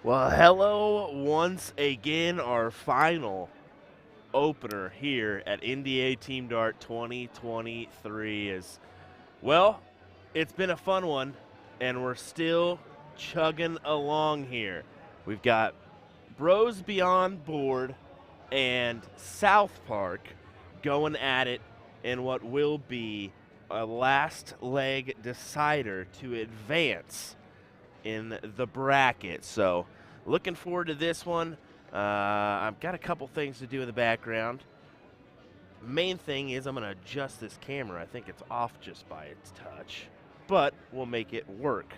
Well, hello once again, our final opener here at NDA Team Dart 2023 is, well, it's been a fun one, and we're still chugging along here. We've got Bros Beyond Board and South Park going at it in what will be a last leg decider to advance in the bracket. So looking forward to this one. I've got a couple things to do in the background. Main thing is I'm going to adjust this camera. I think it's off just by its touch, but we'll make it work.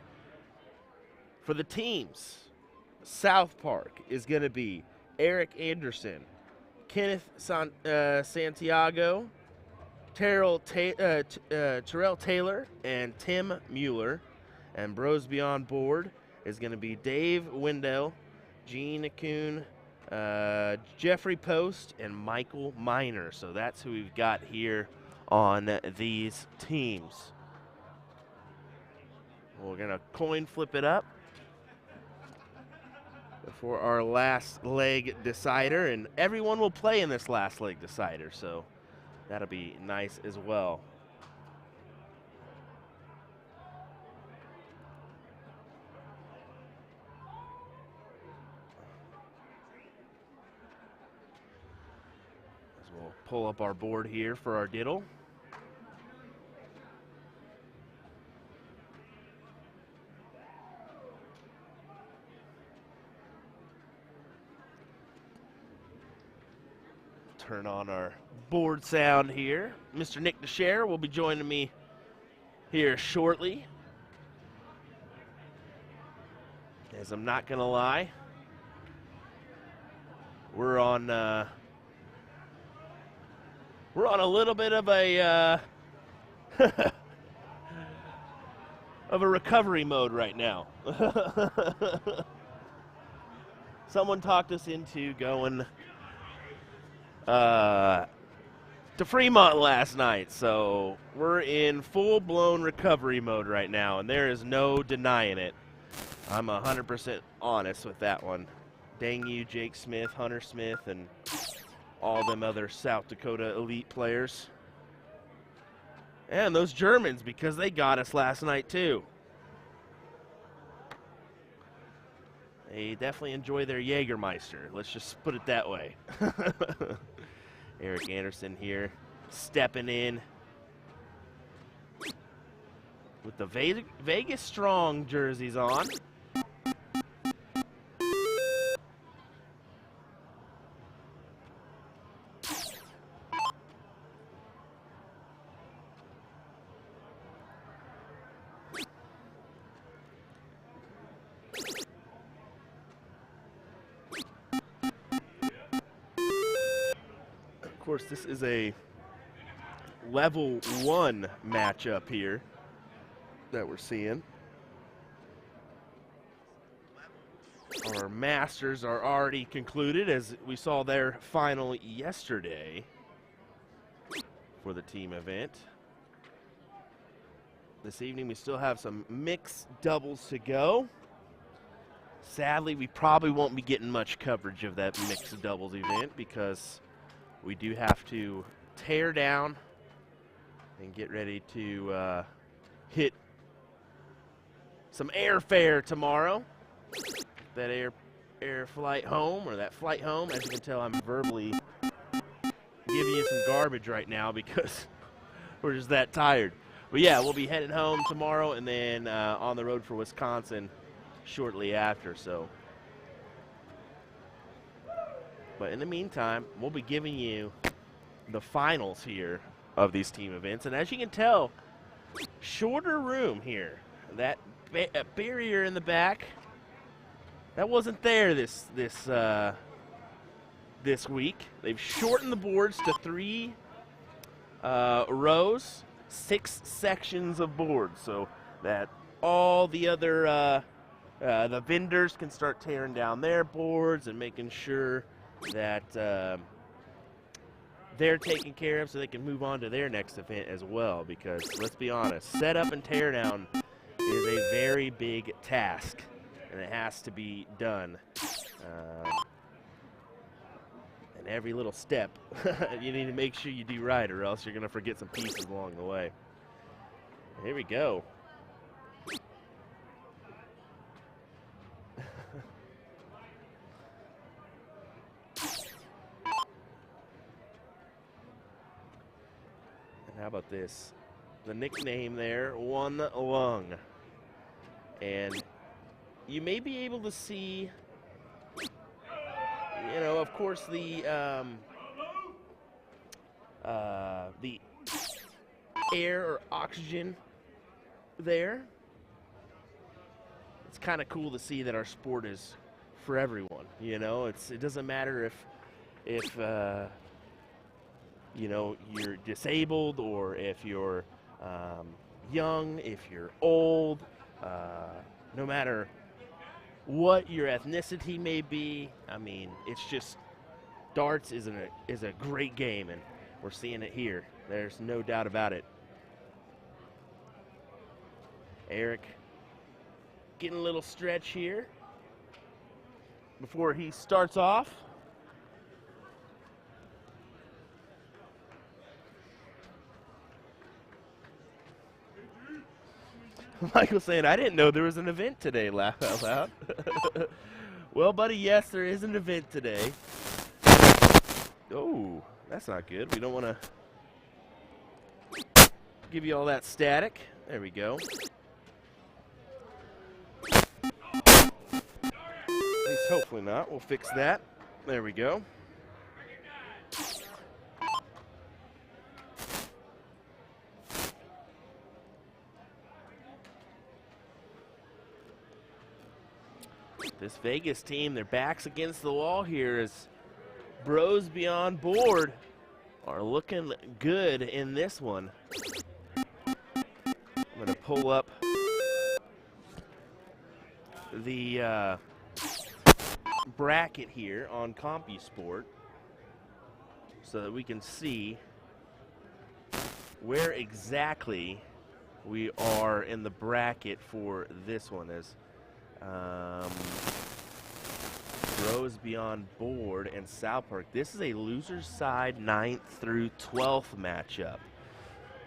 For the teams, South Park is going to be Eric Anderson, Kenneth Santiago, Terrell Taylor, and Tim Mueller. And Bros Beyond Board is going to be Dave Wendell, Gene Kuhn, Jeffrey Post, and Michael Miner. So that's who we've got here on these teams. We're going to coin flip it up for our last leg decider, and everyone will play in this last leg decider, so that'll be nice as well. As we'll pull up our board here for our diddle. Turn on our board sound here. Mr. Nick DeShare will be joining me here shortly. As I'm not gonna lie, we're on a little bit of a of a recovery mode right now. Someone talked us into going to Fremont last night, so we're in full-blown recovery mode right now, and there is no denying it. I'm 100% honest with that one. Dang you, Jake Smith, Hunter Smith, and all them other South Dakota elite players. And those Germans, because they got us last night too. They definitely enjoy their Jägermeister. Let's just put it that way. Eric Anderson here, stepping in with the Vegas Strong jerseys on. Of course, this is a level 1 matchup here that we're seeing. Our Masters are already concluded, as we saw their final yesterday for the team event. This evening we still have some mixed doubles to go. Sadly, we probably won't be getting much coverage of that mixed doubles event because we do have to tear down and get ready to hit some airfare tomorrow. That air flight home, or that flight home. As you can tell, I'm verbally giving you some garbage right now because we're just that tired. But yeah, we'll be heading home tomorrow and then on the road for Wisconsin shortly after. So, but in the meantime, we'll be giving you the finals here of these team events. And as you can tell, shorter room here. That barrier in the back, that wasn't there this week. They've shortened the boards to 3 rows, 6 sections of boards, so that all the other the vendors can start tearing down their boards and making sure that they're taken care of so they can move on to their next event as well. Because let's be honest, setup and teardown is a very big task and it has to be done. And every little step, you need to make sure you do right, or else you're going to forget some pieces along the way. Here we go. And how about this? The nickname there, One Lung. And you may be able to see, you know, of course, the air or oxygen there. It's kind of cool to see that our sport is for everyone. You know, it doesn't matter if you know, you're disabled, or if you're young, if you're old, no matter what your ethnicity may be. I mean, it's just, darts is a great game, and we're seeing it here. There's no doubt about it. Eric getting a little stretch here before he starts off. Michael saying, I didn't know there was an event today, laugh out loud. Well, buddy, yes, there is an event today. Oh, that's not good. We don't want to give you all that static. There we go. At least hopefully not. We'll fix that. There we go. This Vegas team, their backs against the wall here as Bros Beyond Board are looking good in this one. I'm going to pull up the bracket here on CompuSport so that we can see where exactly we are in the bracket for this one. As Bros Beyond Board and South Park. This is a loser side 9th through 12th matchup.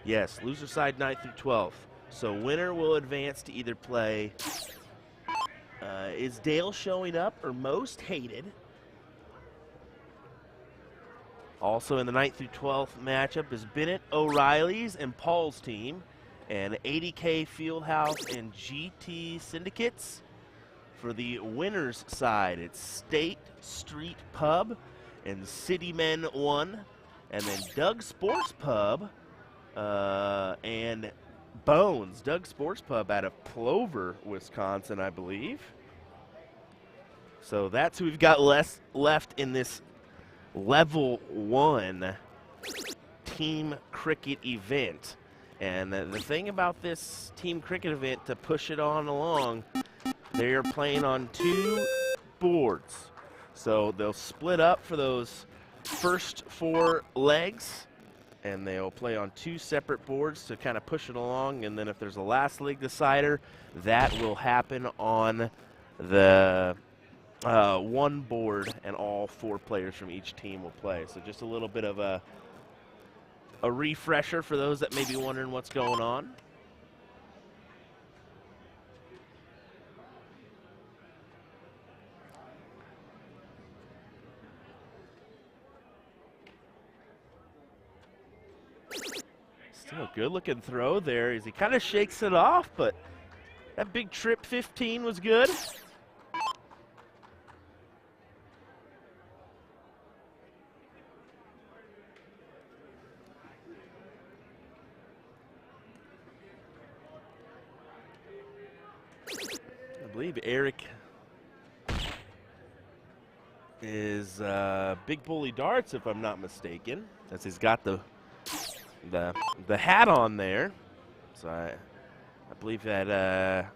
Yes, loser side 9th through 12th. So winner will advance to either play Is Dale Showing Up or Most Hated. Also in the 9th through 12th matchup is Bennett O'Reilly's and Paul's team, and 80K Fieldhouse and GT Syndicates. For the winner's side, it's State Street Pub and City Men 1, and then Doug Sports Pub and Bones. Doug Sports Pub out of Plover, Wisconsin, I believe. So that's who we've got left in this Level 1 team cricket event. And the thing about this team cricket event, to push it on along, they are playing on 2 boards. So they'll split up for those first 4 legs, and they'll play on 2 separate boards to kind of push it along. And then if there's a last leg decider, that will happen on the 1 board, and all 4 players from each team will play. So just a little bit of a refresher for those that may be wondering what's going on. Still a good-looking throw there as he kind of shakes it off, but that big trip 15 was good. I believe Eric is Big Bully Darts, if I'm not mistaken, as he's got the hat on there. So I believe that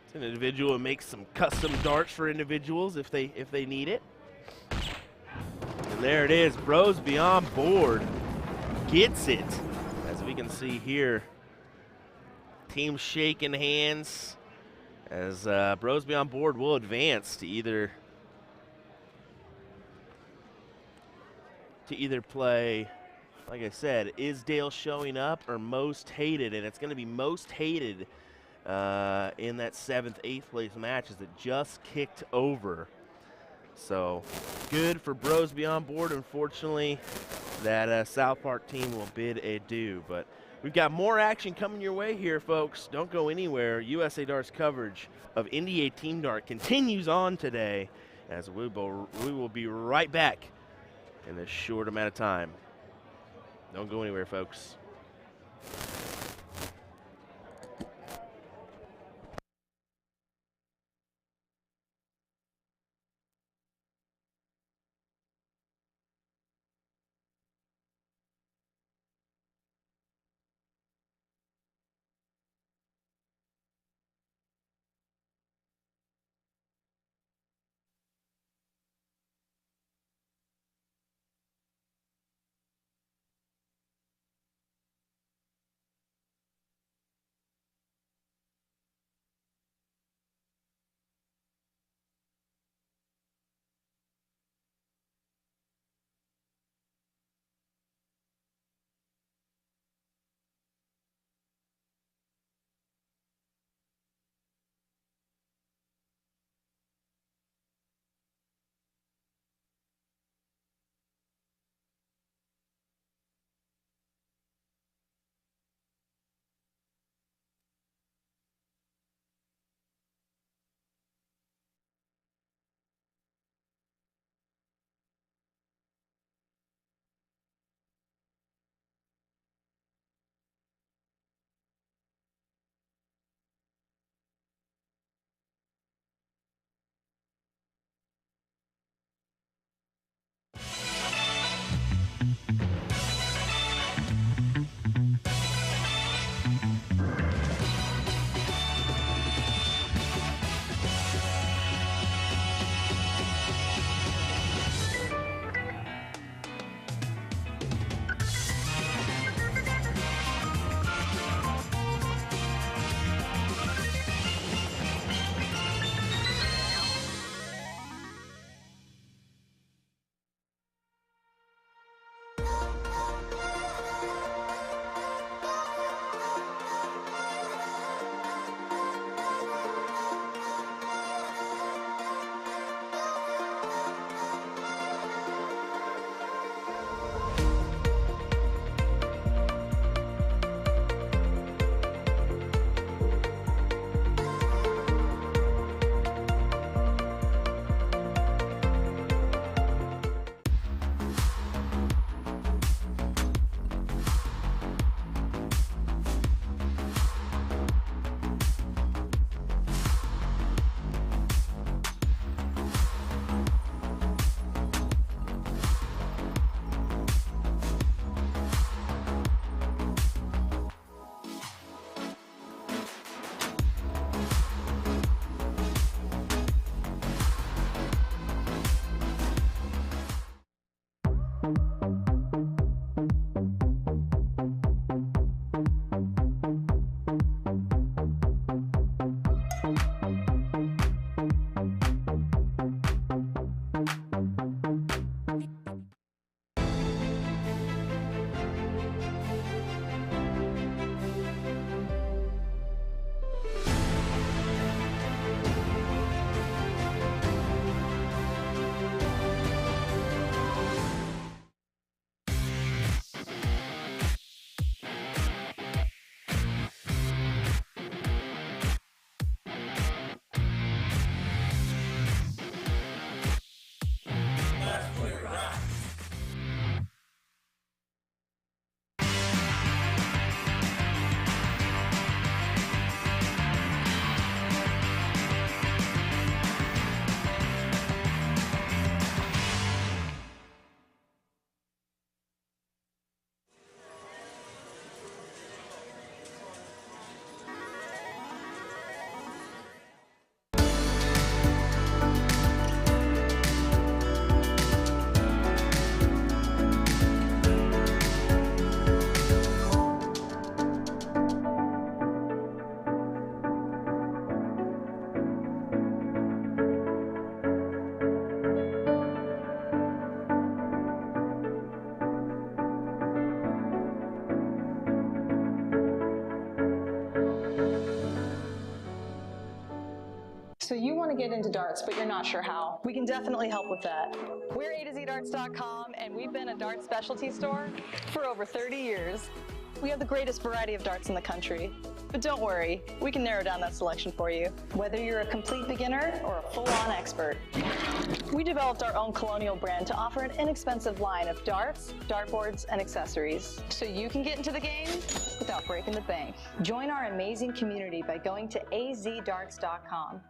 it's an individual who makes some custom darts for individuals if they need it. And there it is, Bros Beyond Board gets it, as we can see here. Team shaking hands as Brosby on board will advance to either play, like I said, is Dale showing up or most hated, and it's going to be most hated in that 7th, 8th place match as it just kicked over. So good for Brosby on board. Unfortunately, that South Park team will bid adieu. But we've got more action coming your way here, folks. Don't go anywhere. USA Dart's coverage of NDA Team Dart continues on today, as we will be right back in this short amount of time. Don't go anywhere, folks. So you want to get into darts, but you're not sure how. We can definitely help with that. We're usadartsproduction, and we've been a dart specialty store for over 30 years. We have the greatest variety of darts in the country. But don't worry, we can narrow down that selection for you, whether you're a complete beginner or a full-on expert. We developed our own Colonial brand to offer an inexpensive line of darts, dartboards, and accessories, so you can get into the game without breaking the bank. Join our amazing community by going to azdarts.com.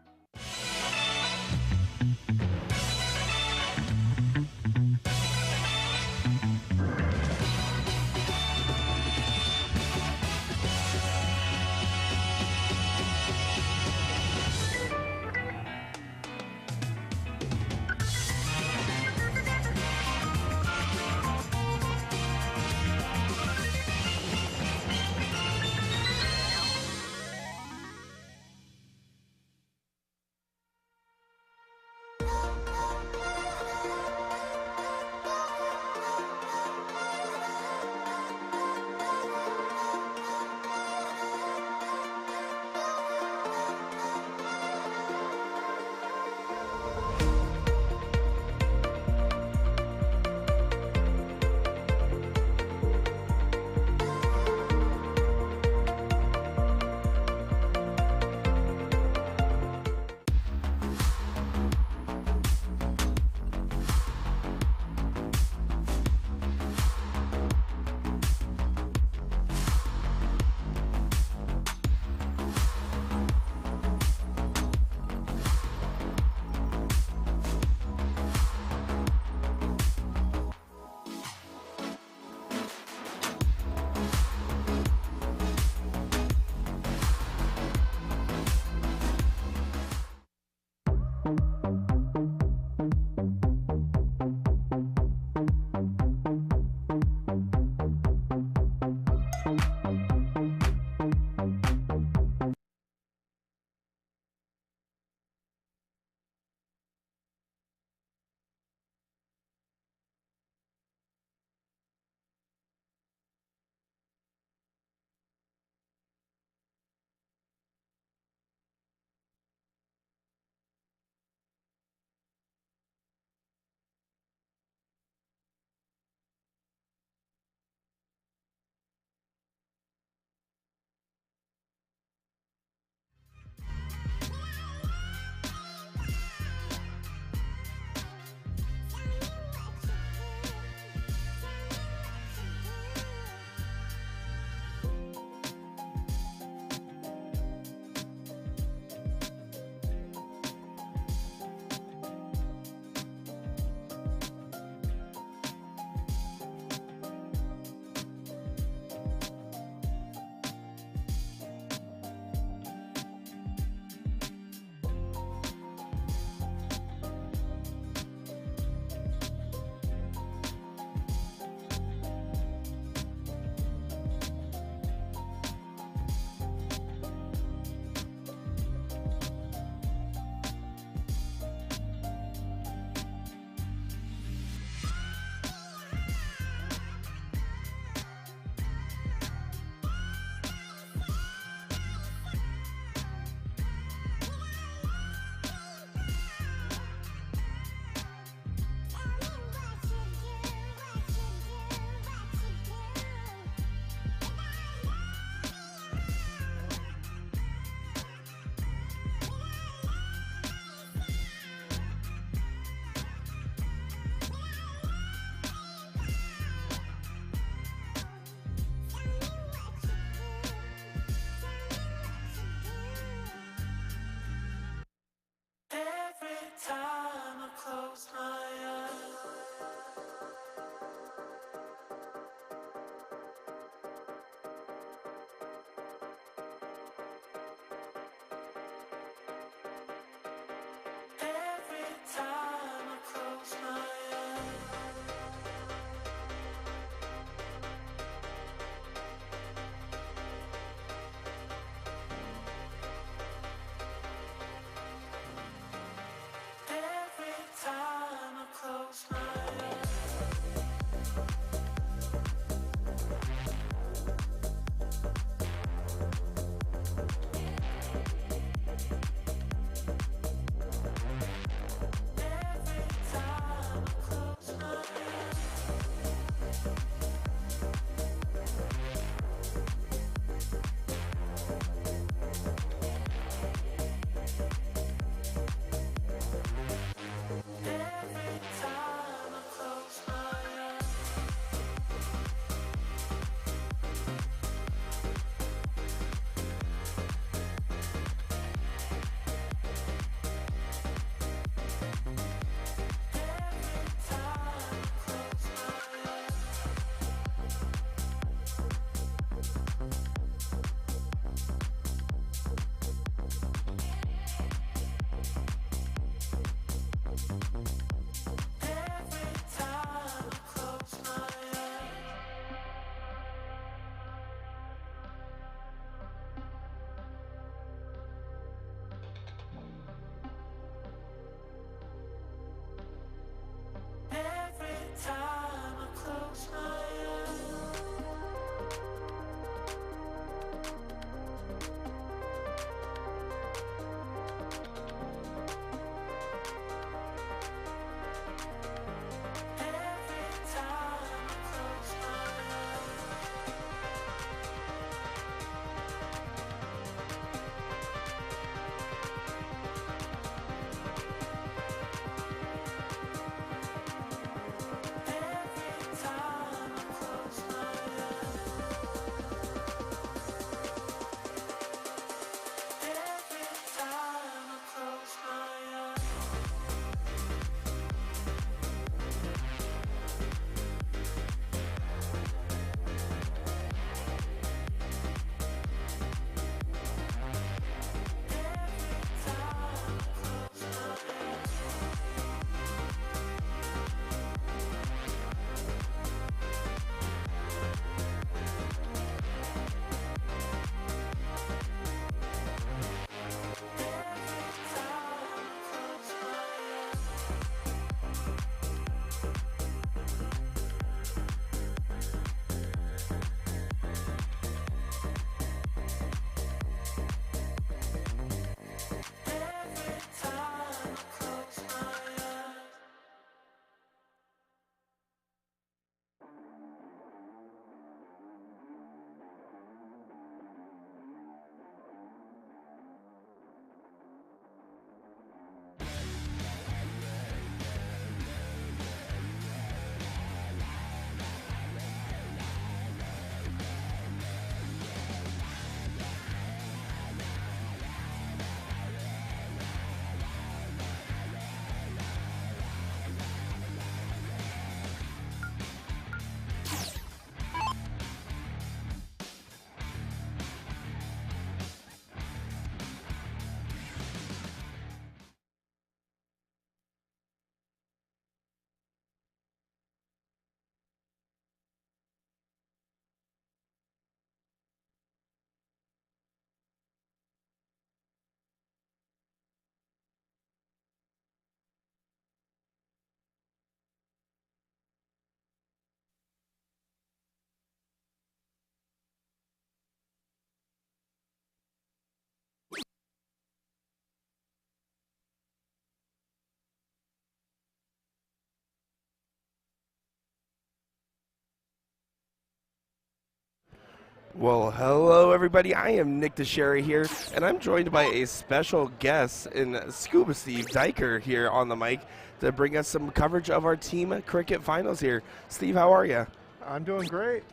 Well, hello everybody. I am Nick Dichiria here, and I'm joined by a special guest in Scuba Steve Diker here on the mic to bring us some coverage of our team cricket finals here. Steve, how are you? I'm doing great.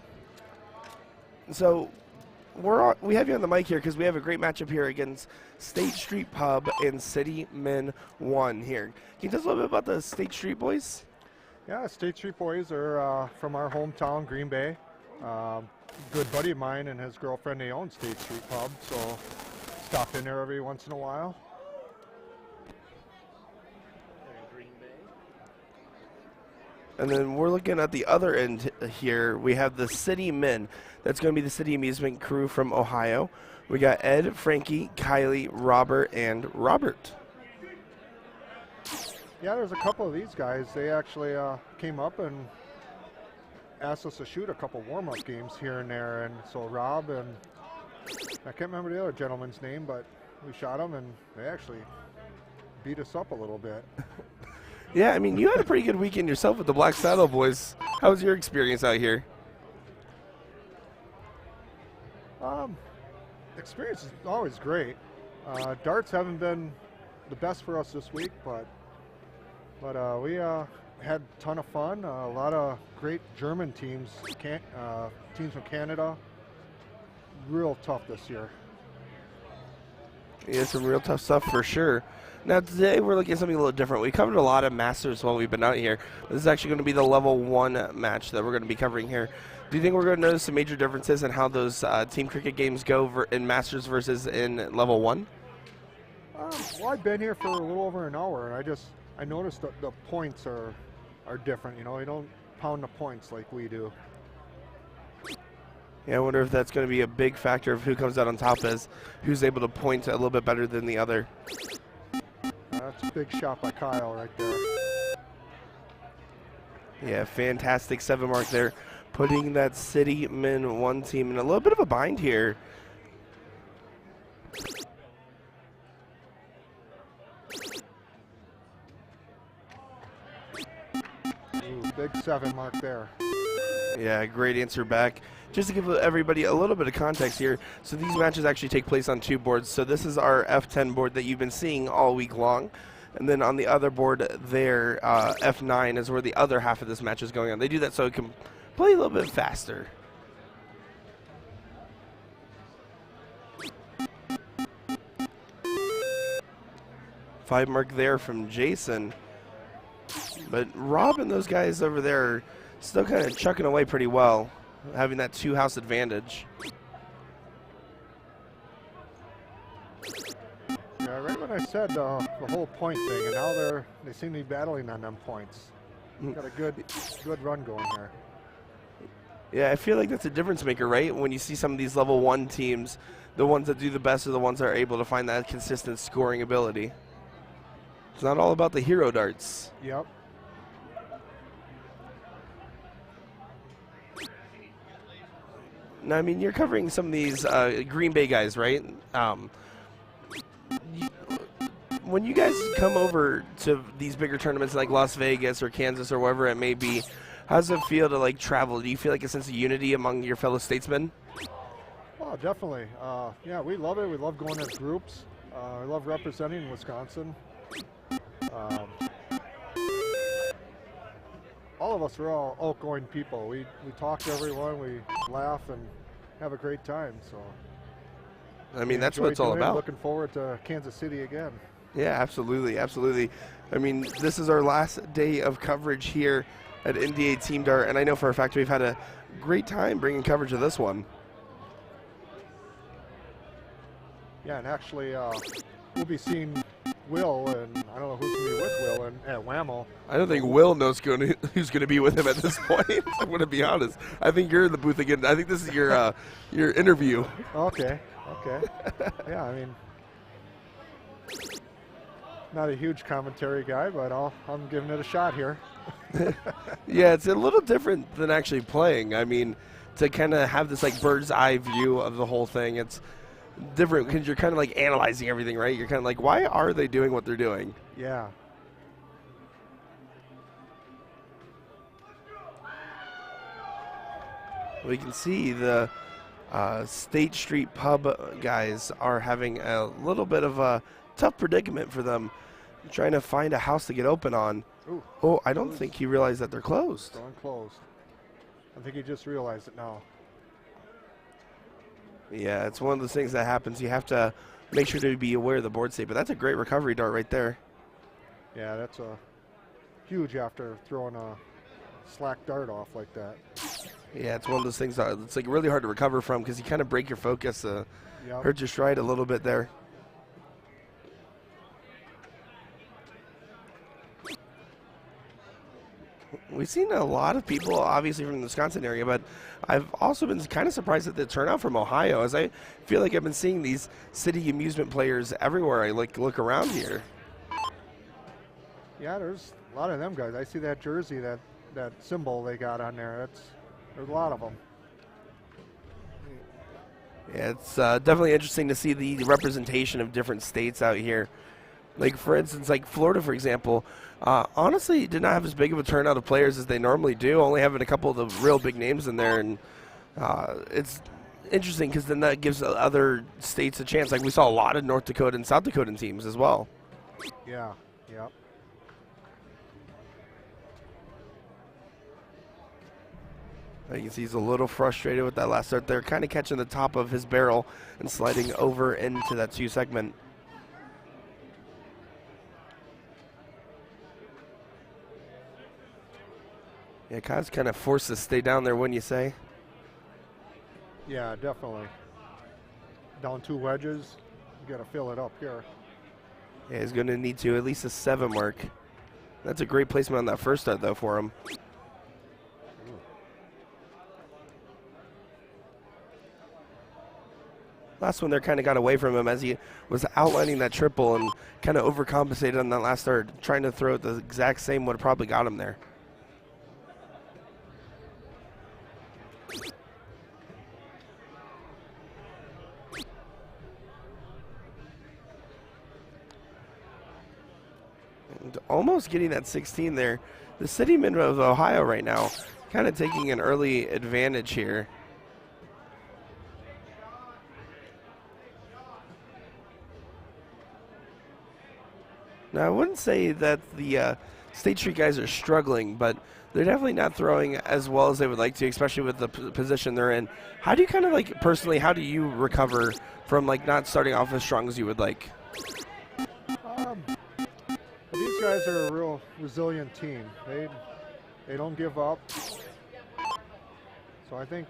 So, we have you on the mic here because we have a great matchup here against State Street Pub and City Men 1 here. Can you tell us a little bit about the State Street boys? Yeah, State Street Boys are from our hometown, Green Bay. Good buddy of mine and his girlfriend, they own State Street Pub, so stop in there every once in a while. And then we're looking at the other end here. We have the City Men. That's going to be the City Amusement crew from Ohio. We got Ed, Frankie, Kylie, Robert, and Robert. Yeah, there's a couple of these guys. They actually came up and asked us to shoot a couple warm-up games here and there. And so Rob and I can't remember the other gentleman's name, but we shot them and they actually beat us up a little bit. Yeah, I mean, you had a pretty good weekend yourself with the Black Saddle boys. How was your experience out here? Experience is always great. Darts haven't been the best for us this week, but we had a ton of fun. A lot of great German teams, teams from Canada. Real tough this year. Yeah, some real tough stuff for sure. Now today we're looking at something a little different. We covered a lot of Masters while we've been out here. This is actually going to be the level 1 match that we're going to be covering here. Do you think we're going to notice some major differences in how those team cricket games go in Masters versus in level 1? Well, I've been here for a little over an hour, and I noticed that the points are different. You know, you don't pound the points like we do. Yeah, I wonder if that's going to be a big factor of who comes out on top as who's able to point a little bit better than the other. That's a big shot by Kyle right there. Yeah, fantastic 7 mark there, putting that City Men 1 team in a little bit of a bind here. Ooh, big 7 mark there. Yeah, great answer back. Just to give everybody a little bit of context here, so these matches actually take place on 2 boards. So this is our F10 board that you've been seeing all week long. And then on the other board there, F9 is where the other half of this match is going on. They do that so it can play a little bit faster. Five mark there from Jason. But Rob and those guys over there are still kind of chucking away pretty well, having that 2-house advantage. Yeah, right when I said the whole point thing, and now they seem to be battling on them points. Got a good run going here. Yeah, I feel like that's a difference maker, right? When you see some of these level 1 teams, the ones that do the best are the ones that are able to find that consistent scoring ability. It's not all about the hero darts. Yep. Now, I mean, you're covering some of these Green Bay guys, right? When you guys come over to these bigger tournaments like Las Vegas or Kansas or wherever it may be, how does it feel to like travel? Do you feel like a sense of unity among your fellow statesmen? Oh, definitely. Yeah, we love it. We love going as groups. We love representing Wisconsin. All of us are all outgoing people. We talk to everyone. We laugh and have a great time. So I mean, that's what it's all about. Looking forward to Kansas City again. Yeah, absolutely, absolutely. I mean, this is our last day of coverage here at NDA Team Dart, and I know for a fact we've had a great time bringing coverage of this one. Yeah, and actually, we'll be seeing Will, and I don't know who's going to be with Will at Whammo. I don't think Will knows who's going to be with him at this point. I'm going to be honest. I think you're in the booth again. I think this is your interview. Okay. Yeah, I mean, not a huge commentary guy, but I'm giving it a shot here. Yeah, it's a little different than actually playing. I mean, to kind of have this like bird's eye view of the whole thing, it's different because you're kind of like analyzing everything, right? You're kind of like, why are they doing what they're doing? Yeah. We can see the State Street Pub guys are having a little bit of a tough predicament for them, trying to find a house to get open on. Ooh, Oh, I don't think he realized that they're closed. going closed. I think he just realized it now. Yeah, it's one of those things that happens. You have to make sure to be aware of the board state, but that's a great recovery dart right there. Yeah, that's a huge after throwing a slack dart off like that. Yeah, it's one of those things that it's like really hard to recover from because you kind of break your focus, Yep. hurt your stride a little bit there. We've seen a lot of people, obviously from the Wisconsin area, but I've also been kind of surprised at the turnout from Ohio, as I feel like I've been seeing these city amusement players everywhere I look around here. Yeah, there's a lot of them guys. I see that jersey, that symbol they got on there. There's a lot of them. Yeah, it's definitely interesting to see the representation of different states out here. Like, for instance, like Florida, for example, honestly did not have as big of a turnout of players as they normally do, only having a couple of the real big names in there. And it's interesting because then that gives other states a chance. Like, we saw a lot of North Dakota and South Dakotan teams as well. Yeah, yeah. You can see he's a little frustrated with that last start there, kind of catching the top of his barrel and sliding over into that 2 segment. Yeah, Kyle's kind of forced to stay down there, wouldn't you say? Yeah, definitely. Down 2 wedges. You got to fill it up here. Yeah, he's going to need to at least a 7 mark. That's a great placement on that first start, though, for him. Last one there kind of got away from him as he was outlining that triple and kind of overcompensated on that last start, trying to throw it the exact same would have probably got him there. And almost getting that 16 there. The city men of Ohio right now kind of taking an early advantage here. Now, I wouldn't say that the State Street guys are struggling, but they're definitely not throwing as well as they would like to, especially with the position they're in. How do you kind of like, personally, how do you recover from like not starting off as strong as you would like? These guys are a real resilient team. They don't give up. So I think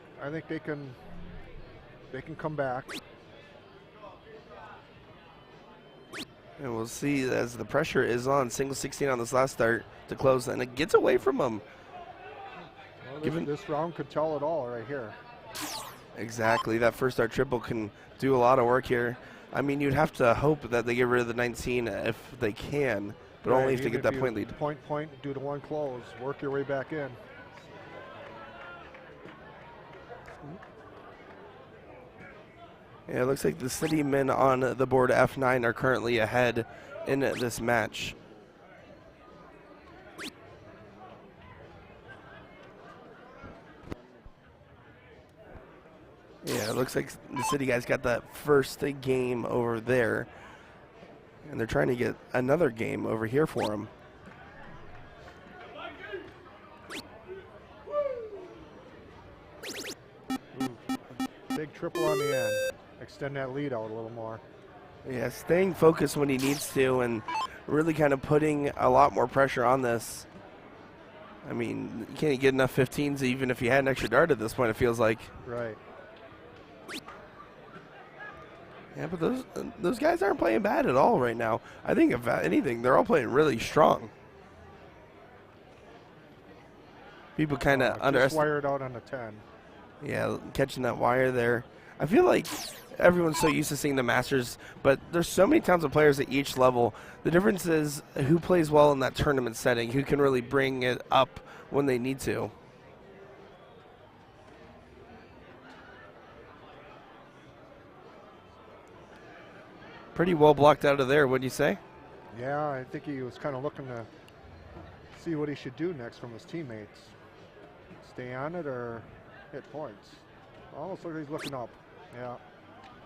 they can come back. And we'll see as the pressure is on. Single 16 on this last start to close, and it gets away from him. Well, this round could tell it all right here. Exactly. That first start triple can do a lot of work here. I mean, you'd have to hope that they get rid of the 19 if they can, but Right, only if they get that point lead. Point, do the 1 close, work your way back in. Yeah, it looks like the city men on the board F9 are currently ahead in this match. Yeah, it looks like the city guys got that first game over there, and they're trying to get another game over here for them. Big triple on the end. Extend that lead out a little more. Yeah, staying focused when he needs to and really kind of putting a lot more pressure on this. I mean, you can't get enough 15s even if you had an extra dart at this point, it feels like. Right. Yeah, but those guys aren't playing bad at all right now. I think if anything, they're all playing really strong. People kind of underestimate. Wired out on the 10. Yeah, catching that wire there. I feel like everyone's so used to seeing the Masters, but there's so many talented players at each level. The difference is who plays well in that tournament setting, who can really bring it up when they need to. Pretty well blocked out of there, wouldn't you say? Yeah, I think he was kind of looking to see what he should do next from his teammates. Stay on it or hit points. Almost like he's looking up. Yeah.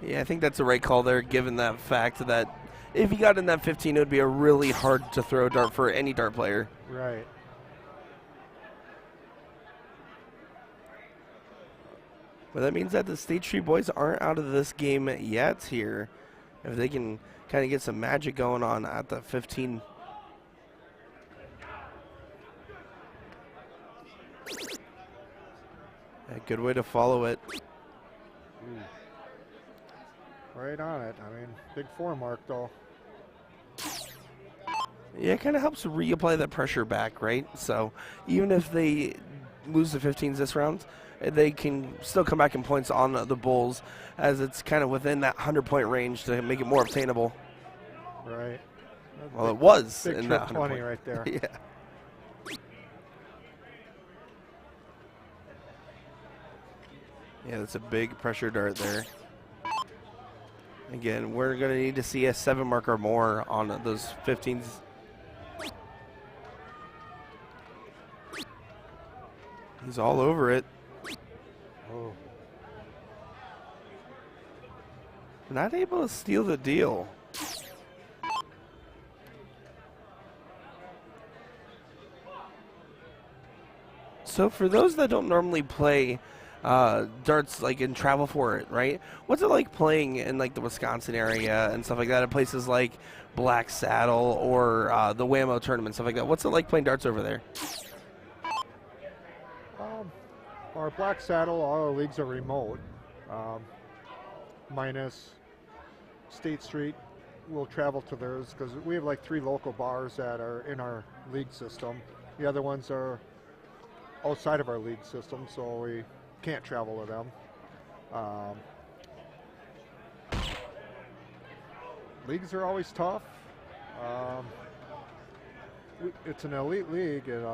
Yeah, I think that's the right call there, given that fact that if he got in that 15, it would be a really hard to throw dart for any dart player. Right. But that means that the State Street boys aren't out of this game yet here. If they can kind of get some magic going on at the 15. A good way to follow it. Ooh. Right on it. I mean, big 4 mark though. Yeah, it kind of helps reapply that pressure back, right? So even if they lose the 15s this round, they can still come back in points on the Bulls, as it's kind of within that 100-point range to make it more obtainable. Right. Well, it was big in trip that 20 right there. Yeah. Yeah, that's a big pressure dart there. Again, we're going to need to see a 7 mark or more on those 15s. He's all over it. Oh. Not able to steal the deal. So for those that don't normally play darts like and travel for it, right? What's it like playing in like the Wisconsin area and stuff like that at places like Black Saddle or the Whammo tournament, stuff like that? What's it like playing darts over there? Our Black Saddle, all our leagues are remote, minus State Street. We'll travel to theirs because we have like 3 local bars that are in our league system. The other ones are outside of our league system, so we can't travel to them. Leagues are always tough. It's an elite league, and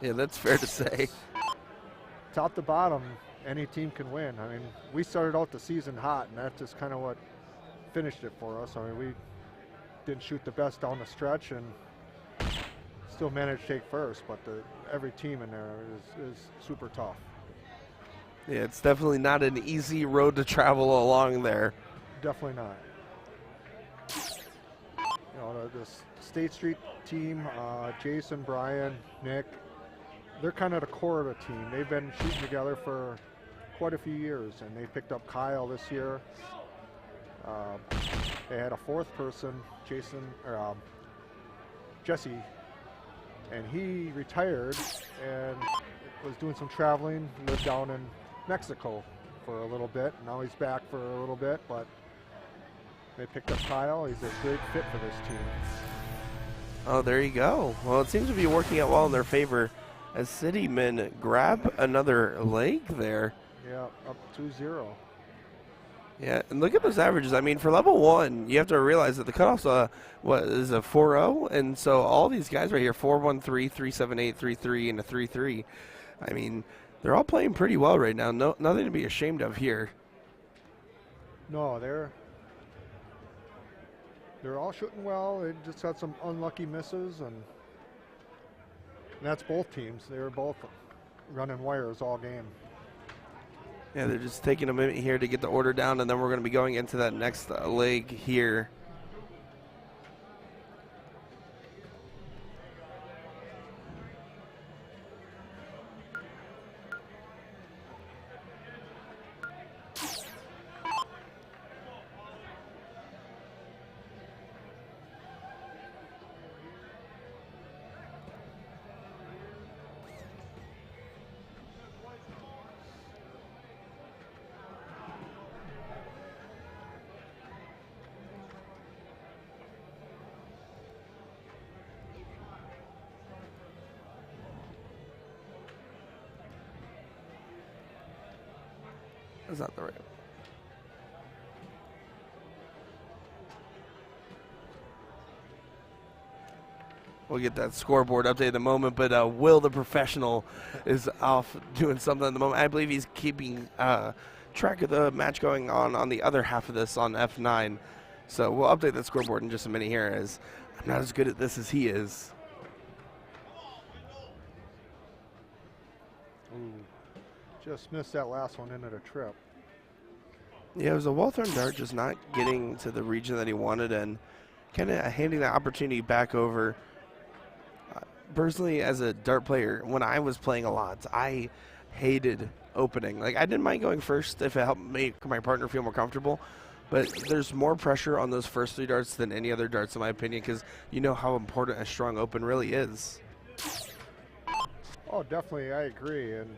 Yeah, that's fair to say. top to bottom, any team can win. I mean, we started out the season hot, and that's just kind of what finished it for us. I mean, we didn't shoot the best down the stretch and still managed to take first, but every team in there is super tough. Yeah, it's definitely not an easy road to travel along there. Definitely not. You know, the State Street team, Jason, Brian, Nick, they're kind of the core of the team. They've been shooting together for quite a few years, and they picked up Kyle this year. They had a 4th person, Jesse, and he retired and was doing some traveling, lived down in Mexico for a little bit. Now he's back for a little bit, but they picked up Kyle. He's a great fit for this team. Oh, there you go. Well, it seems to be working out well in their favor as City men grab another leg there. Yeah, up 2-0. Yeah, and look at those averages. I mean, for level 1, you have to realize that the cutoff's what is a 4-0, and so all these guys right here, 4-1-3, 3-7-8, 3-3, and a 3-3. I mean, they're all playing pretty well right now. Nothing to be ashamed of here. No, they're all shooting well. They just had some unlucky misses, and that's both teams. They were both running wires all game. Yeah, they're just taking a minute here to get the order down, and then we're going to be going into that next leg here. That's not the right. We'll get that scoreboard update in a moment, but Will, the professional, is off doing something at the moment. I believe he's keeping track of the match going on the other half of this on F9. So we'll update that scoreboard in just a minute here, as I'm not as good at this as he is. Ooh. Just missed that last one into the trip. Yeah, it was a well-thrown dart, just not getting to the region that he wanted and kind of handing that opportunity back over. Personally, as a dart player, when I was playing a lot, I hated opening. Like, I didn't mind going first if it helped make my partner feel more comfortable, but there's more pressure on those first 3 darts than any other darts, in my opinion, because you know how important a strong open really is. Oh, definitely, I agree. And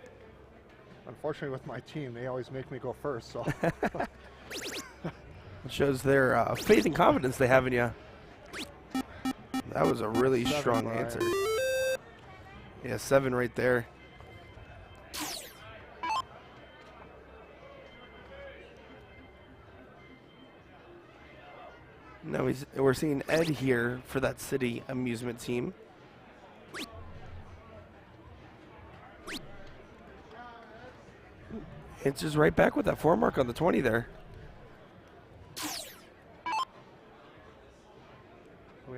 unfortunately, with my team, they always make me go first. So it shows their faith and confidence they have in you. That was a really strong answer. Yeah, 7 right there. Now we're seeing Ed here for that city amusement team. It's just right back with that 4 mark on the 20 there.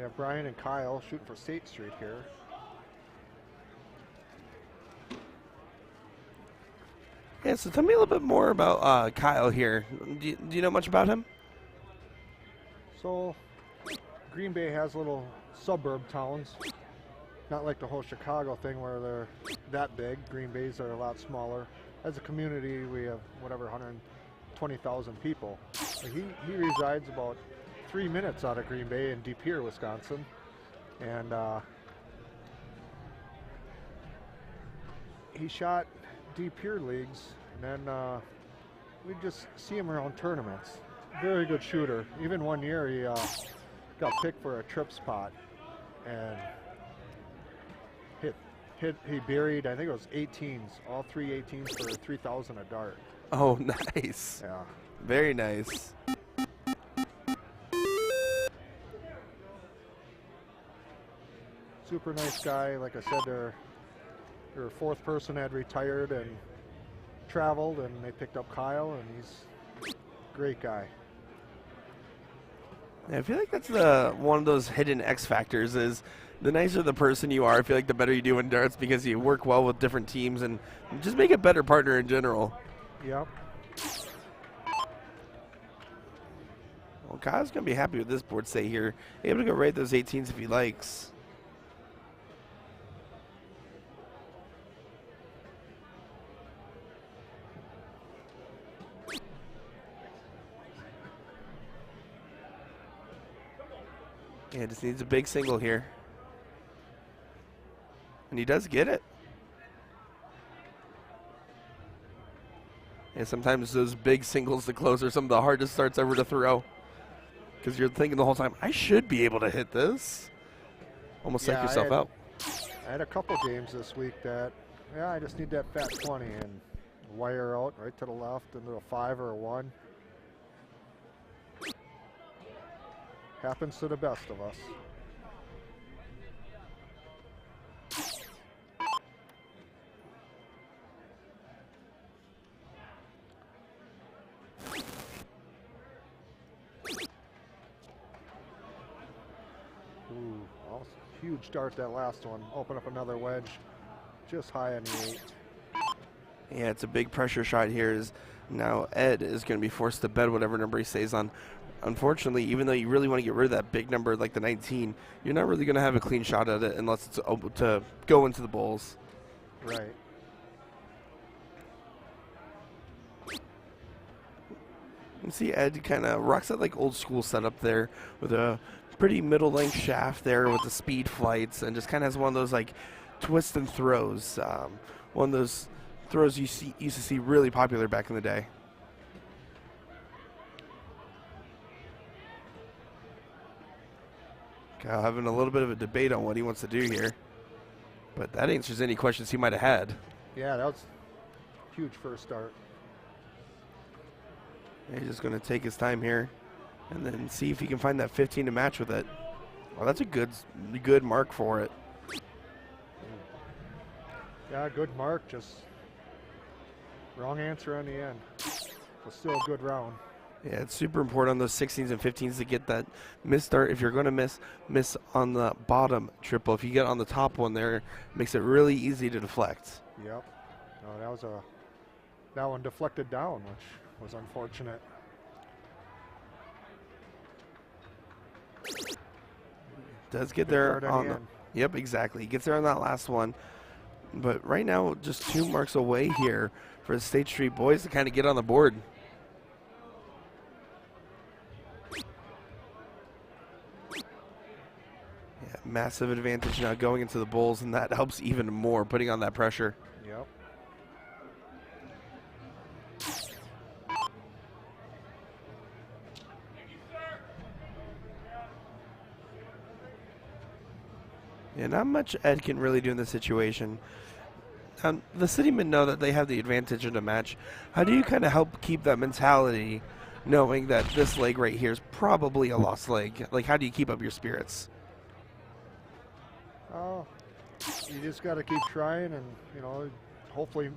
we have Brian and Kyle shooting for State Street here. Yeah, so tell me a little bit more about Kyle here. Do you know much about him? So Green Bay has little suburb towns, not like the whole Chicago thing where they're that big. Green Bays are a lot smaller. As a community, we have whatever 120,000 people. He resides about 3 minutes out of Green Bay in Dichiria, Wisconsin, and he shot Dichiria leagues, and then we just see him around tournaments. Very good shooter. Even one year he got picked for a trip spot and he buried, I think it was 18s, all 3 18s for 3,000 a dart. Oh, nice. Yeah. Very nice. Super nice guy. Like I said, their 4th person had retired and traveled, and they picked up Kyle, and he's a great guy. Yeah, I feel like that's one of those hidden X factors is the nicer the person you are, I feel like the better you do in darts because you work well with different teams and just make a better partner in general. Yep. Well, Kyle's going to be happy with this board stay here. Able to go right those 18s if he likes. Yeah, just needs a big single here. And he does get it. Yeah, sometimes those big singles to close are some of the hardest starts ever to throw. Because you're thinking the whole time, I should be able to hit this. Almost psych yourself out. I had a couple games this week that, I just need that fat 20 and wire out right to the left into a 5 or a 1. Happens to the best of us. Ooh, awesome. Huge dart that last one. Open up another wedge just high on the 8. Yeah, it's a big pressure shot here. Now Ed is going to be forced to bet whatever number he stays on. Unfortunately, even though you really want to get rid of that big number like the 19, you're not really going to have a clean shot at it unless it's able to go into the bowls. Right. You see Ed kind of rocks that like old school setup there with a pretty middle length shaft there with the speed flights and just kind of has one of those like twists and throws. One of those throws you used to see really popular back in the day. Kyle having a little bit of a debate on what he wants to do here. But that answers any questions he might have had. Yeah, that was huge first start. He's just going to take his time here and then see if he can find that 15 to match with it. Well, that's a good mark for it. Yeah, good mark, just wrong answer on the end. But still a good round. Yeah, it's super important on those 16s and 15s to get that miss start. If you're going to miss on the bottom triple. If you get on the top one there, it makes it really easy to deflect. Yep. No, that was a that one deflected down, which was unfortunate. Does get Good there dart at on the the, end. yep, exactly. Gets there on that last one. But right now, just 2 marks away here for the State Street boys to kind of get on the board. Yeah, massive advantage now going into the Bulls, and that helps even more, putting on that pressure. Yep. Yeah, not much Ed can really do in this situation. The Citymen know that they have the advantage in the match. How do you kind of help keep that mentality, knowing that this leg right here is probably a lost leg? Like, how do you keep up your spirits? Oh, you just got to keep trying, and you know, hopefully,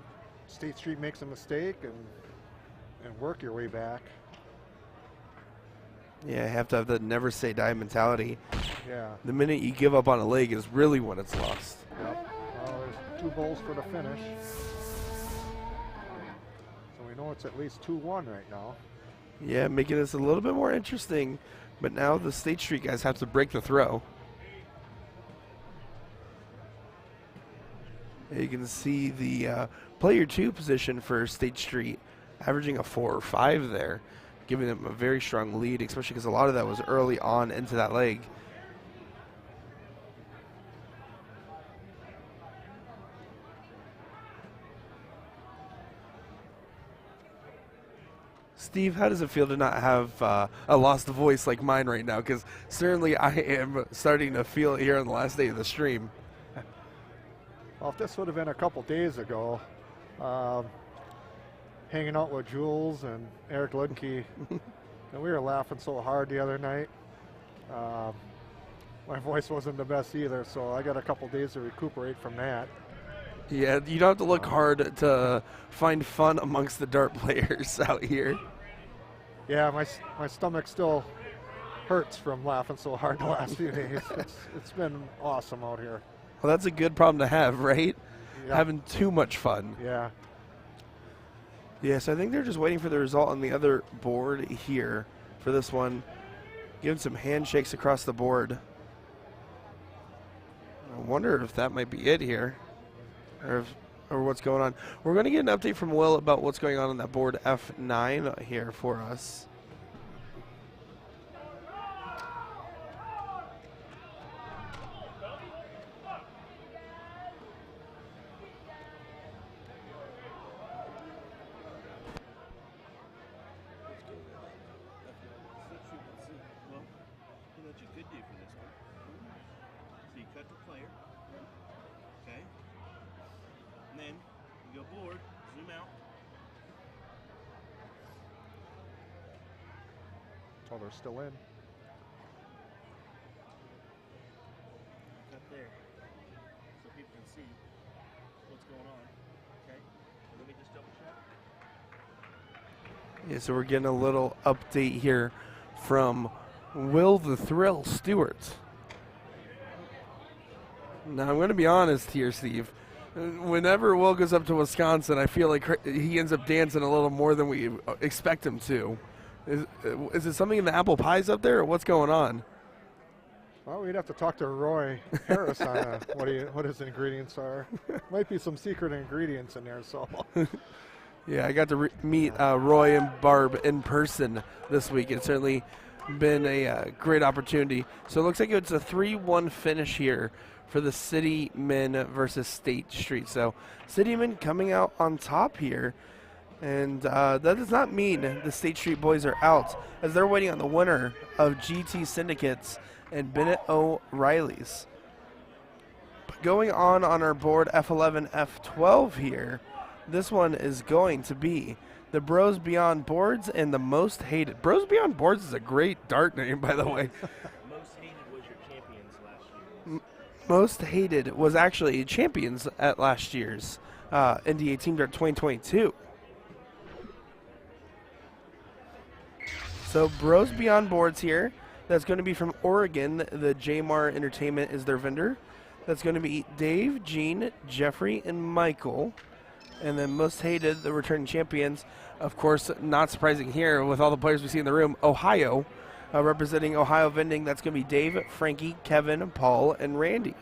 State Street makes a mistake and work your way back. Yeah, you have to have the never say die mentality. Yeah. The minute you give up on a leg is really when it's lost. Yep. There's 2 bowls for the finish. So we know it's at least 2-1 right now. Yeah, making this a little bit more interesting. But now the State Street guys have to break the throw. You can see the player 2 position for State Street averaging a 4 or 5 there, giving them a very strong lead, especially because a lot of that was early on into that leg. Steve, how does it feel to not have a lost voice like mine right now? Because certainly I am starting to feel it here on the last day of the stream. Well, if this would have been a couple days ago, hanging out with Jules and Eric Ludke, and we were laughing so hard the other night. My voice wasn't the best either, so I got a couple days to recuperate from that. Yeah, you don't have to look hard to find fun amongst the dart players out here. Yeah, my stomach still hurts from laughing so hard the last few days. It's been awesome out here. Well, that's a good problem to have, right? Yeah. Having too much fun. Yeah. Yeah, so I think they're just waiting for the result on the other board here for this one. Giving some handshakes across the board. I wonder if that might be it here, or what's going on. We're going to get an update from Will about what's going on that board F9 here for us. Oh, they're still in. Cut there, so people can see what's going on. Okay, let me just double check. Yeah, so we're getting a little update here from Will the Thrill Stuart. Now, I'm going to be honest here, Steve. Whenever Will goes up to Wisconsin, I feel like he ends up dancing a little more than we expect him to. Is it something in the apple pies up there, or what's going on? Well, we'd have to talk to Roy Harris on what his ingredients are. Might be some secret ingredients in there, so. Yeah, I got to meet Roy and Barb in person this week. It's certainly been a great opportunity. So it looks like it's a 3-1 finish here for the Citymen versus State Street. So Citymen coming out on top here. And that does not mean the State Street boys are out, as they're waiting on the winner of GT Syndicates and Bennett O'Reilly's. But going on our board F11, F12 here, this one is going to be the Bros Beyond Boards and the Most Hated. Bros Beyond Boards is a great dart name, by the way. Most hated was your champions last year. Most Hated was actually champions at last year's NDA Team Dart 2022. So Bros Beyond Boards here. That's going to be from Oregon. The JMAR Entertainment is their vendor. That's going to be Dave, Gene, Jeffrey, and Michael. And then most hated, the returning champions, of course, not surprising here with all the players we see in the room, Ohio, representing Ohio Vending. That's going to be Dave, Frankie, Kevin, Paul, and Randy.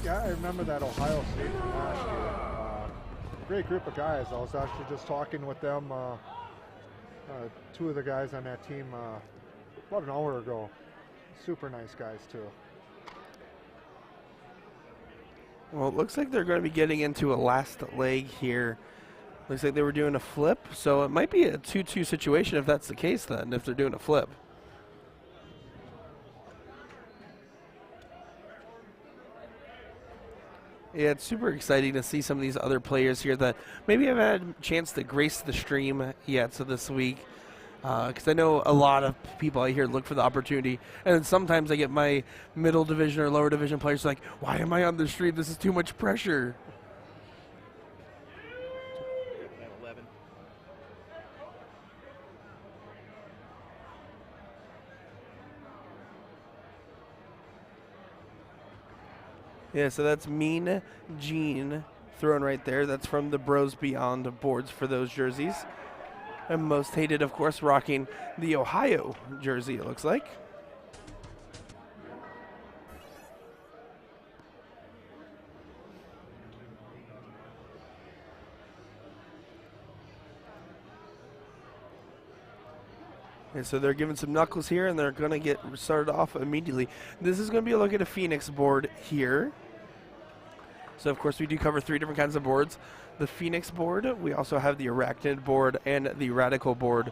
Yeah, I remember that Ohio State from last year. Great group of guys. I was actually just talking with them, two of the guys on that team, about an hour ago. Super nice guys, too. Well, it looks like they're going to be getting into a last leg here. Looks like they were doing a flip, so it might be a 2-2 situation if that's the case then, if they're doing a flip. Yeah, it's super exciting to see some of these other players here that maybe haven't had a chance to grace the stream yet so this week. Because I know a lot of people out here look for the opportunity, and then sometimes I get my middle division or lower division players like, why am I on the stream? This is too much pressure. Yeah, so that's Mean Gene thrown right there. That's from the Bros Beyond boards for those jerseys. And most hated, of course, rocking the Ohio jersey, it looks like. And so they're giving some knuckles here, and they're going to get started off immediately. This is going to be a look at a Phoenix board here. So, of course, we do cover 3 different kinds of boards. The Phoenix board, we also have the Arachnid board and the Radikal board.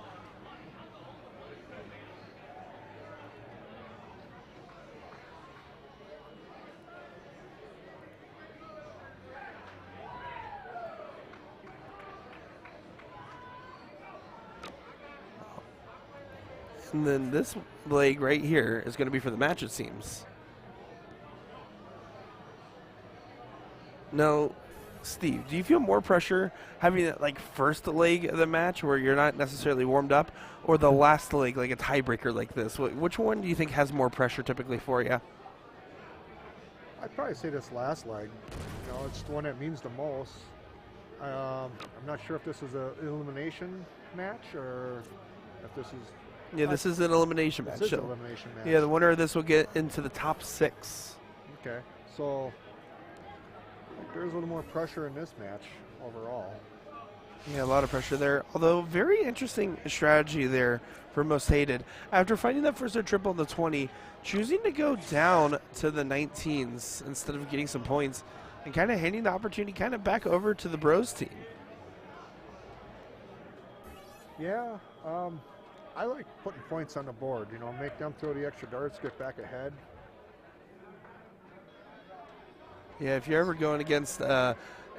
And then this leg right here is going to be for the match, it seems. Now, Steve, do you feel more pressure having that like first leg of the match where you're not necessarily warmed up, or the last leg, like a tiebreaker like this? Which one do you think has more pressure typically for you? I'd probably say this last leg. You know, it's the one that means the most. I'm not sure if this is an elimination match or if this is. Yeah, this is an elimination match. This is an elimination match. Yeah, the winner of this will get into the top 6. Okay, so there's a little more pressure in this match overall. Yeah, a lot of pressure there. Although, very interesting strategy there for most hated. After finding that first triple in the 20, choosing to go down to the 19s instead of getting some points and kind of handing the opportunity kind of back over to the Bros team. Yeah, I like putting points on the board, you know, make them throw the extra darts, get back ahead. Yeah, if you're ever going against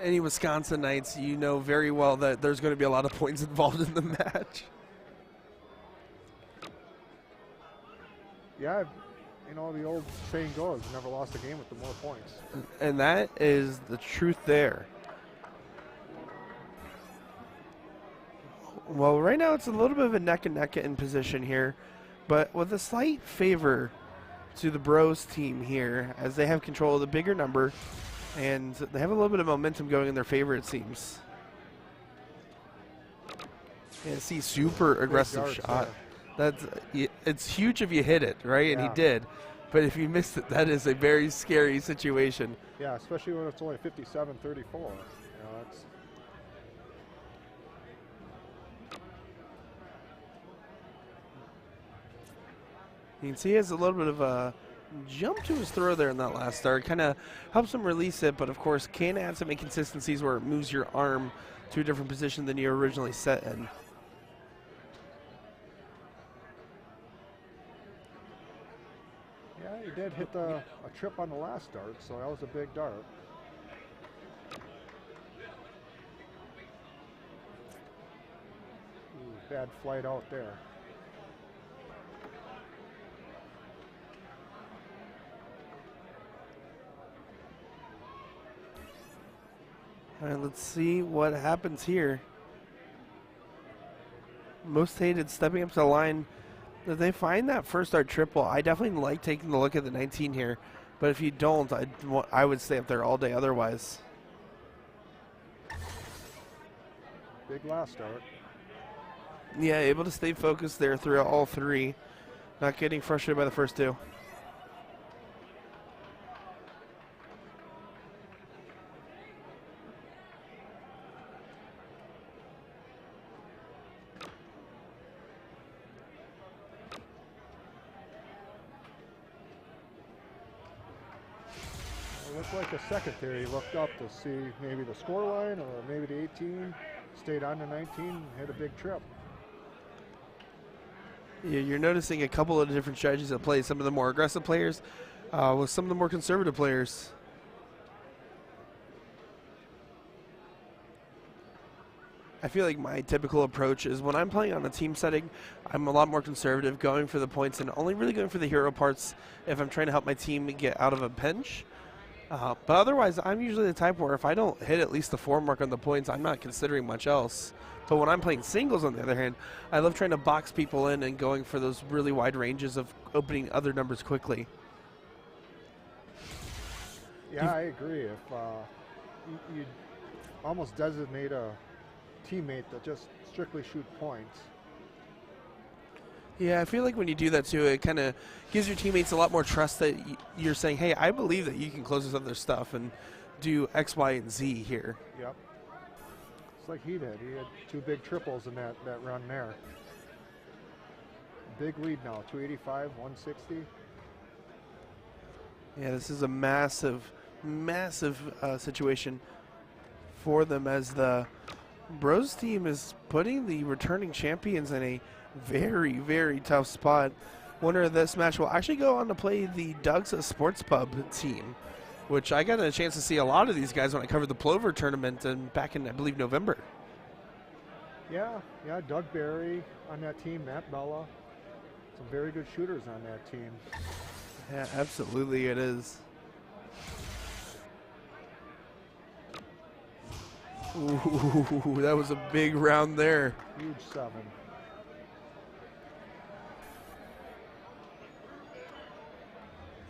any Wisconsin Knights, you know very well that there's going to be a lot of points involved in the match. Yeah, you know, the old saying goes, you never lost a game with the more points. And that is the truth there. Well, right now it's a little bit of a neck-and-neck in position here, but with a slight favor to the Bros team here as they have control of the bigger number, and they have a little bit of momentum going in their favor, it seems. Yeah, see, super aggressive darts, shot. yeah. It's huge if you hit it, right? And he Yeah. did. But if you missed it, that is a very scary situation. Yeah, especially when it's only 57-34. You know, it's You can see he has a little bit of a jump to his throw there in that last start. Kind of helps him release it, but of course can add some inconsistencies where it moves your arm to a different position than you originally set in. yeah, he did hit a trip on the last dart, so that was a big dart. Ooh, bad flight out there. All right, let's see what happens here. Most hated stepping up to the line. If they find that first start triple, I definitely like taking a look at the 19 here. But if you don't, I would stay up there all day otherwise. Big last start. Yeah, able to stay focused there throughout all three. Not getting frustrated by the first two. It looked like the secretary looked up to see maybe the score line or maybe the 18, stayed on the 19, hit a big trip. Yeah, you're noticing a couple of different strategies at play. Some of the more aggressive players with some of the more conservative players. I feel like my typical approach is when I'm playing on a team setting, I'm a lot more conservative, going for the points and only really going for the hero parts if I'm trying to help my team get out of a pinch. But otherwise, I'm usually the type where if I don't hit at least the 4 mark on the points, I'm not considering much else. But when I'm playing singles, on the other hand, I love trying to box people in and going for those really wide ranges of opening other numbers quickly. Yeah, I agree. If you almost designate a teammate that just strictly shoot points. Yeah, I feel like when you do that too, it kind of gives your teammates a lot more trust that you're saying, hey, I believe that you can close this other stuff and do X, Y, and Z here. Yep. It's like he did. He had 2 big triples in that run there. Big lead now, 285, 160. Yeah, this is a massive, massive situation for them as the Bros team is putting the returning champions in a very, very tough spot. Winner of this match will actually go on to play the Doug's Sports Pub team, which I got a chance to see a lot of these guys when I covered the Plover tournament and back in, I believe, November. Yeah, Doug Barry on that team, Matt Bella. Some very good shooters on that team. Yeah, absolutely it is. Ooh, that was a big round there. Huge 7.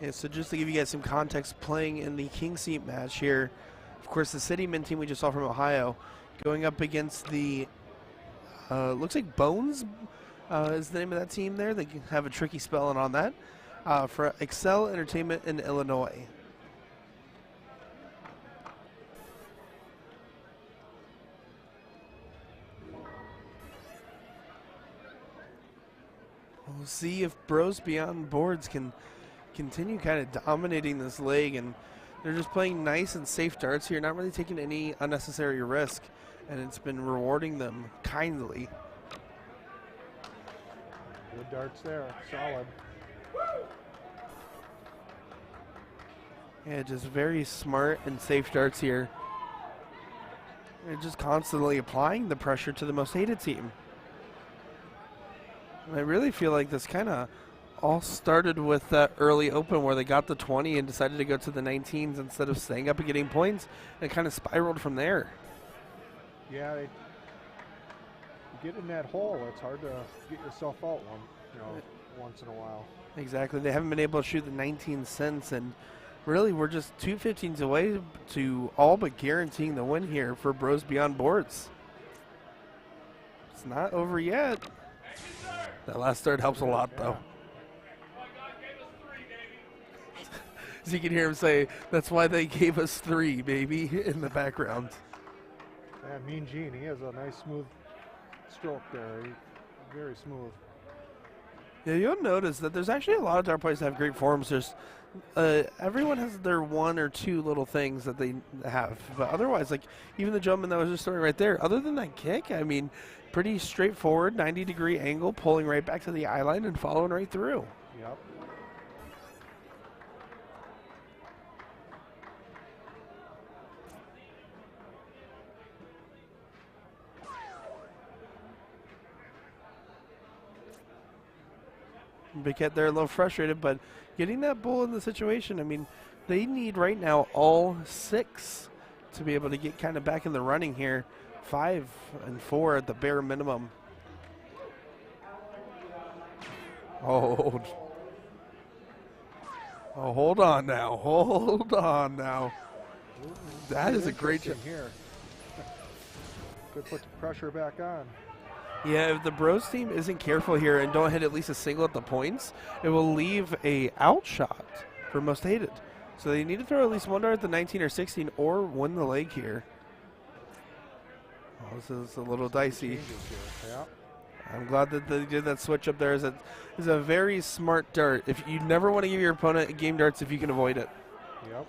Yeah, so just to give you guys some context, playing in the King Seat match here, of course, the City Men team we just saw from Ohio going up against the, looks like Bones is the name of that team there. They have a tricky spelling on that, for Excel Entertainment in Illinois. We'll see if Bros Beyond Boards can continue kind of dominating this leg, and they're just playing nice and safe darts here, not really taking any unnecessary risk, and it's been rewarding them kindly. Good darts there, solid. Yeah, just very smart and safe darts here. They're just constantly applying the pressure to the most hated team. And I really feel like this kind of all started with that early open where they got the 20 and decided to go to the 19s instead of staying up and getting points, and it kind of spiraled from there. Yeah, you get in that hole, it's hard to get yourself out once in a while. Exactly. They haven't been able to shoot the 19 since, and really we're just 2 15s away to all but guaranteeing the win here for Bros Beyond Boards. It's not over yet. That last start helps a lot, though. As you can hear him say, that's why they gave us 3, baby, in the background. Yeah, Mean Gene, he has a nice smooth stroke there. Very smooth. Yeah, you'll notice that there's actually a lot of dart players that have great forms. There's everyone has their 1 or 2 little things that they have, but otherwise, like even the gentleman that was just throwing right there, other than that kick, I mean, pretty straightforward 90-degree angle, pulling right back to the eye line and following right through. Yep. Biquette there a little frustrated, but getting that bull in the situation, I mean, they need right now all 6 to be able to get kind of back in the running here. 5 and 4 at the bare minimum. Oh, Oh, hold on now. Hold on now. Ooh, That is a great interesting here. Could put the pressure back on. Yeah, if the Bros team isn't careful here and don't hit at least a single at the points, it will leave a outshot for most hated. So they need to throw at least one dart at the 19 or 16 or win the leg here. Oh, this is a little dicey. Changes here. Yeah. I'm glad that they did that switch up there. Is a very smart dart. If you never want to give your opponent game darts if you can avoid it. Yep.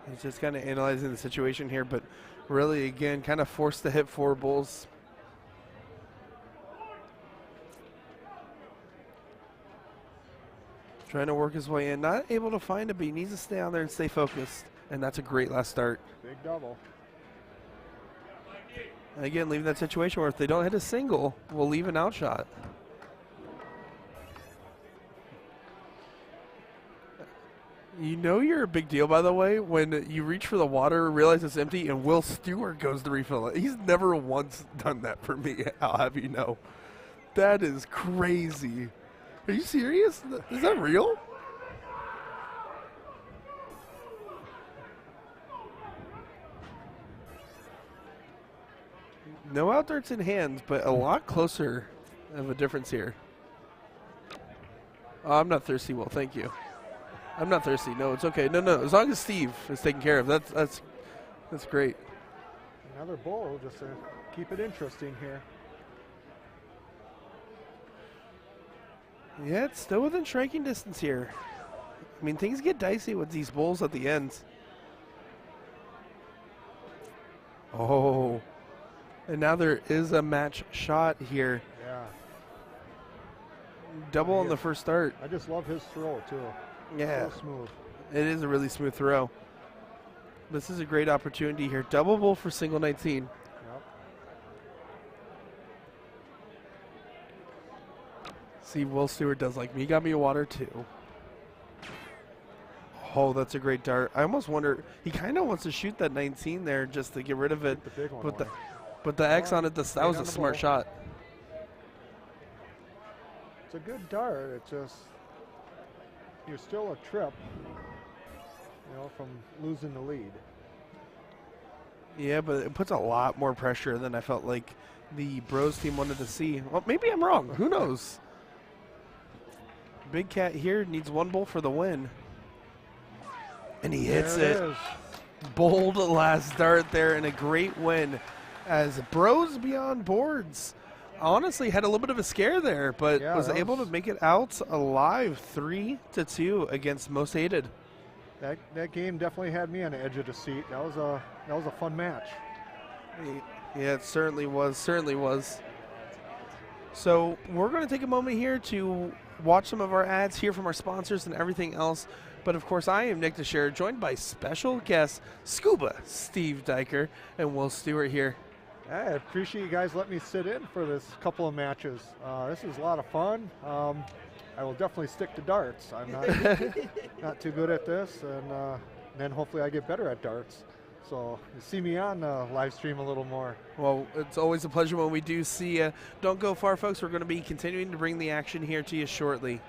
He's just kind of analyzing the situation here, but really, again, kind of forced to hit 4 bulls. Trying to work his way in. Not able to find it, but he needs to stay on there and stay focused. And that's a great last start. Big double. And again, leaving that situation where if they don't hit a single, we'll leave an outshot. You know you're a big deal, by the way, when you reach for the water, realize it's empty, and Will Stewart goes to refill it. He's never once done that for me, I'll have you know. That is crazy. Are you serious? Is that real? No out darts in hands, but a lot closer of a difference here. Oh, I'm not thirsty, Will. Thank you. I'm not thirsty. No, it's okay. No. As long as Steve is taken care of, that's great. Another bowl, just to keep it interesting here. Yeah, it's still within striking distance here. I mean, things get dicey with these bowls at the end. Oh. And now there is a match shot here. Yeah. Double on the first start. I just love his throw, too. Yeah. So smooth. It is a really smooth throw. This is a great opportunity here. Double bowl for single 19. Yep. See, Will Stewart does like me. Got me a water, too. Oh, that's a great dart. I almost wonder, he kind of wants to shoot that 19 there just to get rid of it. The big one. But the X on it, that was a smart shot. It's a good dart. It's just, you're still a trip, from losing the lead. Yeah, but it puts a lot more pressure than I felt like the Bros team wanted to see. Well, maybe I'm wrong. Who knows? Big Cat here needs 1 bowl for the win. And he hits it. Bold last dart there and a great win as Bros Beyond Boards honestly had a little bit of a scare there, but was able to make it out alive 3-2 against Most Hated. That game definitely had me on the edge of the seat. That was a fun match. Yeah, it certainly was. So we're going to take a moment here to watch some of our ads, hear from our sponsors and everything else. But of course, I am Nick Dichiria, joined by special guests Scuba Steve Diker and Will Stewart here. I appreciate you guys letting me sit in for this couple of matches. This is a lot of fun. I will definitely stick to darts. I'm not too good at this, and then hopefully I get better at darts. So you see me on live stream a little more. Well, it's always a pleasure when we do see you. Don't go far, folks. We're going to be continuing to bring the action here to you shortly.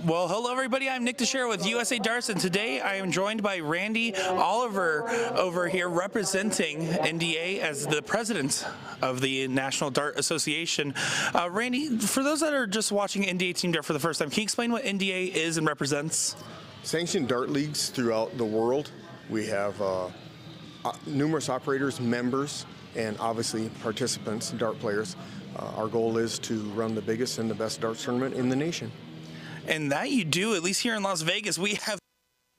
Well, hello everybody, I'm Nick Dichiria with USA Darts, and today I am joined by Randy Oliver over here representing NDA as the president of the National Dart Association. Randy, for those that are just watching NDA Team Dart for the first time, can you explain what NDA is and represents? Sanctioned dart leagues throughout the world. We have numerous operators, members, and obviously participants, dart players. Our goal is to run the biggest and the best darts tournament in the nation. And that you do, at least here in Las Vegas. We have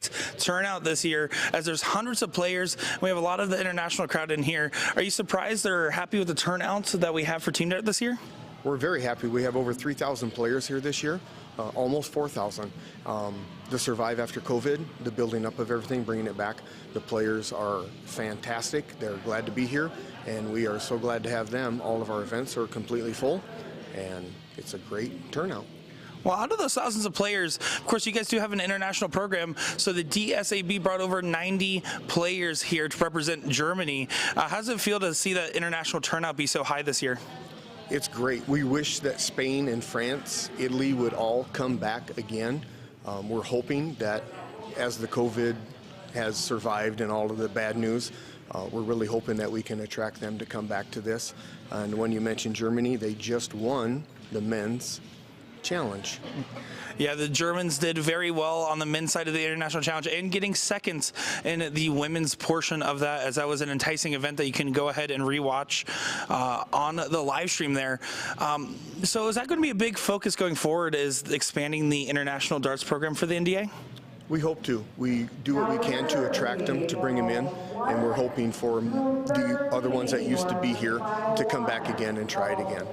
packed turnout this year, as there's hundreds of players. We have a lot of the international crowd in here. Are you surprised or happy with the turnout that we have for Team Dart this year? We're very happy. We have over 3,000 players here this year, almost 4,000. To survive after COVID, the building up of everything, bringing it back, the players are fantastic. They're glad to be here, and we are so glad to have them. All of our events are completely full, and it's a great turnout. Well, out of those thousands of players, of course, you guys do have an international program. So the DSAB brought over 90 players here to represent Germany. How does it feel to see that international turnout be so high this year? It's great. We wish that Spain and France, Italy would all come back again. We're hoping that as the COVID has survived and all of the bad news, we're really hoping that we can attract them to come back to this. And when you mentioned Germany, they just won the men's challenge. Yeah, the Germans did very well on the men's side of the international challenge and getting second in the women's portion of that, as that was an enticing event that you can go ahead and rewatch on the live stream there. So is that going to be a big focus going forward, is expanding the international darts program for the NDA? We hope to. We do what we can to attract them, to bring them in, and we're hoping for the other ones that used to be here to come back again and try it again.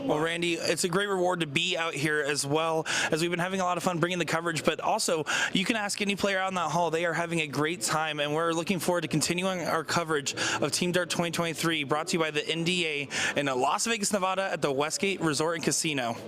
Well, Randy, it's a great reward to be out here, as well as we've been having a lot of fun bringing the coverage, but also you can ask any player out in that hall. They are having a great time, and we're looking forward to continuing our coverage of Team Dart 2023, brought to you by the NDA in Las Vegas, Nevada at the Westgate Resort and Casino.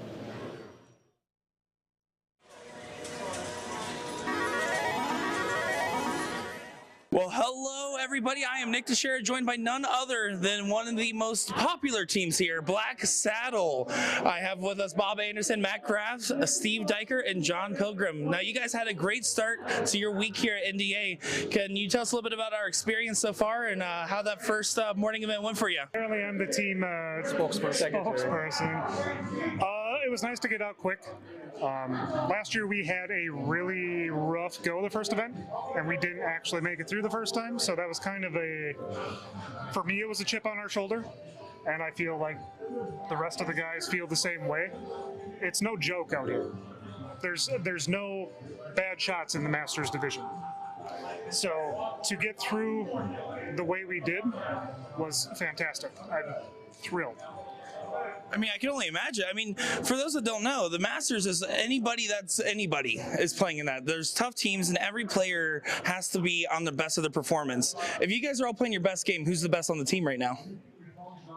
Well, hello, everybody. I am Nick Dichiria, joined by none other than one of the most popular teams here, Black Saddle. I have with us Bob Anderson, Matt Crafts, Steve Diker, and John Pilgrim. Now, you guys had a great start to your week here at NDA. Can you tell us a little bit about our experience so far and how that first morning event went for you? Currently, I'm the team spokesperson. It was nice to get out quick. Last year we had a really rough go the first event, and we didn't actually make it through the first time, so that was kind of for me it was a chip on our shoulder, and I feel like the rest of the guys feel the same way. It's no joke out here. There's no bad shots in the Masters division. So to get through the way we did was fantastic. I'm thrilled. I mean, I can only imagine. I mean, for those that don't know, the Masters is anybody is playing in that. There's tough teams, and every player has to be on the best of their performance. If you guys are all playing your best game, who's the best on the team right now?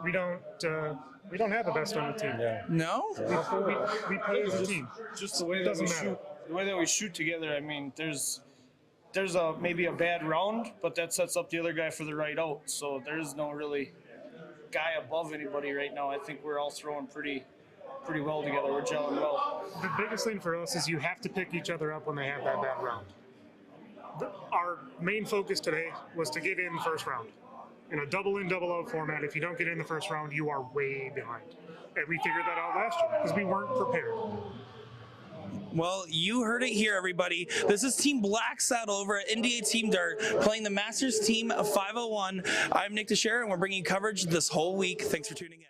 We don't have the best on the team. Yeah. No? We play as a team. Just the way that Doesn't we matter. shoot, the way that we shoot together. I mean, there's maybe a bad round, but that sets up the other guy for the right out. So there's no really guy above anybody right now. I think we're all throwing pretty well together. We're gelling well. The biggest thing for us is you have to pick each other up when they have that bad round. Our main focus today was to get in the first round. In a double-in, double-out format, if you don't get in the first round, you are way behind. And we figured that out last year because we weren't prepared. Well, you heard it here, everybody. This is Team Black Saddle over at NDA Team Dart, playing the Masters Team of 501. I'm Nick Dichiria, and we're bringing you coverage this whole week. Thanks for tuning in.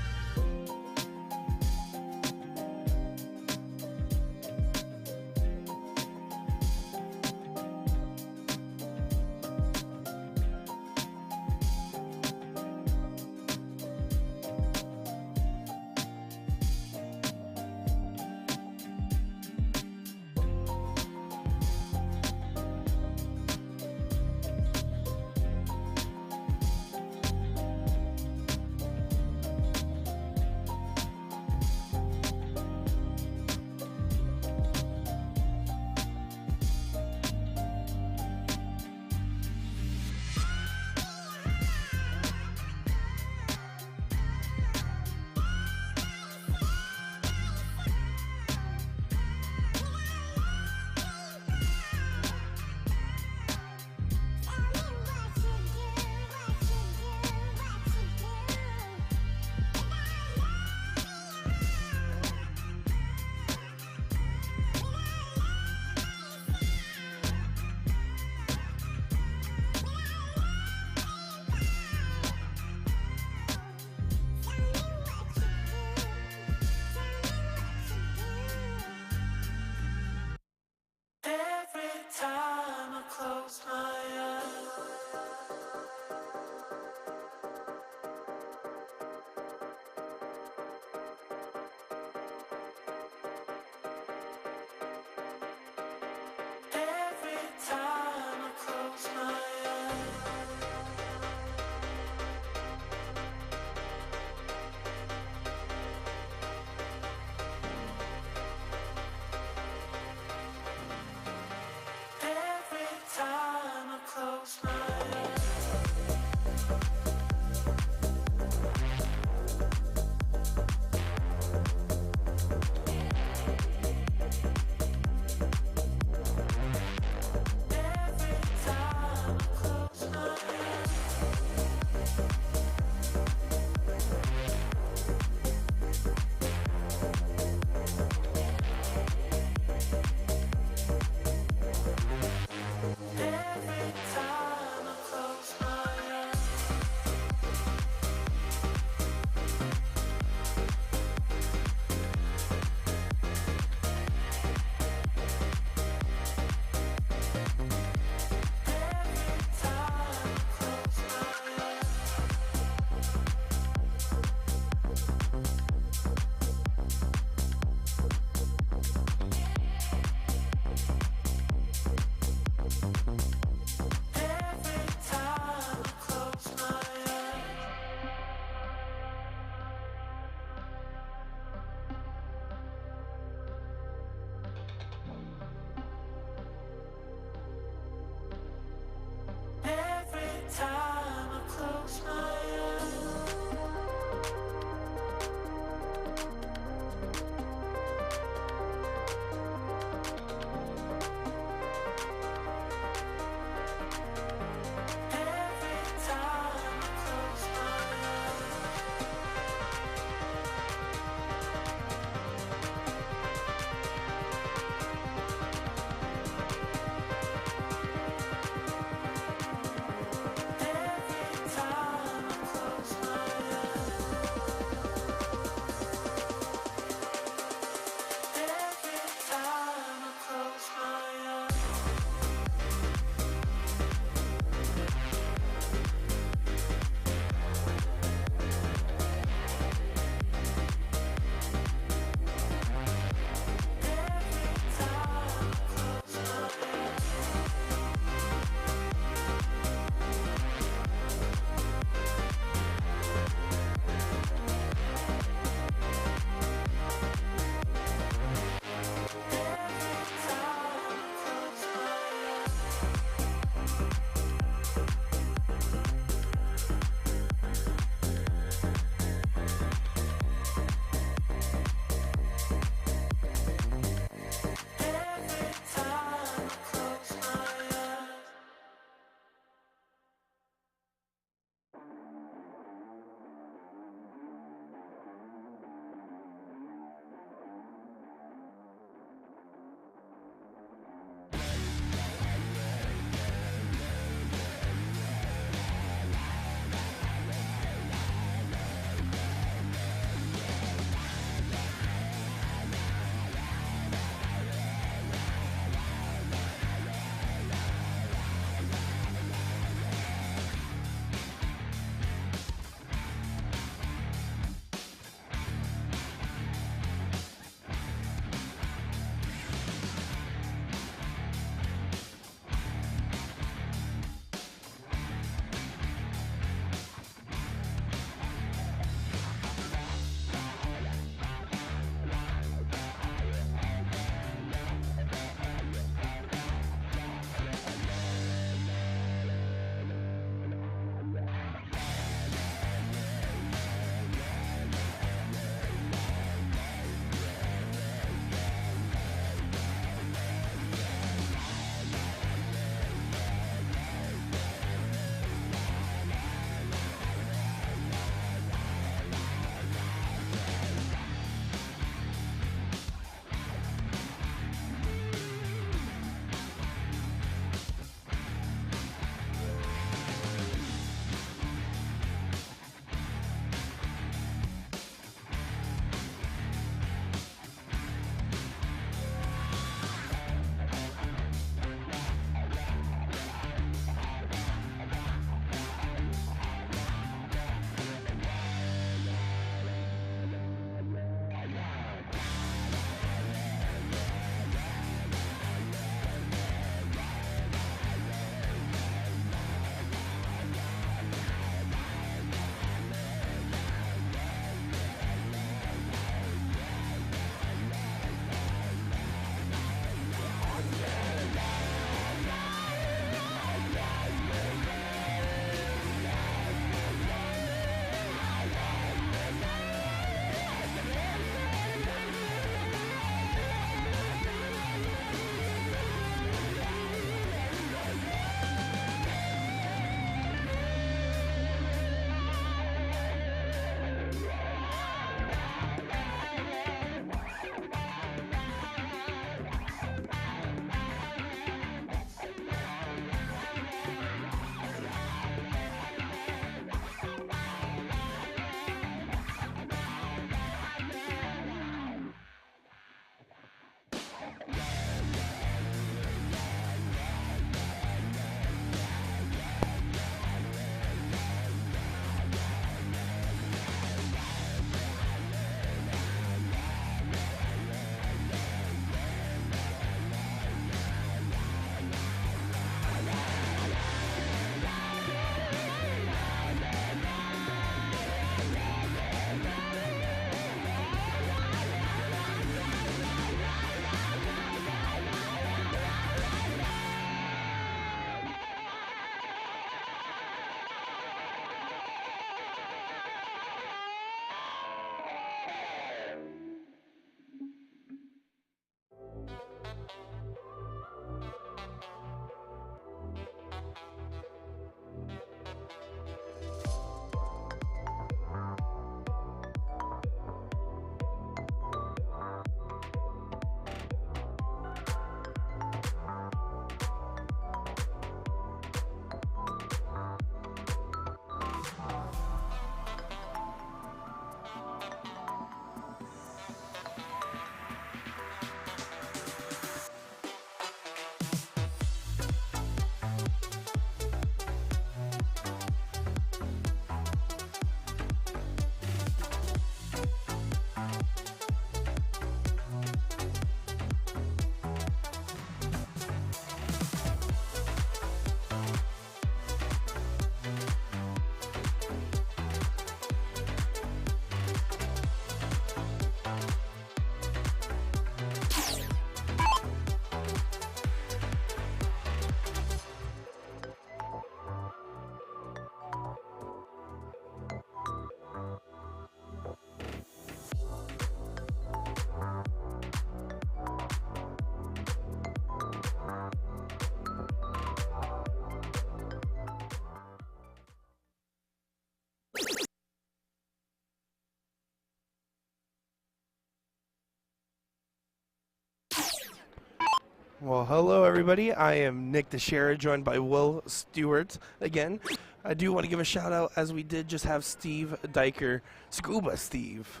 Well, hello everybody. I am Nick Dichiria, joined by Will Stuart again. I do want to give a shout out, as we did just have Steve Diker, Scuba Steve,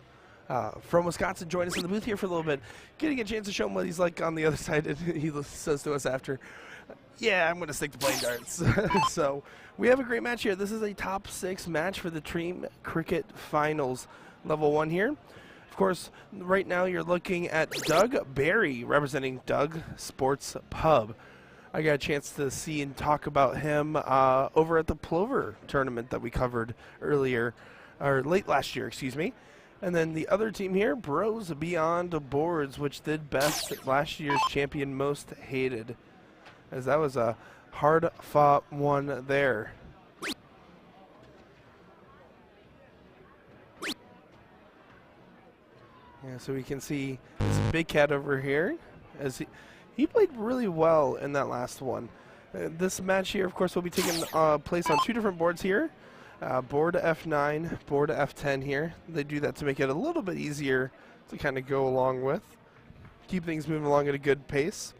from Wisconsin, join us in the booth here for a little bit, getting a chance to show him what he's like on the other side. And he says to us after, yeah, I'm going to stick to playing darts. So we have a great match here. This is a top 6 match for the Team Cricket Finals Level 1 here. Of course, right now you're looking at Doug Barry representing Doug Sports Pub. I got a chance to see and talk about him over at the Plover tournament that we covered earlier, or late last year, excuse me. And then the other team here, Bros Beyond Boards, which did best last year's champion Most Hated, as that was a hard-fought one there. Yeah, so we can see this Big Cat over here, as he played really well in that last one. This match here, of course, will be taking place on 2 different boards here. Board F9, board F10 here. They do that to make it a little bit easier to kind of go along with. Keep things moving along at a good pace.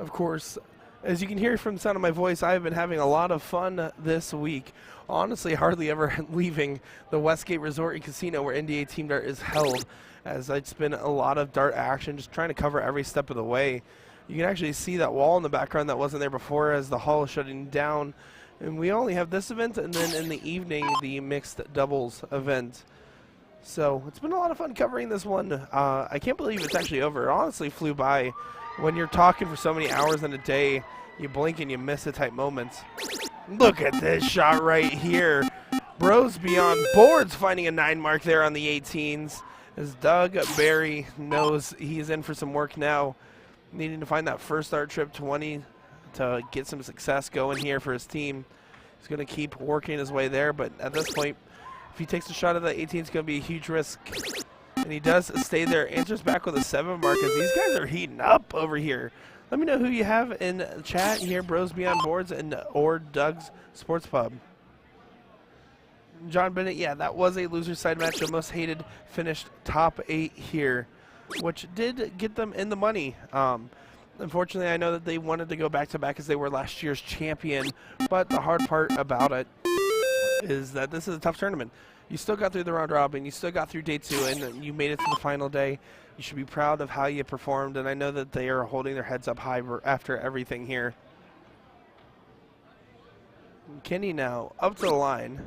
Of course, as you can hear from the sound of my voice, I've been having a lot of fun this week. Honestly, hardly ever leaving the Westgate Resort and Casino where NDA Team Dart is held, as it's been a lot of dart action, just trying to cover every step of the way. You can actually see that wall in the background that wasn't there before, as the hall is shutting down. And we only have this event, and then in the evening, the mixed doubles event. So it's been a lot of fun covering this one. I can't believe it's actually over. It honestly flew by. When you're talking for so many hours in a day, you blink and you miss the type moments. Look at this shot right here. Bros Beyond Boards finding a 9 mark there on the 18s, as Doug Barry knows he's in for some work now, needing to find that first dart trip 20 to get some success going here for his team. He's going to keep working his way there, but at this point, if he takes a shot at the 18, it's going to be a huge risk. And he does stay there, answers back with a 7 mark, as these guys are heating up over here. Let me know who you have in chat here, Bros Beyond Boards and or Doug's Sports Pub. John Bennett, yeah, that was a loser side match. The Most Hated finished top 8 here, which did get them in the money. Unfortunately, I know that they wanted to go back-to-back as they were last year's champion, but the hard part about it is that this is a tough tournament. You still got through the round robin, you still got through day 2, and you made it to the final day. You should be proud of how you performed, and I know that they are holding their heads up high after everything here. Kenny now up to the line.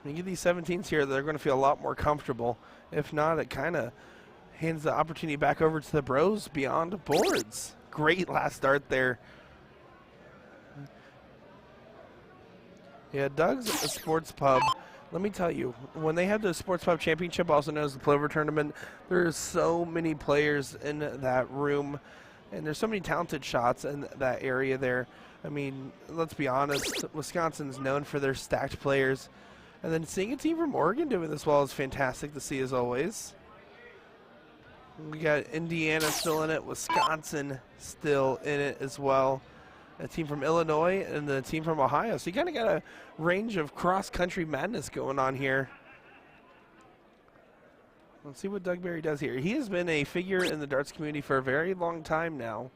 When you get these 17s here, they're going to feel a lot more comfortable. If not, it kind of hands the opportunity back over to the Bros Beyond Boards. Great last start there. Yeah, Doug's Sports Pub. Let me tell you, when they have the Sports Pub Championship, also known as the Plover Tournament, there's so many players in that room, and there's so many talented shots in that area there. I mean, let's be honest, Wisconsin's known for their stacked players. And then seeing a team from Oregon doing this well is fantastic to see, as always. We got Indiana still in it, Wisconsin still in it as well. A team from Illinois and the team from Ohio. So you kind of got a range of cross-country madness going on here. Let's see what Doug Barry does here. He has been a figure in the darts community for a very long time now.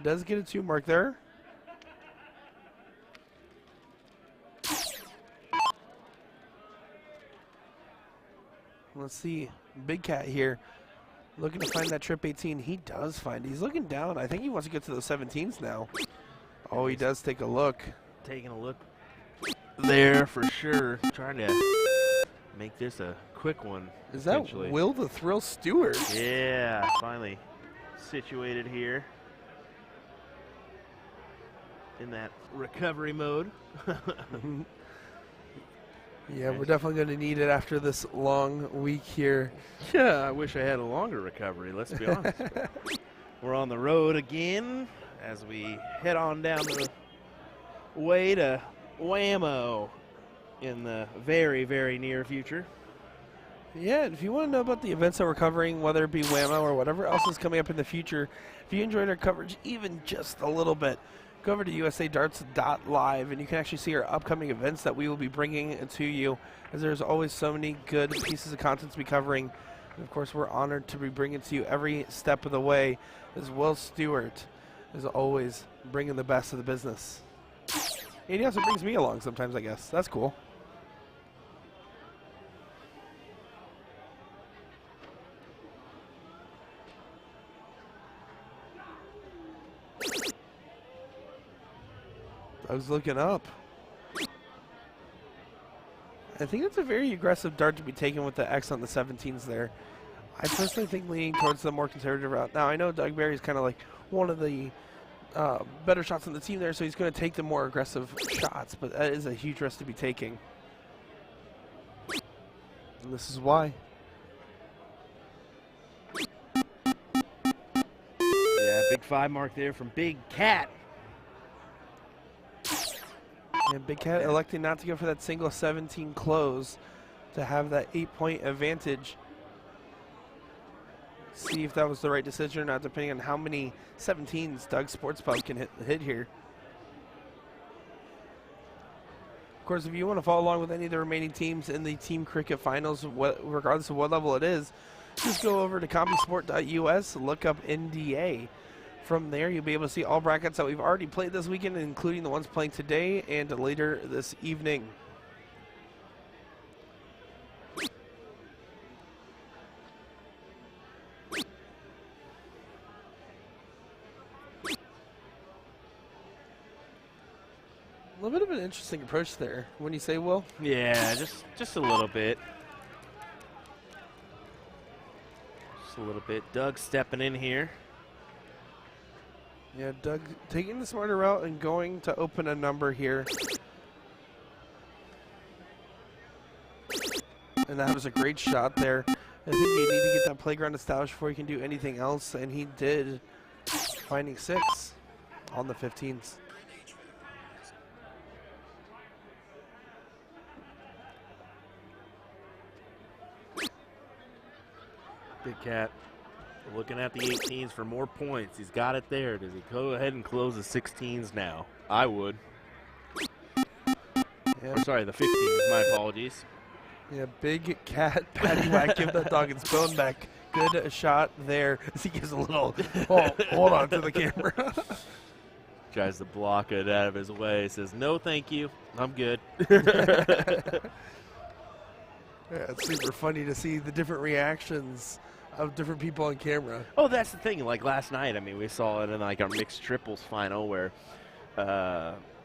Does get a 2 mark there. Let's see. Big Cat here. Looking to find that trip 18. He does find it. He's looking down. I think he wants to get to the 17s now. Oh, he does take a look. Taking a look there for sure. Trying to make this a quick one. Is that Will the Thrill Stewart? Yeah, finally situated here in that recovery mode. Yeah, we're definitely going to need it after this long week here. Yeah, I wish I had a longer recovery, let's be honest. We're on the road again as we head on down the way to Whammo in the very, very near future. Yeah, if you want to know about the events that we're covering, whether it be Whammo or whatever else is coming up in the future, if you enjoyed our coverage even just a little bit, go over to usadarts.live, and you can actually see our upcoming events that we will be bringing to you, as there's always so many good pieces of content to be covering. And of course, we're honored to be bringing to you every step of the way, as Will Stuart is always bringing the best of the business. And he also brings me along sometimes, I guess. That's cool. I was looking up. I think it's a very aggressive dart to be taken with the X on the 17s there. I personally think leaning towards the more conservative route. Now, I know Doug Barry's kind of like one of the better shots on the team there, so he's going to take the more aggressive shots, but that is a huge risk to be taking. And this is why. Yeah, big 5 mark there from Big Cat. And Big Cat electing not to go for that single 17 close to have that 8-point advantage. See if that was the right decision or not, depending on how many 17s Doug Sports Pub can hit here. Of course, if you want to follow along with any of the remaining teams in the Team Cricket Finals, regardless of what level it is, just go over to compusport.us, look up NDA. From there, you'll be able to see all brackets that we've already played this weekend, including the ones playing today and later this evening. A little bit of an interesting approach there. When you say, Will? Yeah, just a little bit. Just a little bit. Doug stepping in here. Yeah, Doug taking the smarter route and going to open a number here. And that was a great shot there. I think you need to get that playground established before you can do anything else, and he did, finding 6 on the 15s. Big Cat looking at the 18s for more points. He's got it there. Does he go ahead and close the 16s now? I would. Yeah. Or sorry, the 15s. My apologies. Yeah, Big Cat, patty whack, give that dog its bone back. Good shot there. As he gives a little, hold on to the camera. Tries to block it out of his way. Says, no, thank you. I'm good. Yeah, it's super funny to see the different reactions of different people on camera. Oh, that's the thing. Like last night, I mean, we saw it in like our mixed triples final where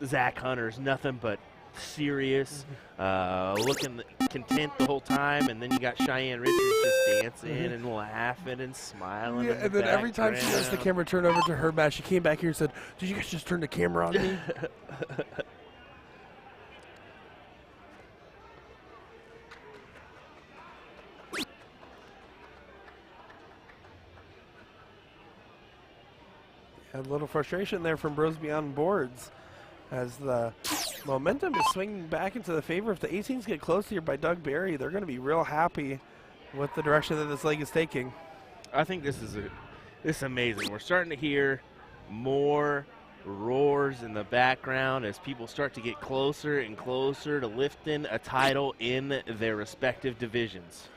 Zach Hunter's nothing but serious, looking content the whole time, and then you got Cheyenne Richards just dancing and laughing and smiling. Yeah, and then every time she does the camera turn over to her match, she came back here and said, "Did you guys just turn the camera on me?" A little frustration there from Bros Beyond Boards as the momentum is swinging back into the favor. If the 18s get close here by Doug Barry, they're going to be real happy with the direction that this leg is taking. I think this is amazing. We're starting to hear more roars in the background as people start to get closer and closer to lifting a title in their respective divisions.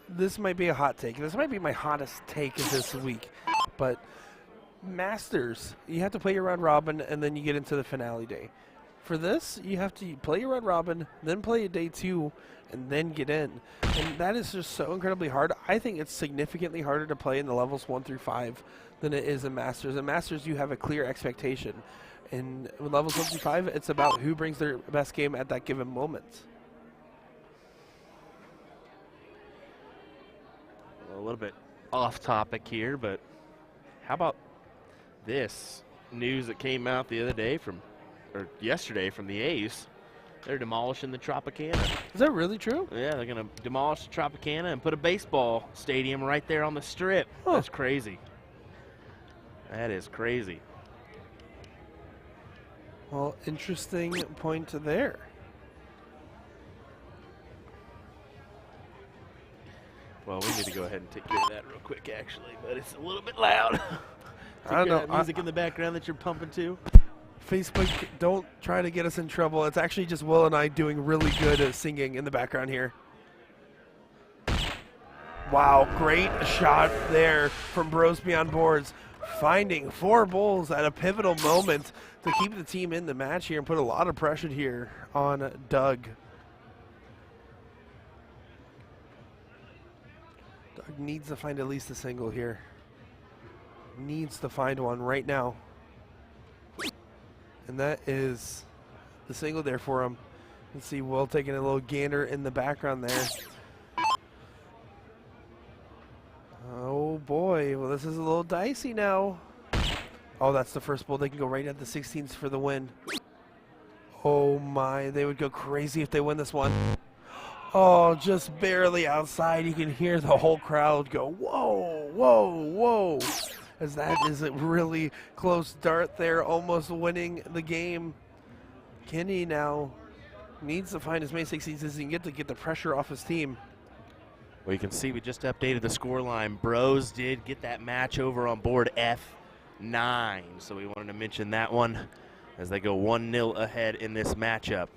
This might be a hot take. This might be my hottest take of this week, but Masters, you have to play your round robin and then you get into the finale day. For this, you have to play your round robin, then play a day 2, and then get in. And that is just so incredibly hard. I think it's significantly harder to play in the levels 1 through 5 than it is in Masters. In Masters, you have a clear expectation. In levels 1 through 5, it's about who brings their best game at that given moment. A little bit off topic here, but how about this news that came out the other day or yesterday from the A's? They're demolishing the Tropicana. Is that really true? Yeah, they're going to demolish the Tropicana and put a baseball stadium right there on the strip. Huh. That's crazy. That is crazy. Well, interesting point there. Well, we need to go ahead and take care of that real quick, actually, but it's a little bit loud. I don't know. That music in the background that you're pumping to. Facebook, don't try to get us in trouble. It's actually just Will and I doing really good at singing in the background here. Wow, great shot there from Bros Beyond Boards, finding 4 bulls at a pivotal moment to keep the team in the match here and put a lot of pressure here on Doug. Doug needs to find at least a single here. Needs to find one right now. And that is the single there for him. You can see Will taking a little gander in the background there. Oh boy, well this is a little dicey now. Oh, that's the first bull. They can go right at the 16s for the win. Oh my, they would go crazy if they win this one. Oh, just barely outside. You can hear the whole crowd go, whoa, whoa, whoa. As that is a really close dart there, almost winning the game. Kenny now needs to find as many 16s as he can get to get the pressure off his team. Well, you can see we just updated the score line. Bros did get that match over on board F9, so we wanted to mention that one as they go 1-0 ahead in this matchup.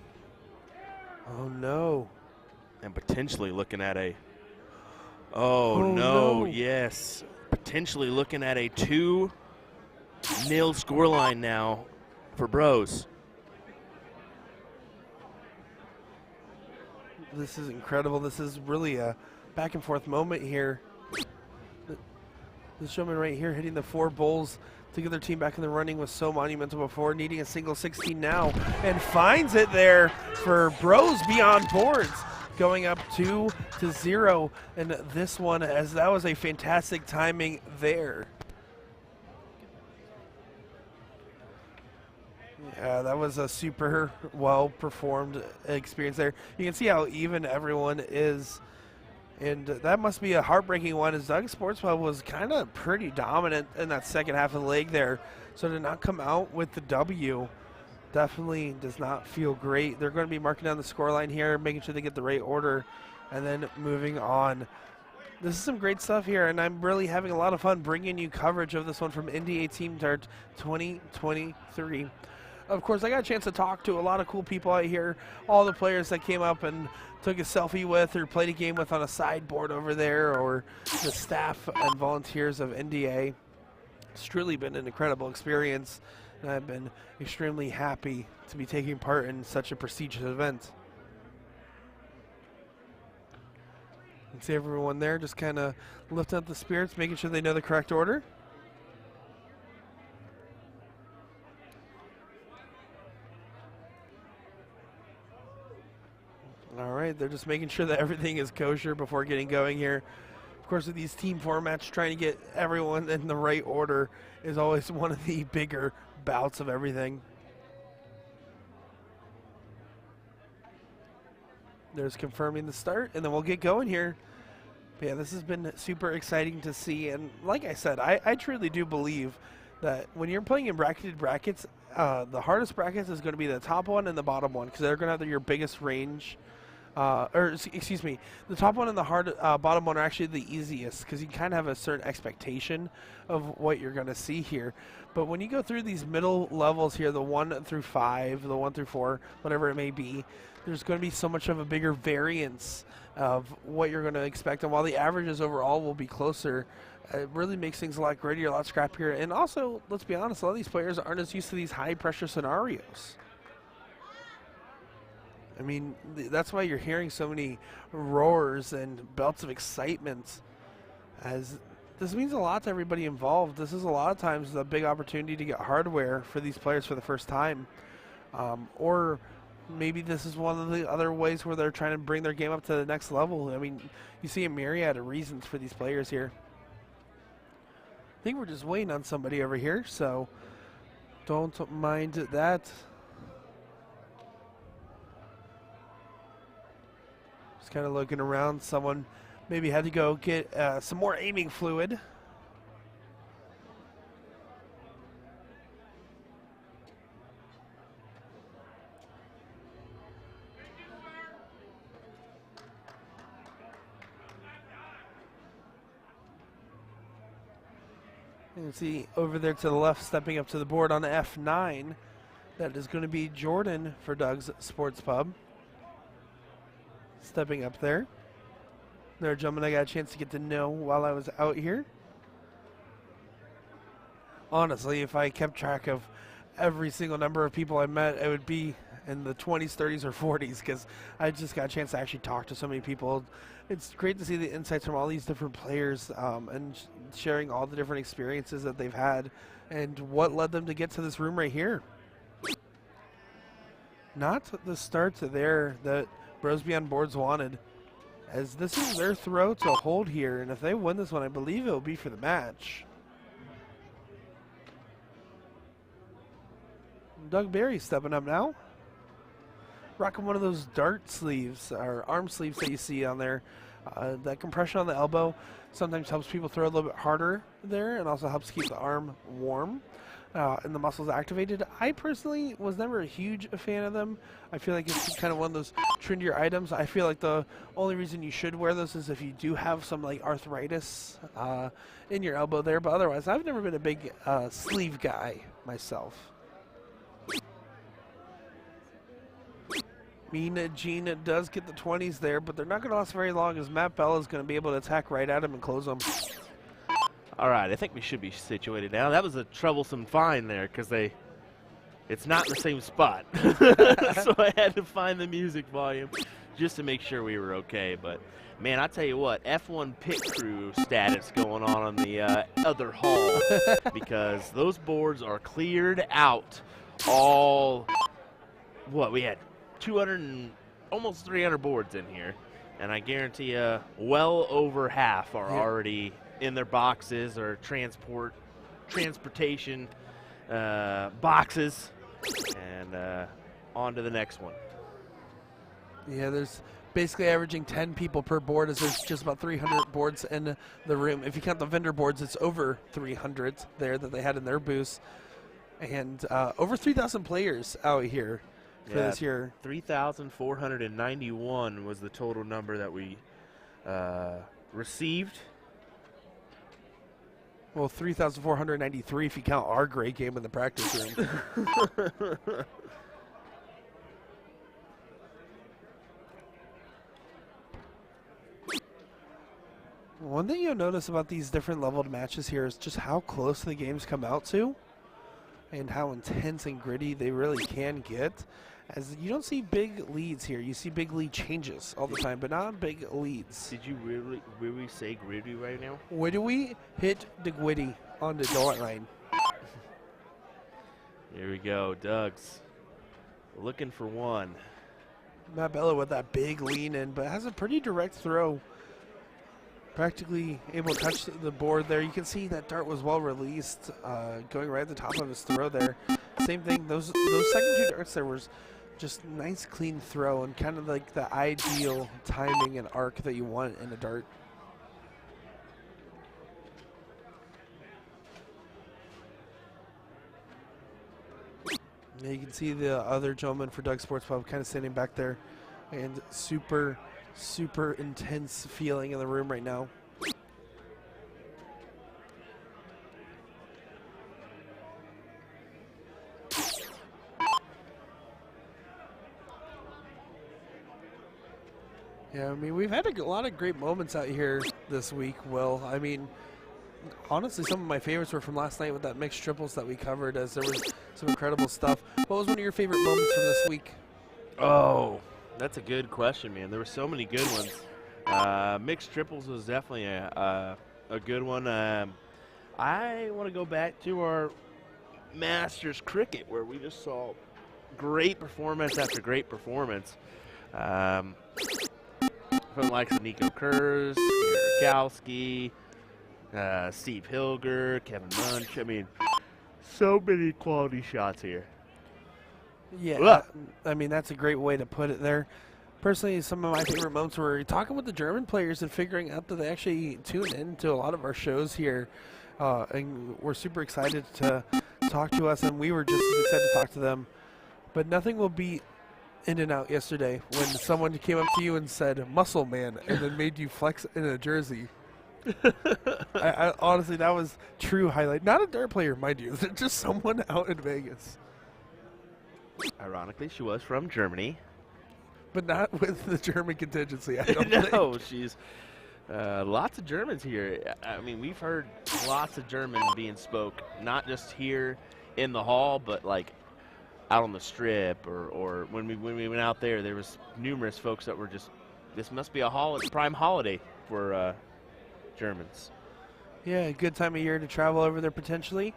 Oh no. And potentially looking at a, oh no, yes. Potentially looking at a 2-0 scoreline now for Bros. This is incredible. This is really a back and forth moment here. This gentleman right here hitting the 4 bulls to get their team back in the running was so monumental before, needing a single 16 now, and finds it there for Bros Beyond Boards, going up 2-0 in this one, as that was a fantastic timing there. Yeah, that was a super well performed experience there. You can see how even everyone is. And that must be a heartbreaking one, as Doug Sportswell was kind of pretty dominant in that second half of the leg there. So to not come out with the W definitely does not feel great. They're going to be marking down the scoreline here, making sure they get the right order, and then moving on. This is some great stuff here, and I'm really having a lot of fun bringing you coverage of this one from NDA Team Dart 2023. Of course, I got a chance to talk to a lot of cool people out here, all the players that came up and took a selfie with or played a game with on a sideboard over there, or the staff and volunteers of NDA. It's truly been an incredible experience, and I've been extremely happy to be taking part in such a prestigious event. You can see everyone there just kind of lifting up the spirits, making sure they know the correct order. All right, they're just making sure that everything is kosher before getting going here. Of course, with these team formats, trying to get everyone in the right order is always one of the bigger bouts of everything. There's confirming the start, and then we'll get going here. But yeah, this has been super exciting to see, and like I said, I truly do believe that when you're playing in bracketed brackets, the hardest brackets is going to be the top one and the bottom one, because they're going to have your biggest range. Excuse me, the top one and the bottom one are actually the easiest, because you kind of have a certain expectation of what you're going to see here. But when you go through these middle levels here, the 1 through 5, the 1 through 4, whatever it may be, there's going to be so much of a bigger variance of what you're going to expect. And while the averages overall will be closer, it really makes things a lot grittier, a lot scrappier. And also, let's be honest, a lot of these players aren't as used to these high-pressure scenarios. I mean, that's why you're hearing so many roars and belts of excitement, as this means a lot to everybody involved. This is a lot of times a big opportunity to get hardware for these players for the first time. Or maybe this is one of the other ways where they're trying to bring their game up to the next level. I mean, you see a myriad of reasons for these players here. I think we're just waiting on somebody over here, so don't mind that. Just kind of looking around. Someone maybe had to go get some more aiming fluid. You can see over there to the left, stepping up to the board on the F9. That is going to be Jordan for Doug's Sports Pub. Stepping up there. They're a gentleman I got a chance to get to know while I was out here. Honestly, if I kept track of every single number of people I met, it would be in the 20s, 30s, or 40s, because I just got a chance to actually talk to so many people. It's great to see the insights from all these different players and sharing all the different experiences that they've had and what led them to get to this room right here. Not the start there that Bros Beyond Boards wanted, as this is their throw to hold here, and if they win this one, I believe it will be for the match. Doug Berry stepping up now. Rocking one of those dart sleeves, or arm sleeves that you see on there. That compression on the elbow sometimes helps people throw a little bit harder there and also helps keep the arm warm and the muscles activated. I personally was never a huge fan of them. I feel like it's kind of one of those trendier items. I feel like the only reason you should wear those is if you do have some like arthritis in your elbow there, but otherwise I've never been a big sleeve guy myself. Mean Gene does get the 20s there, but they're not going to last very long as Matt Bell is going to be able to attack right at him and close them. All right, I think we should be situated now. That was a troublesome find there because it's not in the same spot. So I had to find the music volume just to make sure we were okay. But, man, I tell you what, F1 pit crew status going on the other hall because those boards are cleared out all, what, we had 200 and almost 300 boards in here, and I guarantee you well over half are already in their boxes or transportation boxes, and on to the next one. Yeah, there's basically averaging 10 people per board as there's just about 300 boards in the room. If you count the vendor boards, it's over 300 there that they had in their booths, and over 3,000 players out here. For this year. 3,491 was the total number that we received. Well, 3,493 if you count our great game in the practice room. One thing you'll notice about these different leveled matches here is just how close the games come out to and how intense and gritty they really can get. As you don't see big leads here. You see big lead changes all the time, but not big leads. Did you really say gritty right now? Where do we hit the gritty on the dart line? Here we go, Doug's looking for one. Matt Bella with that big lean in, but has a pretty direct throw. Practically able to touch the board there. You can see that dart was well released, going right at the top of his throw there. Same thing, those second two darts there was just nice clean throw and kind of like the ideal timing and arc that you want in a dart. Yeah, you can see the other gentleman for Doug Sports Pub kind of standing back there, and super intense feeling in the room right now. Yeah, I mean, we've had a lot of great moments out here this week, Will. I mean, honestly, some of my favorites were from last night with that mixed triples that we covered, as there was some incredible stuff. What was one of your favorite moments from this week? Oh, that's a good question, man. There were so many good ones. Mixed triples was definitely a good one. I want to go back to our Masters cricket, where we just saw great performance after great performance. From the likes of Nico Kurz, Rakowski, Steve Hilger, Kevin Munch. I mean, so many quality shots here. Yeah, I mean, that's a great way to put it there. Personally, some of my favorite moments were talking with the German players and figuring out that they actually tune in to a lot of our shows here. And we're super excited to talk to us, and we were just as excited to talk to them. But nothing will beat In and Out yesterday when someone came up to you and said, "Muscle Man," and then made you flex in a jersey. I honestly, that was true highlight. Not a dart player, mind you. Just someone out in Vegas. Ironically, she was from Germany. But not with the German contingency, I don't think. No, she's lots of Germans here. I mean, we've heard lots of German being spoke, not just here in the hall, but like out on the strip or when we went out there, there was numerous folks that were just, this must be a prime holiday for Germans. Yeah, a good time of year to travel over there potentially.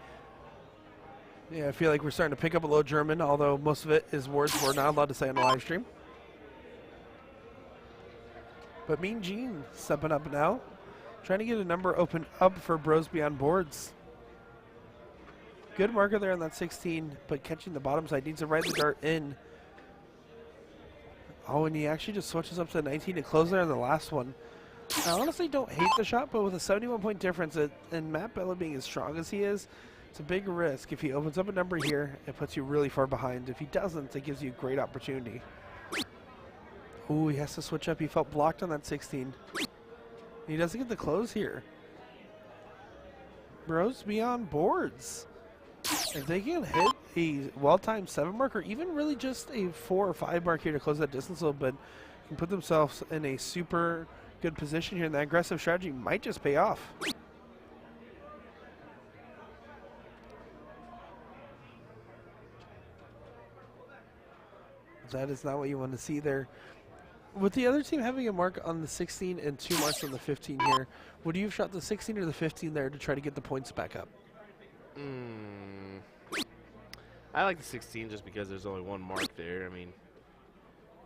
Yeah, I feel like we're starting to pick up a little German, although most of it is words we're not allowed to say on the live stream. But Mean Gene stepping up now, trying to get a number open up for Bros Beyond Boards. Good marker there on that 16, but catching the bottom side, needs to ride the dart in. Oh, and he actually just switches up to 19 to close there on the last one. I honestly don't hate the shot, but with a 71-point difference, and Matt Bella being as strong as he is, it's a big risk. If he opens up a number here, it puts you really far behind. If he doesn't, it gives you a great opportunity. Ooh, he has to switch up. He felt blocked on that 16. He doesn't get the close here. Bros Beyond Boards. If they can hit a well-timed 7 mark, or even really just a 4 or 5 mark here to close that distance a little bit, can put themselves in a super good position here, and that aggressive strategy might just pay off. That is not what you want to see there. With the other team having a mark on the 16 and 2 marks on the 15 here, would you have shot the 16 or the 15 there to try to get the points back up? I like the 16 just because there's only 1 mark there. I mean,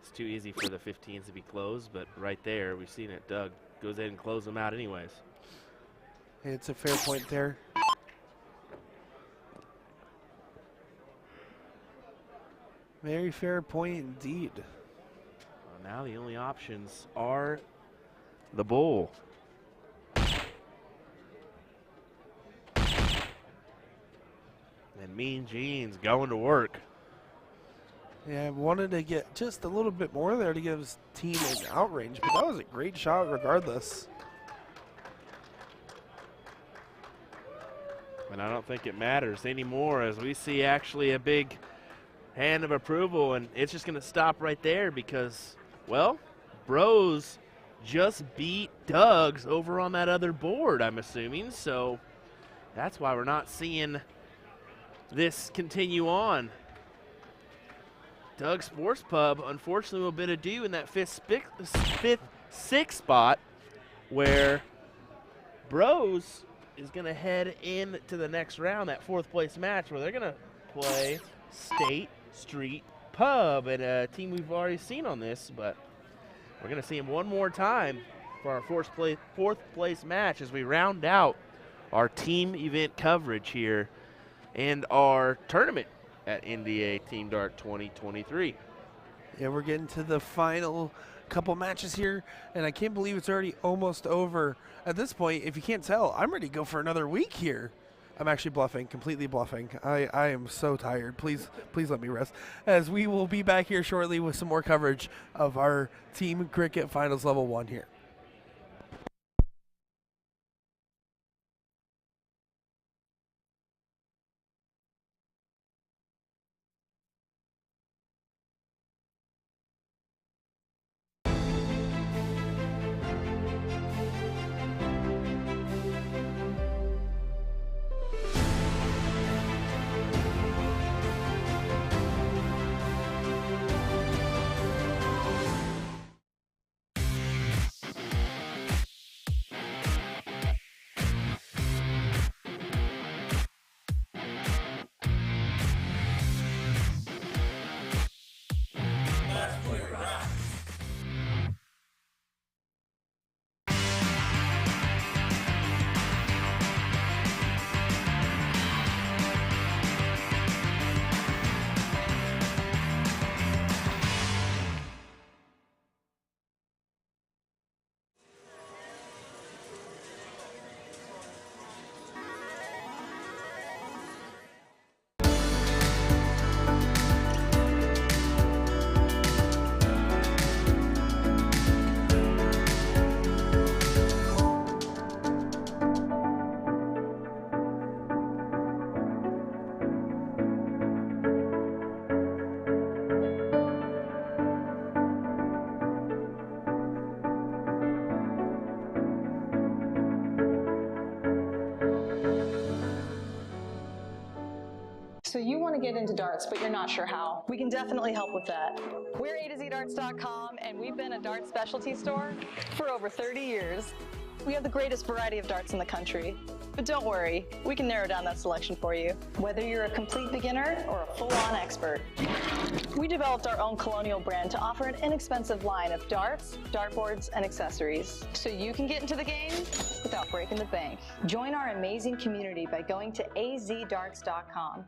it's too easy for the 15s to be closed, but right there, we've seen it. Doug goes in and closes them out anyways. It's a fair point there. Very fair point indeed. Well, now the only options are the bull. And Mean Gene's going to work. Yeah, I wanted to get just a little bit more there to give his team an outrange, but that was a great shot regardless. And I don't think it matters anymore as we see actually a big hand of approval, and it's just going to stop right there because, well, Bros just beat Doug's over on that other board, I'm assuming, so that's why we're not seeing this continue on. Doug Sports Pub, unfortunately, will bid adieu in that fifth, sixth spot, where Bros is going to head into the next round, that 4th place match, where they're going to play State Street Pub, and a team we've already seen on this, but we're going to see him one more time for our 4th place match as we round out our team event coverage here and our tournament at NDA Team Dart 2023. Yeah, we're getting to the final couple matches here, and I can't believe it's already almost over. At this point, if you can't tell, I'm ready to go for another week here. I'm actually bluffing, completely bluffing. I am so tired. Please let me rest. As we will be back here shortly with some more coverage of our Team Cricket Finals Level 1 here. get into darts, but you're not sure how, we can definitely help with that. We're usadartsproduction, and we've been a dart specialty store for over 30 years. We have the greatest variety of darts in the country. But don't worry, we can narrow down that selection for you, whether you're a complete beginner or a full-on expert. We developed our own Colonial brand to offer an inexpensive line of darts, dartboards, and accessories, so you can get into the game without breaking the bank. Join our amazing community by going to azdarts.com.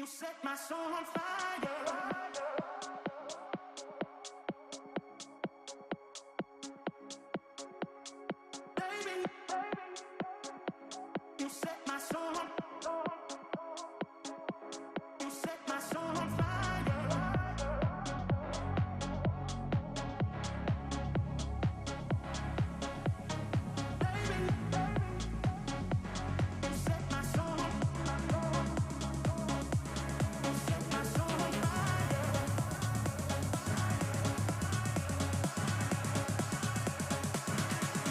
You set my soul on fire. Baby, you set my soul on fire. You set my soul on fire. Baby, you set my soul on fire. You set my soul on fire.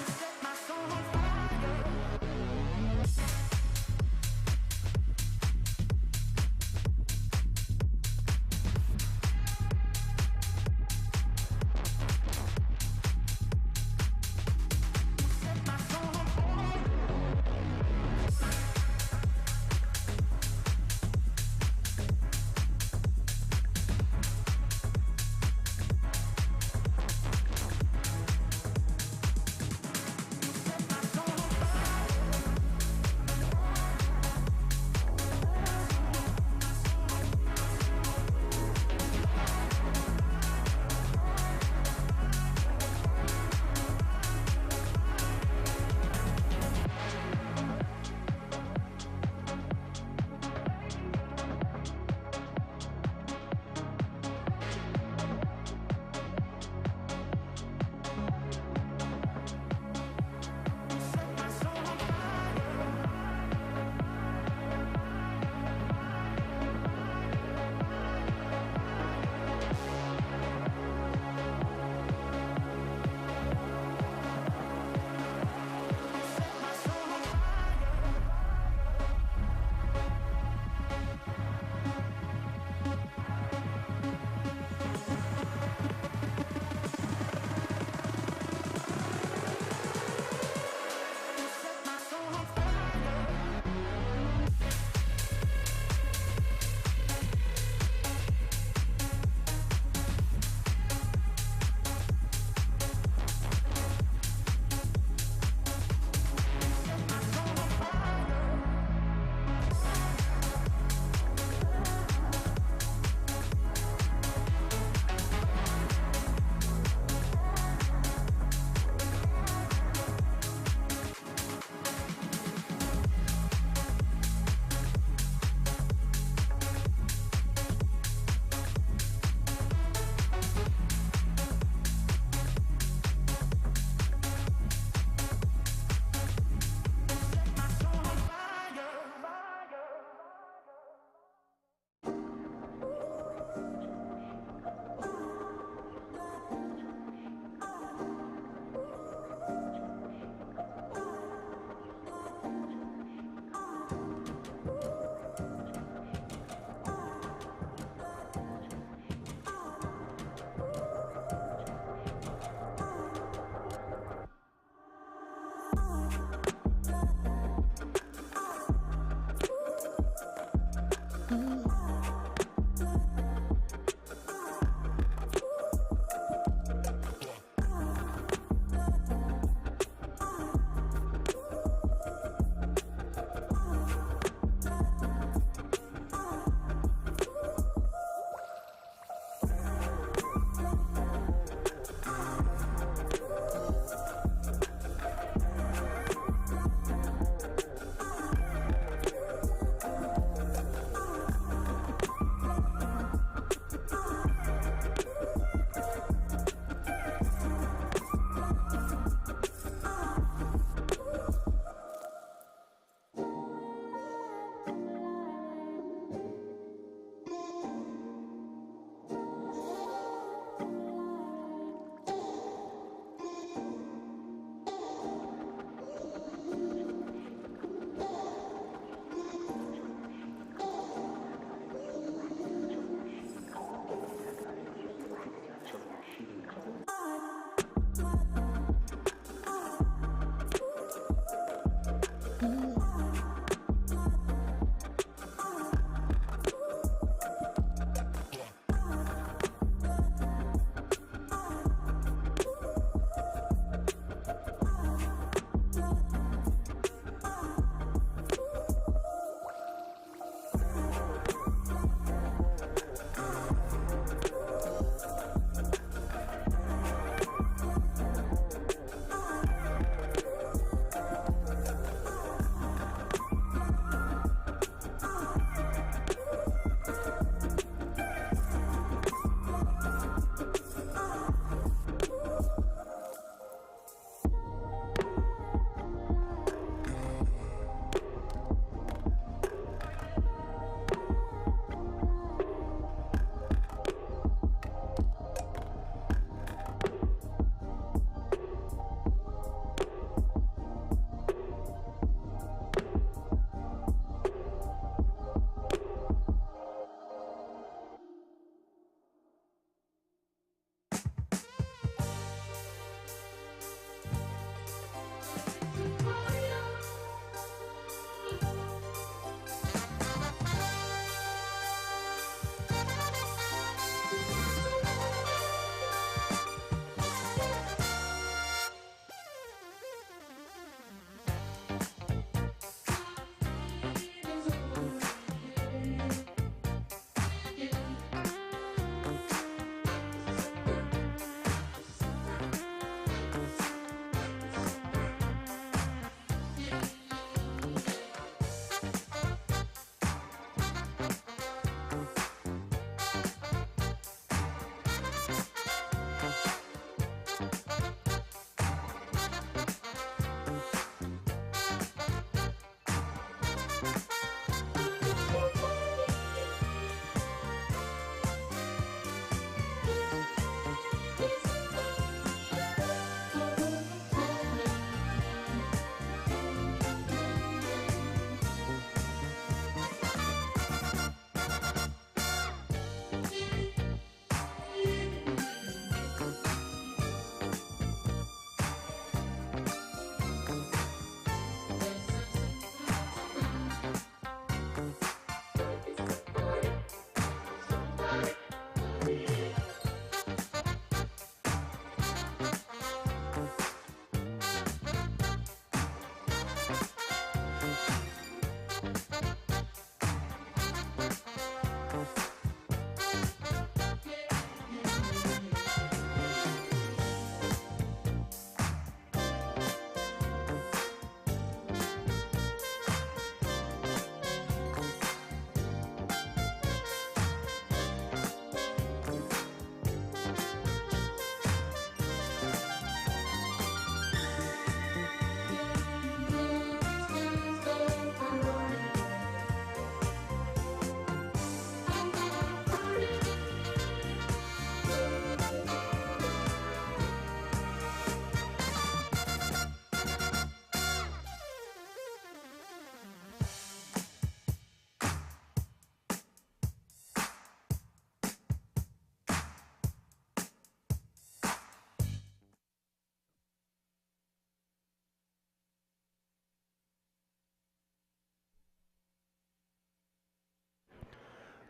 You set my soul on fire.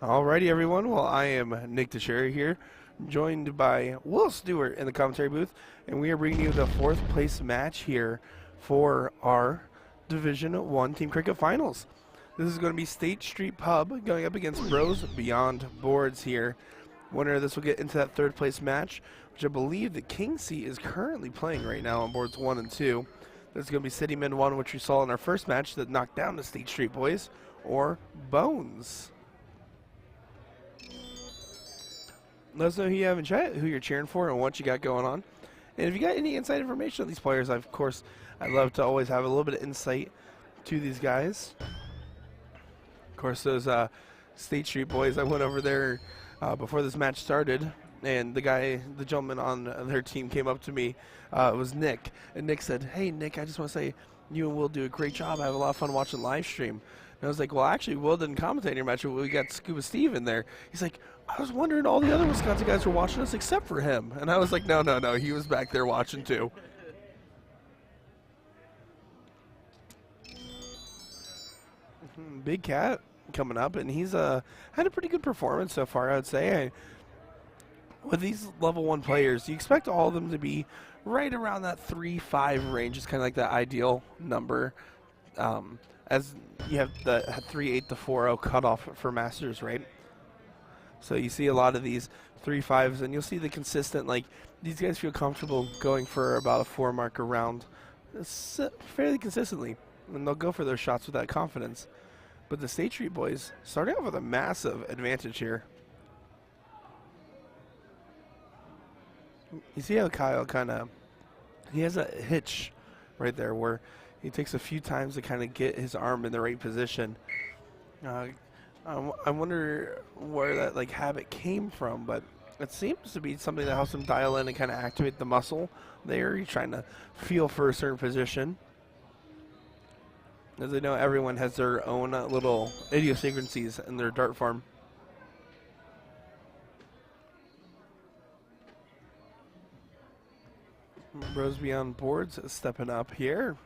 Alrighty, everyone. Well, I am Nick Dichiria here, joined by Will Stuart in the commentary booth, and we are bringing you the 4th place match here for our Division 1 Team Cricket Finals. This is going to be State Street Pub going up against Bros Beyond Boards here. Winner of this will get into that 3rd place match, which I believe the King Seat is currently playing right now on boards 1 and 2. There's going to be City Men 1, which we saw in our first match that knocked down the State Street Boys, or Bones. Let us know who you have in chat, who you're cheering for, and what you got going on. And if you got any inside information on these players, I'd love to always have a little bit of insight to these guys. Of course, those State Street Boys, I went over there before this match started, and the gentleman on their team came up to me. It was Nick, and Nick said, "Hey, Nick, I just want to say you and Will do a great job. I have a lot of fun watching live stream." And I was like, "Well, actually, Will didn't commentate in your match. We got Scuba Steve in there." He's like, "I was wondering all the other Wisconsin guys were watching us except for him." And I was like, no, he was back there watching too. Big Cat coming up, and he's had a pretty good performance so far, I would say. With these level 1 players, you expect all of them to be right around that 3-5 range. It's kind of like that ideal number. As you have the 3-8 to 4-0 cutoff for Masters, right? So you see a lot of these 3-5s, and you'll see the consistent, like, these guys feel comfortable going for about a 4 mark around fairly consistently, and they'll go for their shots with that confidence. But the State Street Boys starting off with a massive advantage here. You see how Kyle he has a hitch right there where he takes a few times to kind of get his arm in the right position. I wonder where that habit came from, but it seems to be something that helps him dial in and kind of activate the muscle there. He's trying to feel for a certain position. As I know, everyone has their own little idiosyncrasies in their dart form. Bros Beyond Boards stepping up here.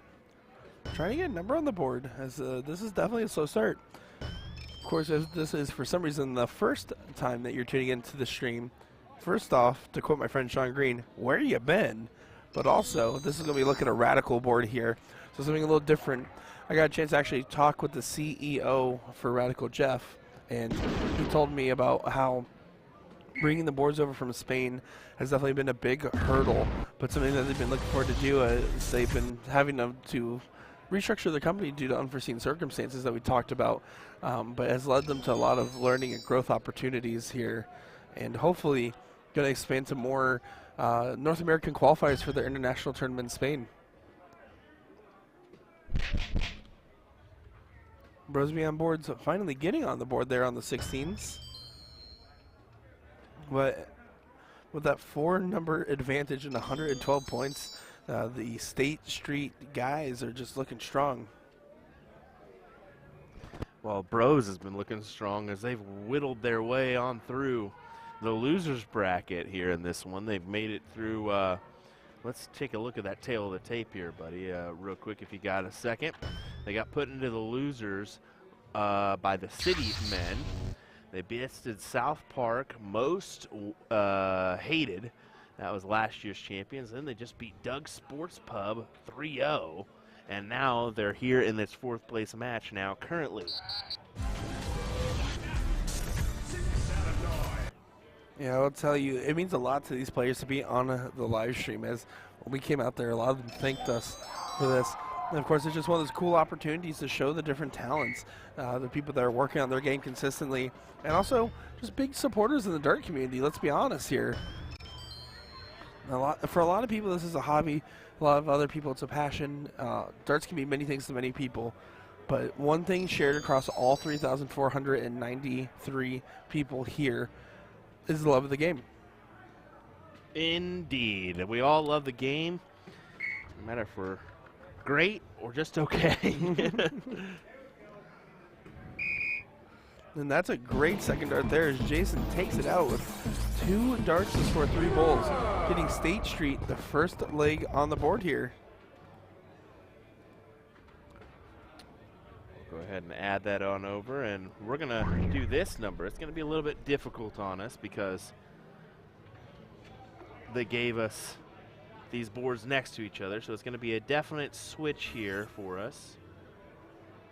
Trying to get a number on the board, as this is definitely a slow start. Of course, if this is for some reason the first time that you're tuning into the stream, first off, to quote my friend Sean Green, where you been? But also, this is going to be looking at a Radikal board here, so something a little different. I got a chance to actually talk with the CEO for Radikal, Jeff, and he told me about how bringing the boards over from Spain has definitely been a big hurdle, but something that they've been looking forward to do is they've been having to restructure the company due to unforeseen circumstances that we talked about, but has led them to a lot of learning and growth opportunities here, and hopefully going to expand to more North American qualifiers for their international tournament in Spain. Bros Beyond Boards finally getting on the board there on the 16s. But with that 4-number advantage and 112 points, the State Street guys are just looking strong. Well, Bros has been looking strong as they've whittled their way on through the losers bracket here in this one. They've made it through. Let's take a look at that tail of the tape here, buddy, real quick if you got a second. They got put into the losers by the City Men. They bested South Park, most hated. That was last year's champions. Then they just beat Doug's Sports Pub 3-0. And now they're here in this 4th place match now currently. Yeah, I'll tell you, it means a lot to these players to be on the live stream. As when we came out there, a lot of them thanked us for this. And of course, it's just one of those cool opportunities to show the different talents, the people that are working on their game consistently, and also just big supporters in the dart community. Let's be honest here. For a lot of people, this is a hobby. A lot of other people, it's a passion. Darts can be many things to many people, but one thing shared across all 3,493 people here is the love of the game. Indeed. We all love the game, no matter if we're great or just okay. And that's a great second dart there as Jason takes it out with 2 darts to score 3 bowls, getting State Street the first leg on the board here. Go Go ahead and add that on over, and we're going to do this number. It's going to be a little bit difficult on us because they gave us these boards next to each other, so it's going to be a definite switch here for us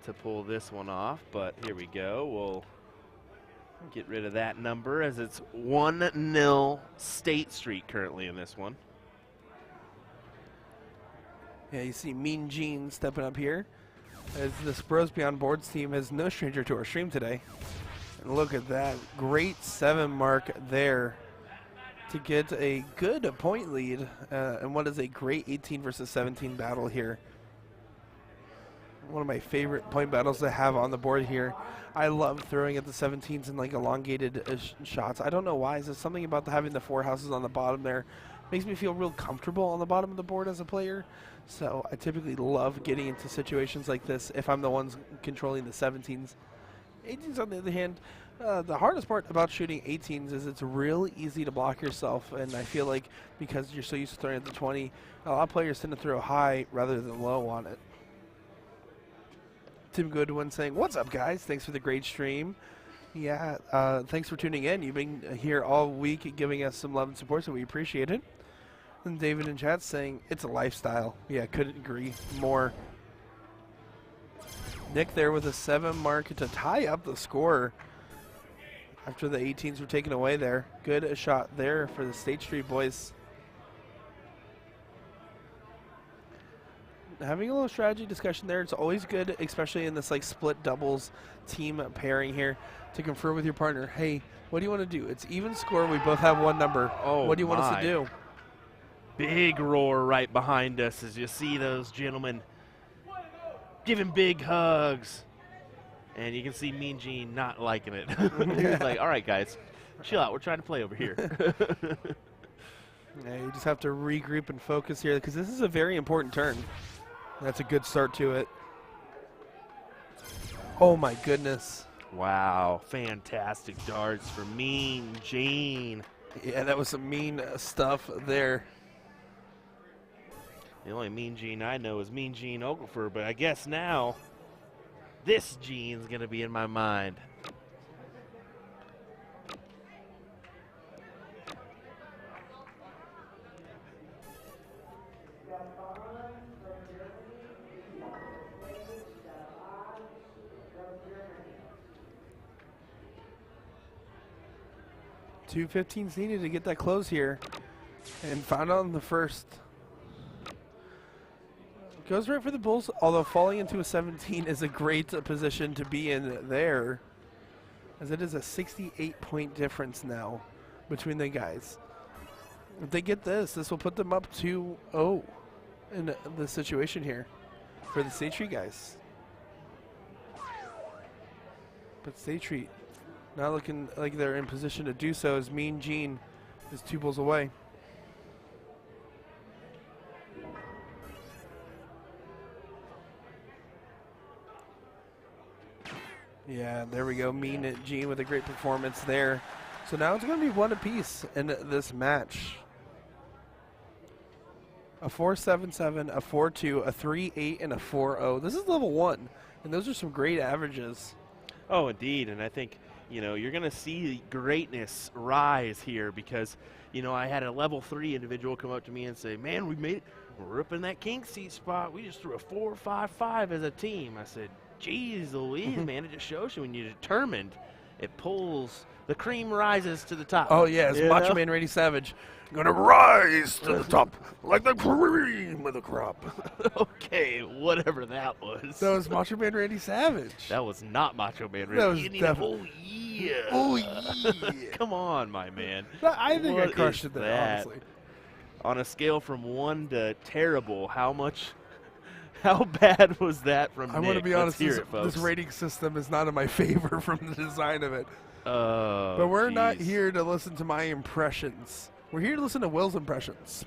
to pull this one off, but here we go. We'll get rid of that number as it's 1-0 State Street currently in this one. Yeah, you see Mean Gene stepping up here as the Bros Beyond Boards team is no stranger to our stream today. And look at that great 7 mark there to get a good point lead and what is a great 18 versus 17 battle here. One of my favorite point battles to have on the board here. I love throwing at the 17s and like elongated shots. I don't know why. Is there something about having the 4 houses on the bottom there? Makes me feel real comfortable on the bottom of the board as a player. So I typically love getting into situations like this if I'm the ones controlling the 17s. 18s on the other hand, the hardest part about shooting 18s is it's really easy to block yourself, and I feel like because you're so used to throwing at the 20, a lot of players tend to throw high rather than low on it. Tim Goodwin saying, "What's up, guys? Thanks for the great stream." Yeah, thanks for tuning in. You've been here all week giving us some love and support, so we appreciate it. And David in chat saying, "It's a lifestyle." Yeah, couldn't agree more. Nick there with a 7 mark to tie up the score after the 18s were taken away there. Good shot there for the State Street boys. Having a little strategy discussion there, it's always good, especially in this like split doubles team pairing here, to confer with your partner. Hey, what do you want to do? It's even score. We both have 1 number. Oh, what do you want us to do? Big roar right behind us as you see those gentlemen giving big hugs. And you can see Mean Gene not liking it. He's like, all right, guys, chill out. We're trying to play over here. Yeah, you just have to regroup and focus here because this is a very important turn. That's a good start to it. Oh, my goodness. Wow, fantastic darts for Mean Gene. Yeah, that was some mean stuff there. The only Mean Gene I know is Mean Gene Ogleford, but I guess now this Gene's going to be in my mind. Two 15s needed to get that close here. And found on the first. Goes right for the Bulls, although falling into a 17 is a great position to be in there, as it is a 68-point difference now between the guys. If they get this, this will put them up 2-0 in the situation here for the State Street guys. But State Street not looking like they're in position to do so, as Mean Gene is 2 bulls away. Yeah, there we go. Mean Gene with a great performance there. So now it's going to be 1 apiece in this match. A 4.77, a 4.2, a 3.8, and a 4.0. This is level 1, and those are some great averages. Oh, indeed, and I think, you know, you're going to see greatness rise here because, you know, I had a level 3 individual come up to me and say, man, we made it. We're up in that king seat spot. We just threw a 4.55 as a team. I said, geez Louise, man, it just shows you when you're determined, it pulls, the cream rises to the top. Oh, yeah, it's Macho Man Randy Savage. Gonna rise to the top like the cream of the crop. Okay, whatever that was. That was Macho Man Randy Savage. That was not Macho Man Randy. That was definitely. Oh, yeah. Oh, yeah. Come on, my man. I think I What crushed is it there, that? honestly. On a scale from 1 to terrible, how bad was that from I Nick? want to be honest, Let's hear this, it, folks. this rating system is not in my favor from the design of it. Oh, But we're not geez. here to listen to my impressions. We're here to listen to Will's impressions.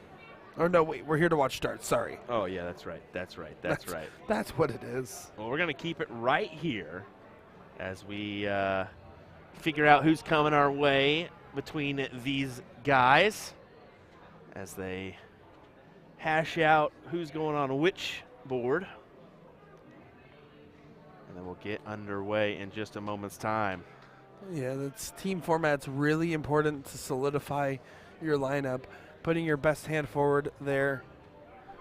Or no, wait, we're here to watch darts, sorry. Oh, yeah, that's right. That's right. That's right. That's what it is. Well, we're going to keep it right here as we figure out who's coming our way between these guys as they hash out who's going on which board. And then we'll get underway in just a moment's time. Yeah, that's team format's really important to solidify your lineup. Putting your best hand forward there.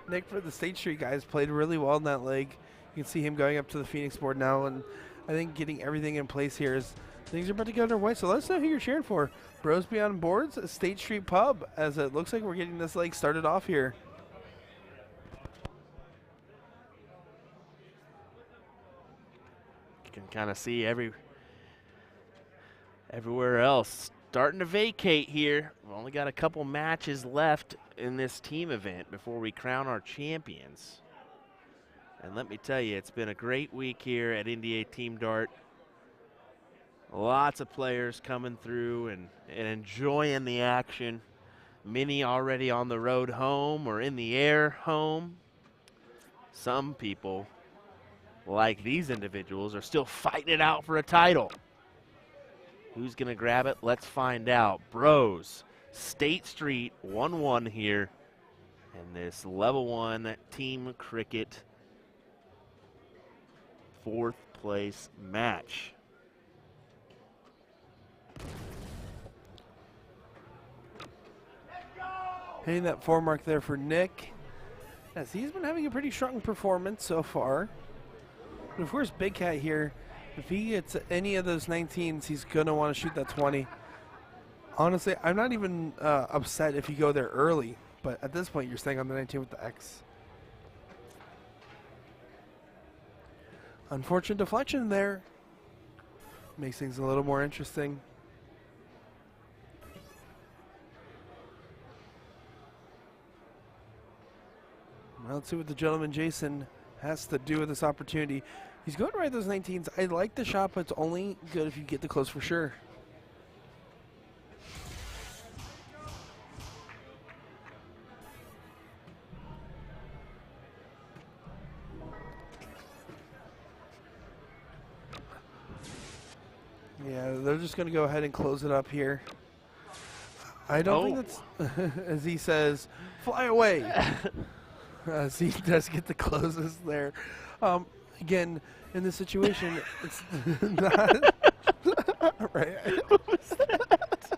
Nick, for the State Street guys, played really well in that leg. You can see him going up to the Phoenix board now, and I think getting everything in place here is things are about to get underway. So let us know who you're cheering for. Bros Beyond Boards, State Street Pub, as it looks like we're getting this leg started off here. You can kind of see everywhere else starting to vacate here. We've only got a couple matches left in this team event before we crown our champions. And let me tell you, it's been a great week here at NDA Team Dart. Lots of players coming through and enjoying the action. Many already on the road home or in the air home. Some people, like these individuals, are still fighting it out for a title. Who's going to grab it? Let's find out. Bros, State Street 1-1 here in this level 1 team cricket 4th place match. Hitting that 4 mark there for Nick, as he's been having a pretty strong performance so far. But of course, Big Cat here, if he gets any of those 19s, he's going to want to shoot that 20. Honestly, I'm not even upset if you go there early, but at this point, you're staying on the 19 with the X. Unfortunate deflection there. Makes things a little more interesting. Well, let's see what the gentleman Jason has to do with this opportunity. He's going to ride those 19s. I like the shot, but it's only good if you get the close for sure. Yeah, they're just going to go ahead and close it up here. I don't think that's, as he says, fly away. As he does get the closes there. Again, in this situation, it's not right. What was that?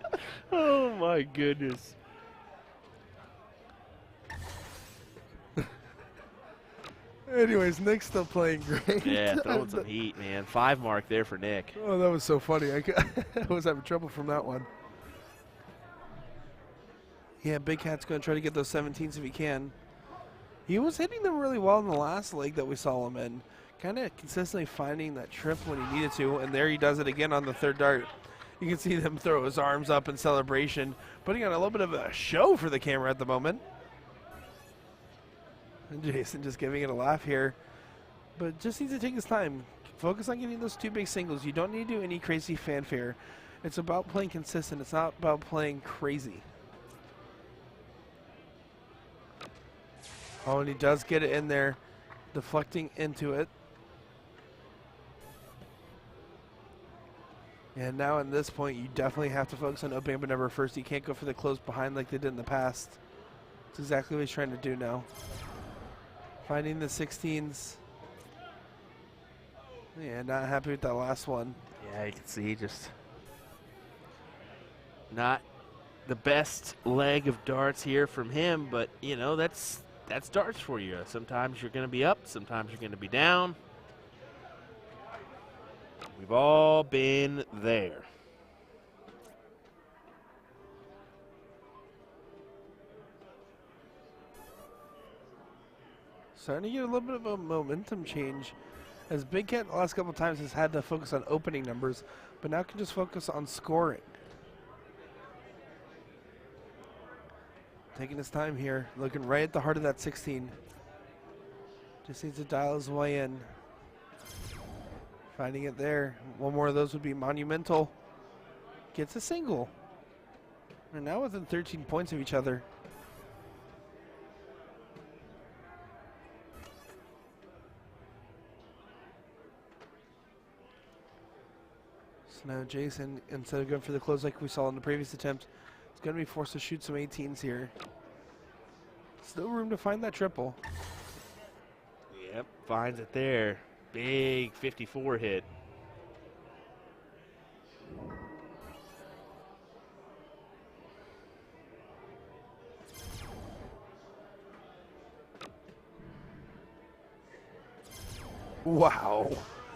Oh my goodness. Anyways, Nick's still playing great. Yeah, throwing some heat, man. 5 mark there for Nick. Oh, that was so funny. I was having trouble from that one. Yeah, Big Cat's going to try to get those 17s if he can. He was hitting them really well in the last leg that we saw him in. Kind of consistently finding that trip when he needed to, and there he does it again on the 3rd dart. You can see them throw his arms up in celebration, putting on a little bit of a show for the camera at the moment. And Jason just giving it a laugh here, but just needs to take his time. Focus on getting those 2 big singles. You don't need to do any crazy fanfare. It's about playing consistent. It's not about playing crazy. Oh, and he does get it in there, deflecting into it. And now at this point, you definitely have to focus on opening up a number first. You can't go for the close behind like they did in the past. That's exactly what he's trying to do now. Finding the 16s. Yeah, not happy with that last one. Yeah, you can see just not the best leg of darts here from him, but, you know, that's darts for you. Sometimes you're going to be up, sometimes you're going to be down. We've all been there. Starting to get a little bit of a momentum change, as Big Cat the last couple of times has had to focus on opening numbers, but now can just focus on scoring. Taking his time here, looking right at the heart of that 16. Just needs to dial his way in. Finding it there. One more of those would be monumental. Gets a single. They're now within 13 points of each other. So now Jason, instead of going for the close like we saw in the previous attempt, is going to be forced to shoot some 18s here. Still room to find that triple. Yep, finds it there. Big 54 hit. Wow,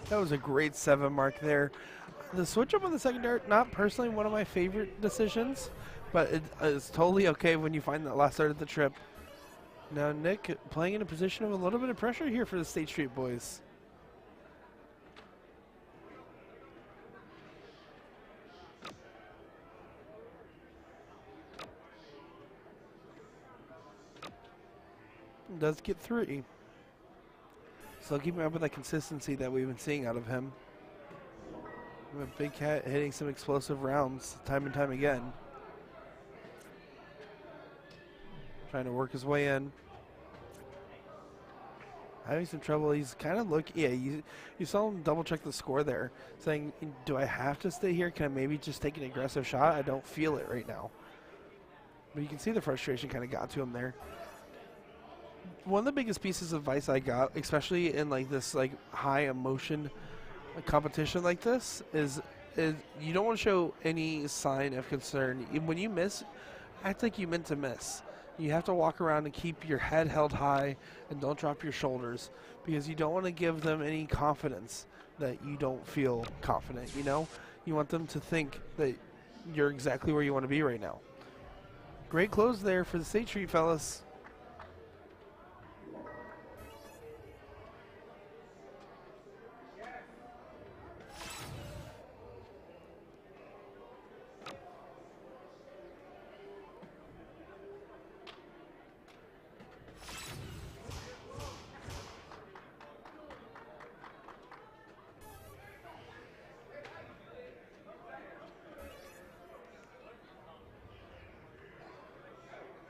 that was a great 7 mark there. The switch up on the second dart, not personally one of my favorite decisions, but it's totally okay when you find that last dart at the trip. Now Nick playing in a position of a little bit of pressure here for the State Street boys. Does get 3. So keeping up with that consistency that we've been seeing out of him. A Big Cat hitting some explosive rounds time and time again. Trying to work his way in. Having some trouble. He's kind of looking. Yeah, you saw him double check the score there, saying, do I have to stay here? Can I maybe just take an aggressive shot? I don't feel it right now. But you can see the frustration kind of got to him there. One of the biggest pieces of advice I got, especially in like this like high emotion competition like this, is you don't want to show any sign of concern. When you miss, act like you meant to miss. You have to walk around and keep your head held high and don't drop your shoulders, because you don't want to give them any confidence that you don't feel confident, you know? You want them to think that you're exactly where you want to be right now. Great close there for the State Street fellas.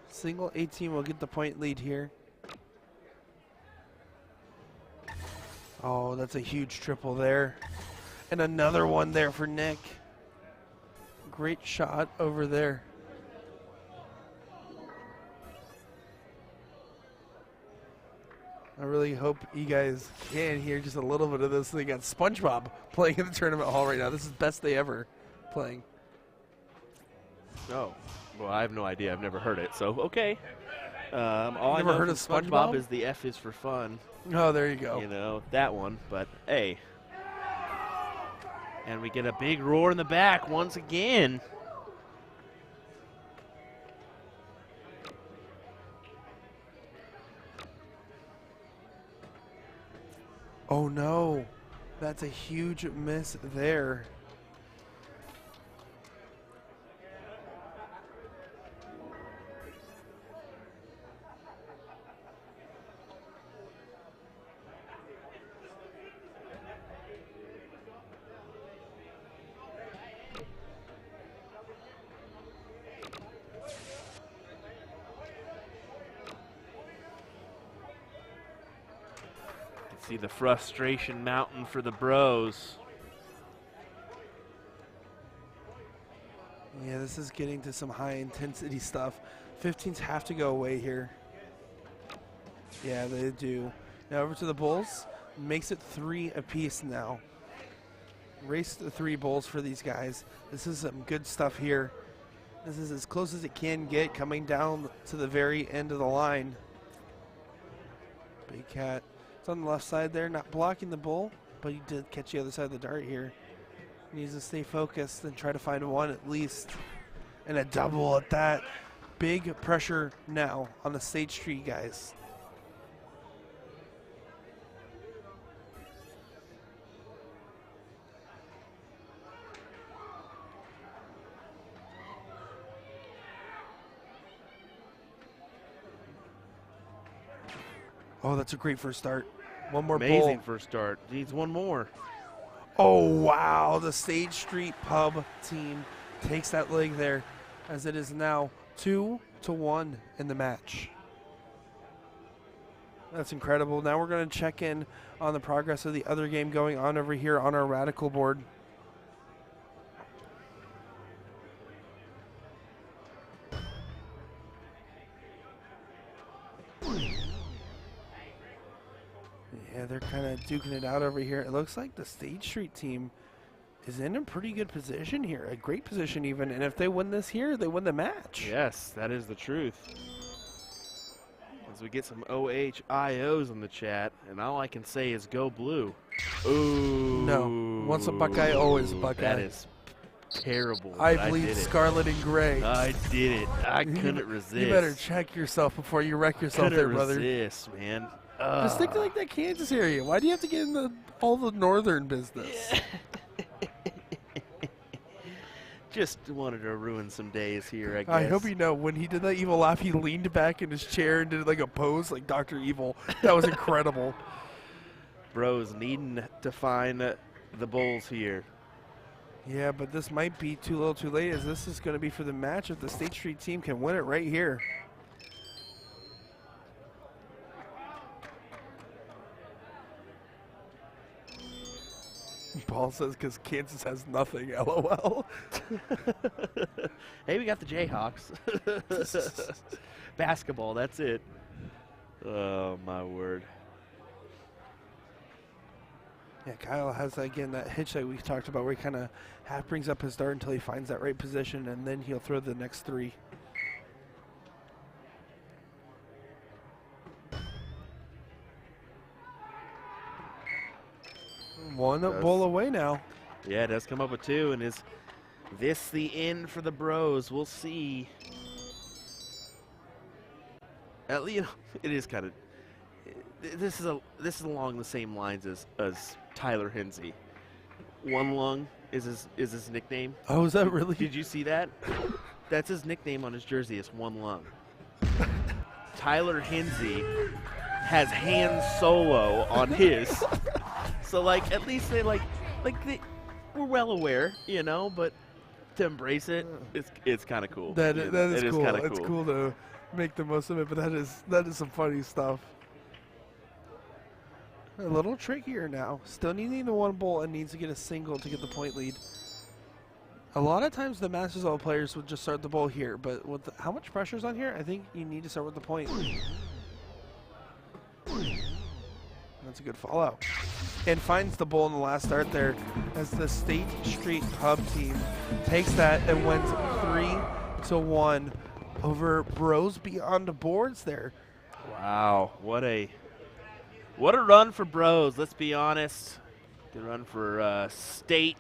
Single 18 will get the point lead here. Oh, that's a huge triple there. And another one there for Nick. Great shot over there. I really hope you guys can hear just a little bit of this. They got SpongeBob playing in the tournament hall right now. This is best they ever playing. Oh. Well, I have no idea. I've never heard it, so okay. All Never I know heard from of SpongeBob? is the F is for fun. Oh, there you go. You know, that one. But, hey. And we get a big roar in the back once again. Oh, no. That's a huge miss there. See the frustration mountain for the bros. Yeah, this is getting to some high intensity stuff. 15s have to go away here. Yeah, they do. Now over to the Bulls. Makes it 3 apiece now. Race to 3 Bulls for these guys. This is some good stuff here. This is as close as it can get, coming down to the very end of the line. Big Cat. It's on the left side there, not blocking the bull, but he did catch the other side of the dart here. He needs to stay focused and try to find one at least. And a double at that. Big pressure now on the State Street guys. Oh, that's a great first start. One more Amazing bull. first start. Needs one more. Oh, wow. The State Street Pub team takes that leg there, as it is now 2-1 in the match. That's incredible. Now we're going to check in on the progress of the other game going on over here on our Radikal board. Yeah, they're kind of duking it out over here. It looks like the State Street team is in a pretty good position here, a great position even. And if they win this here, they win the match. Yes, that is the truth. As we get some OHIOs in the chat, and all I can say is go blue. Ooh. No, once a Buckeye, always a Buckeye. That is terrible. I but bleed did it. scarlet and gray. I did it. I couldn't resist. You better check yourself before you wreck yourself couldn't there, brother. resist, man. Just stick to like that Kansas area. Why do you have to get in all the northern business? Just wanted to ruin some days here, I guess. I hope you know, when he did that evil laugh, he leaned back in his chair and did like a pose like Dr. Evil. That was incredible. Bros needing to find the Bulls here. Yeah, but this might be too little too late, as this is going to be for the match if the State Street team can win it right here. Paul says because Kansas has nothing, LOL. Hey, we got the Jayhawks. Basketball, that's it. Oh, my word. Yeah, Kyle has, again, that hitch that we talked about where he kind of half brings up his dart until he finds that right position, and then he'll throw the next three. One ball away now. Yeah, it does come up with two, and is this the end for the Bros? We'll see. At least, it is kind of. This is along the same lines as Tyler Hensey. One Lung is his nickname. Oh, is that really? Did you see that? That's his nickname on his jersey. It's One Lung. Tyler Hensey has Han Solo on his. So like, at least they we're well aware, you know, but to embrace it, it's kind of cool. That is cool. Kinda It's cool to make the most of it, but that is some funny stuff. A little trickier now. Still needing the one bolt and needs to get a single to get the point lead. A lot of times the Masters Level players would just start the bowl here, but with how much pressure's on here, I think you need to start with the point. That's a good fallout. And finds the bowl in the last start there as the State Street Pub team takes that and wins 3-1 over Bros Beyond the Boards there. Wow, what a run for Bros, let's be honest. Good run for State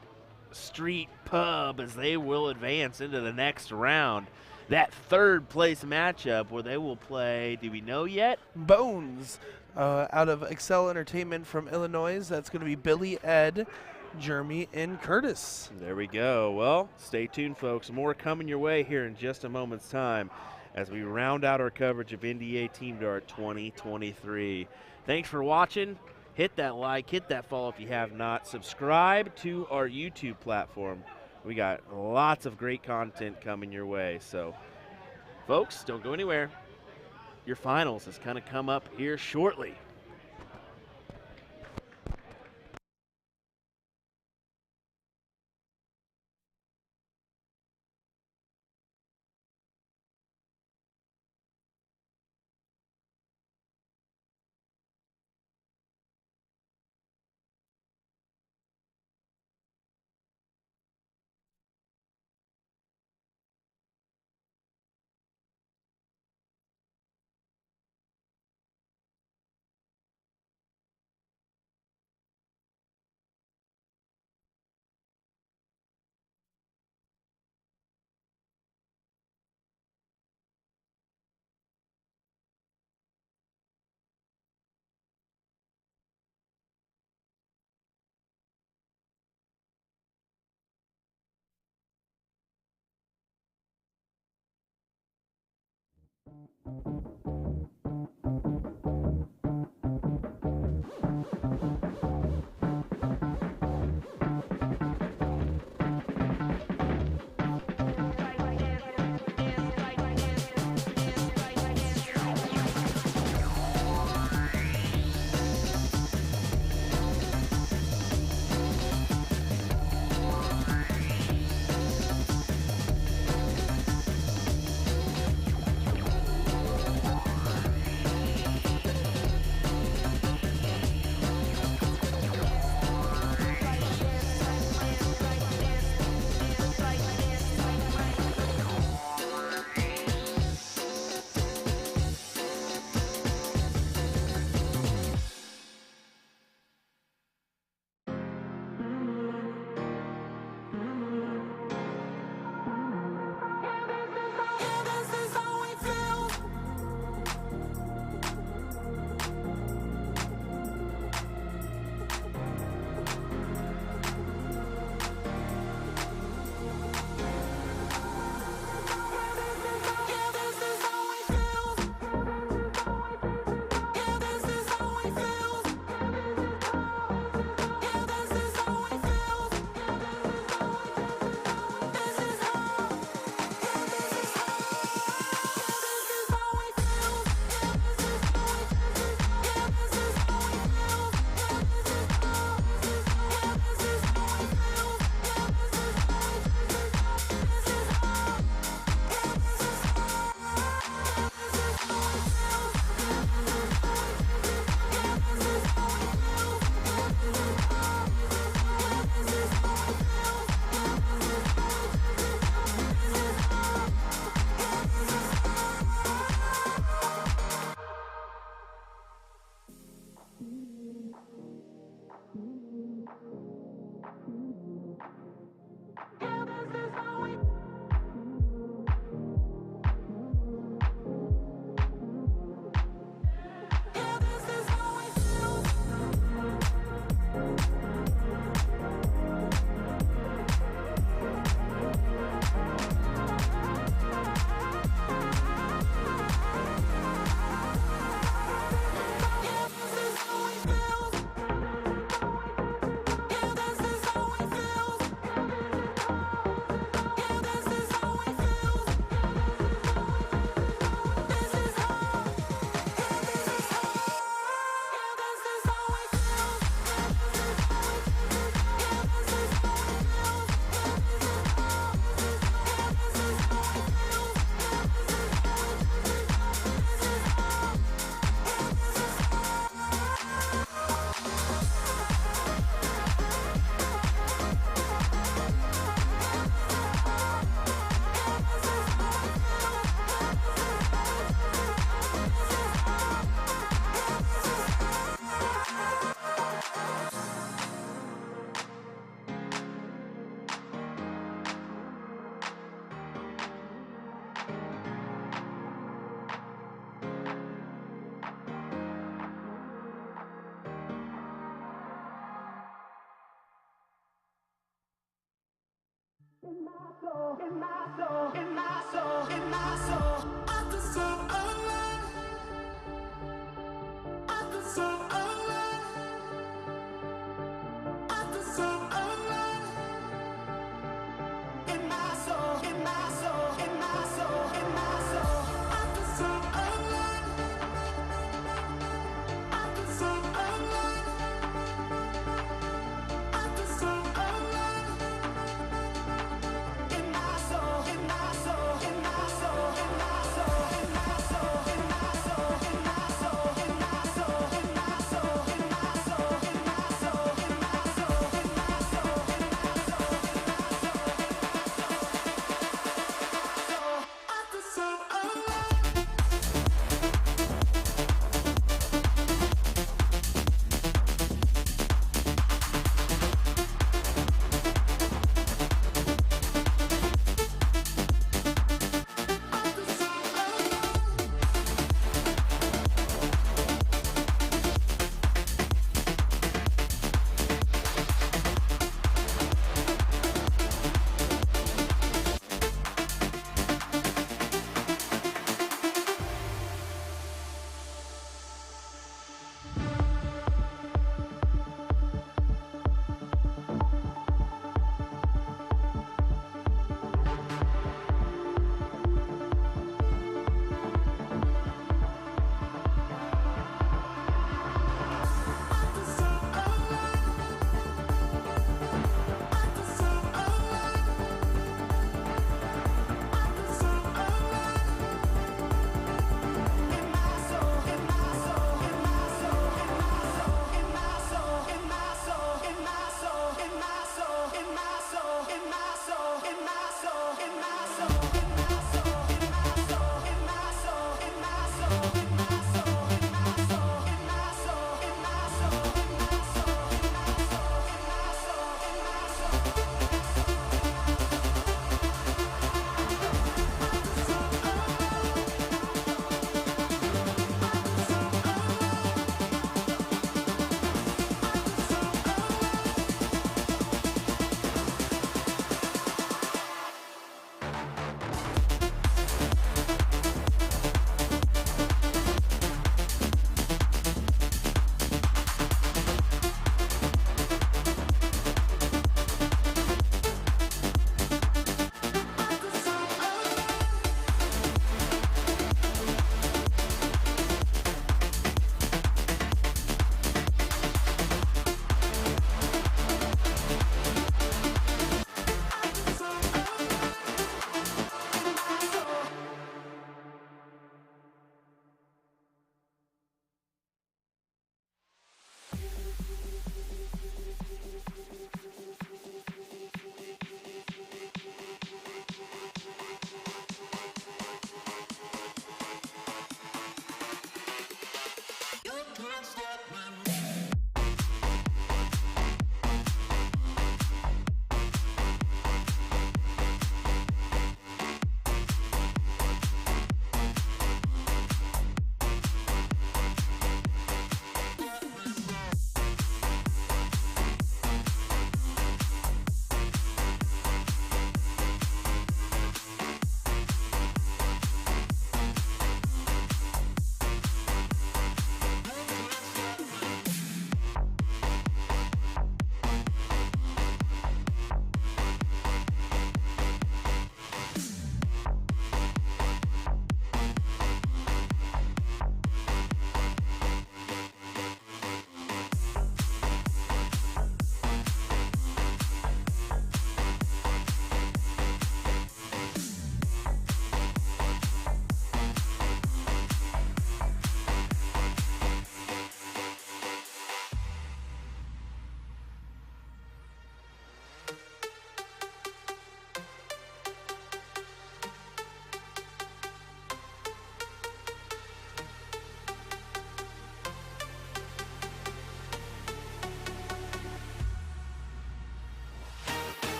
Street Pub as they will advance into the next round. That third place matchup where they will play, do we know yet? Bones out of Excel Entertainment from Illinois. That's going to be Billy, Ed, Jeremy, and Curtis. There we go. Well, stay tuned, folks. More coming your way here in just a moment's time as we round out our coverage of NDA Team Dart 2023. Thanks for watching. Hit that like, hit that follow if you have not. Subscribe to our YouTube platform. We got lots of great content coming your way. So, folks, don't go anywhere. Your finals is going to come up here shortly.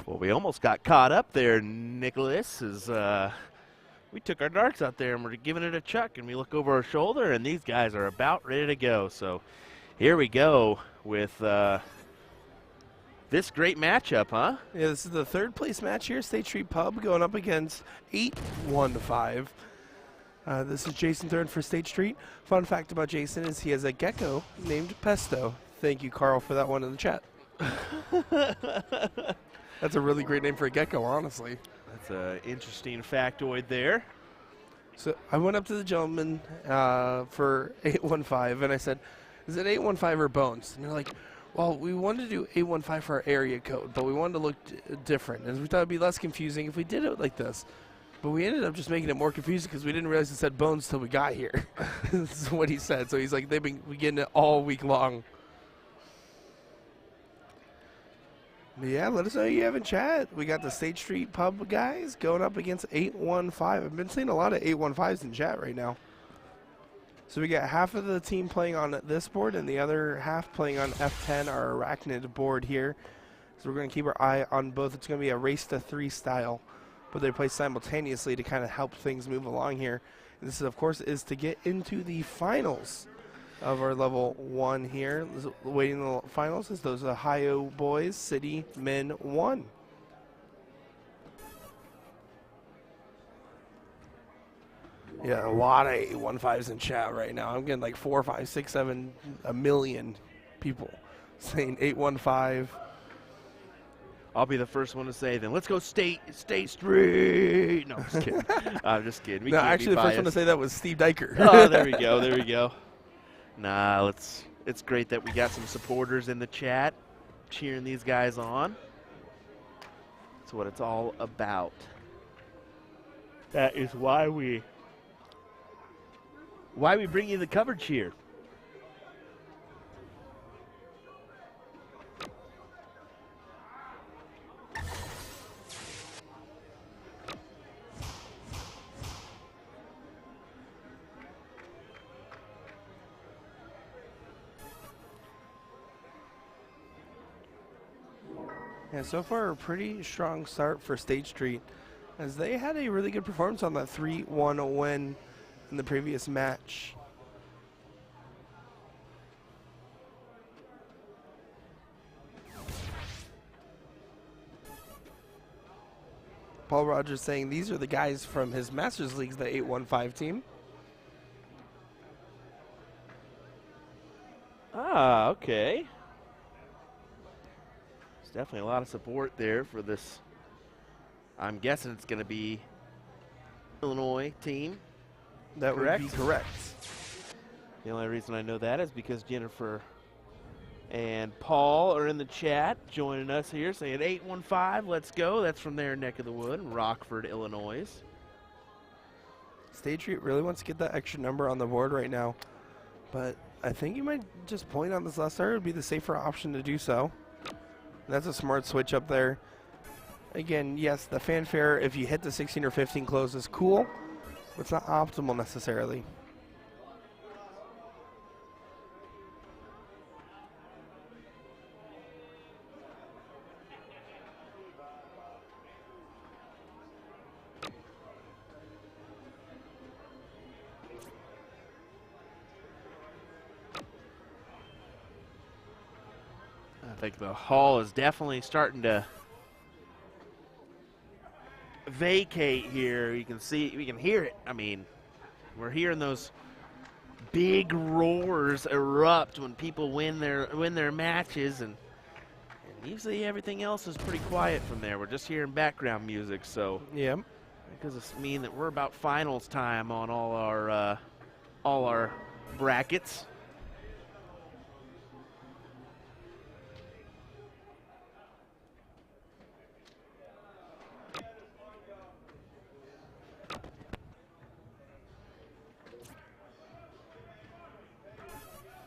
Well, we almost got caught up there, Nicholas, as we took our darts out there and we're giving it a chuck, and we look over our shoulder, and these guys are about ready to go. So here we go with this great matchup, huh? Yeah, this is the third place match here. State Street Pub going up against 815. This is Jason Thurn for State Street. Fun fact about Jason is he has a gecko named Pesto. Thank you, Carl, for that one in the chat. That's a really great name for a gecko, honestly. That's an interesting factoid there. So I went up to the gentleman for 815, and I said, is it 815 or Bones? And they're like, well, we wanted to do 815 for our area code, but we wanted to look different. And we thought it would be less confusing if we did it like this. But we ended up just making it more confusing because we didn't realize it said Bones till we got here. This is what he said. So he's like, they've been getting it all week long. But yeah, let us know you have in chat. We got the State Street Pub guys going up against 815. I've been seeing a lot of 815s in chat right now. So we got half of the team playing on this board and the other half playing on F10, our Arachnid board here. So we're going to keep our eye on both. It's going to be a race to 3 style, but they play simultaneously to kind of help things move along here. And this, of course, is to get into the finals of our level 1 here. Waiting in the finals is those Ohio boys, City Men 1. Yeah, a lot of 815s in chat right now. I'm getting like 4, 5, 6, 7, a million people saying 815. I'll be the first one to say then, let's go State Street. No, I'm just kidding. I'm just kidding. We No, can't actually, be the first one to biased. say that was Steve Diker. Oh, there we go. There we go. Nah, it's great that we got some supporters in the chat cheering these guys on. That's what it's all about. That is why we bring you the coverage here. Yeah, so far a pretty strong start for State Street, as they had a really good performance on that 3-1 win in the previous match. Paul Rogers saying these are the guys from his Masters Leagues, the 815 team. Ah, okay. There's definitely a lot of support there for this. I'm guessing it's going to be Illinois team. That would be correct. The only reason I know that is because Jennifer and Paul are in the chat joining us here saying 815, let's go. That's from their neck of the wood, Rockford, Illinois. State Street really wants to get that extra number on the board right now, but I think you might just point on this last start. It would be the safer option to do so. That's a smart switch up there. Again, yes, the fanfare, if you hit the 16 or 15 close, is cool, but it's not optimal necessarily. think the hall is definitely starting to vacate here. You can see, we can hear it. I mean, we're hearing those big roars erupt when people win their matches, and usually everything else is pretty quiet from there. We're just hearing background music, so Yep. because it means that we're about finals time on all our brackets.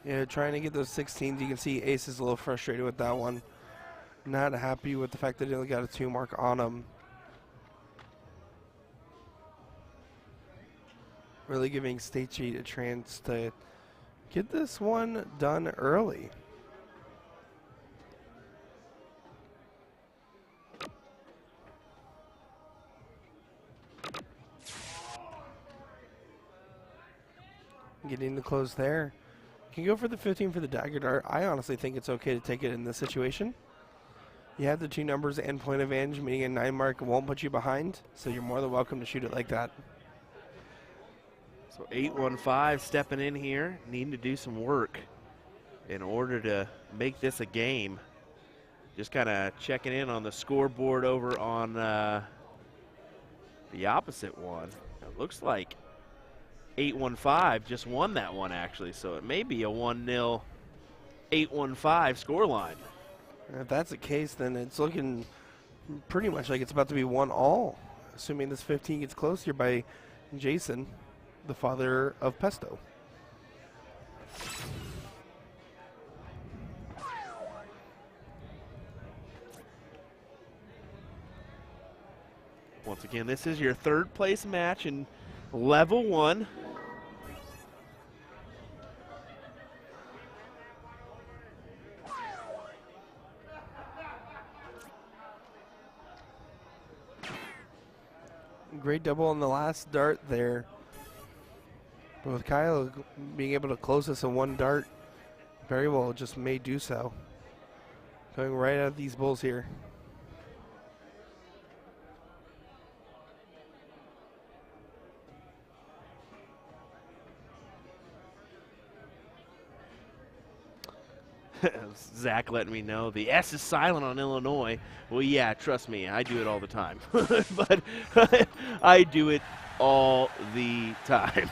Yeah, trying to get those 16s. You can see Ace is a little frustrated with that one. Not happy with the fact that he only got a 2 mark on him. Really giving State Cheat a chance to get this one done early. Getting the close there. Can go for the 15 for the dagger dart. I honestly think it's okay to take it in this situation. You have the 2 numbers and point advantage, meaning a 9 mark won't put you behind, so you're more than welcome to shoot it like that. So 815 stepping in here, needing to do some work in order to make this a game. Just kind of checking in on the scoreboard over on the opposite one. It looks like 815 just won that one, actually, so it may be a 1-0 815 scoreline. If that's the case, then it's looking pretty much like it's about to be 1-all, assuming this 15 gets close here by Jason, the father of Pesto. Once again, this is your 3rd place match in level 1. Great double on the last dart there. But with Kyle being able to close this in 1 dart, very well just may do so. Going right at these bulls here. Zach letting me know the S is silent on Illinois. Well, yeah, trust me, I do it all the time. But I do it all the time.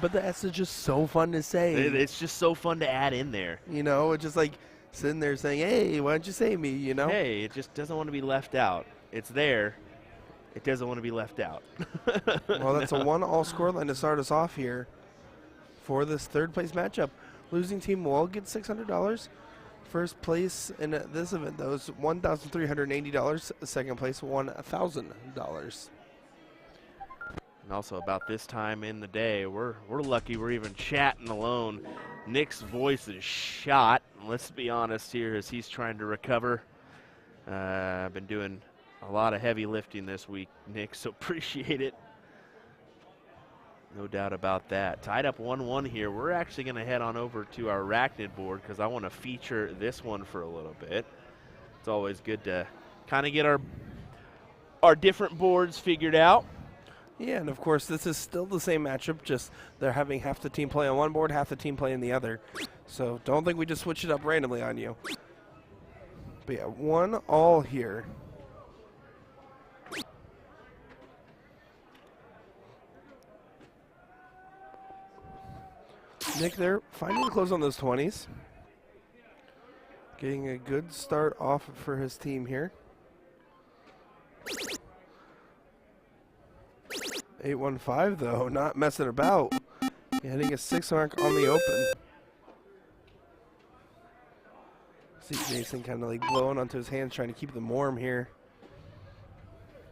But the S is just so fun to say. It's just so fun to add in there. You know, it's just like sitting there saying, hey, why don't you say me, you know? Hey, it just doesn't want to be left out. It's there. It doesn't want to be left out. Well, that's a 1-all scoreline to start us off here for this 3rd place matchup. Losing team will get $600. First place in this event, though, is $1,380. Second place, $1,000. And also about this time in the day, we're lucky we're even chatting alone. Nick's voice is shot. Let's be honest here as he's trying to recover. I've been doing a lot of heavy lifting this week, Nick, so appreciate it. No doubt about that. Tied up 1-1 here. We're actually going to head on over to our Arachnid board because I want to feature this one for a little bit. It's always good to kind of get our different boards figured out. Yeah, and of course, this is still the same matchup, just they're having half the team play on one board, half the team play on the other. So don't think we just switch it up randomly on you. But yeah, 1-all here. Nick there, finding the close on those 20s. Getting a good start off for his team here. 815 though, not messing about. Hitting a 6 mark on the open. See Jason kind of like blowing onto his hands, trying to keep them warm here.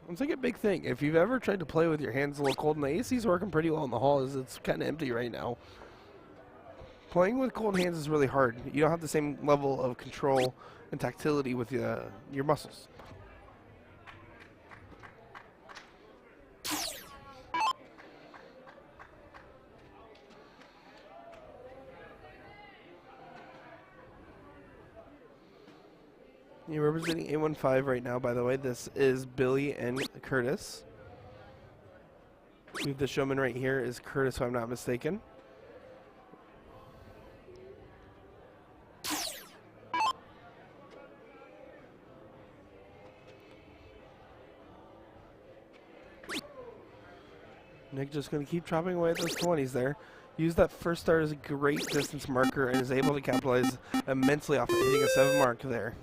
It's like a big thing. If you've ever tried to play with your hands a little cold, and the AC's working pretty well in the hall, as it's kind of empty right now. Playing with cold hands is really hard. You don't have the same level of control and tactility with your muscles. You're representing 815 right now, by the way. This is Billy and Curtis. We have the showman right here is Curtis, if I'm not mistaken. Nick just going to keep chopping away at those 20s there. Use that first start as a great distance marker and is able to capitalize immensely off of hitting a 7 mark there.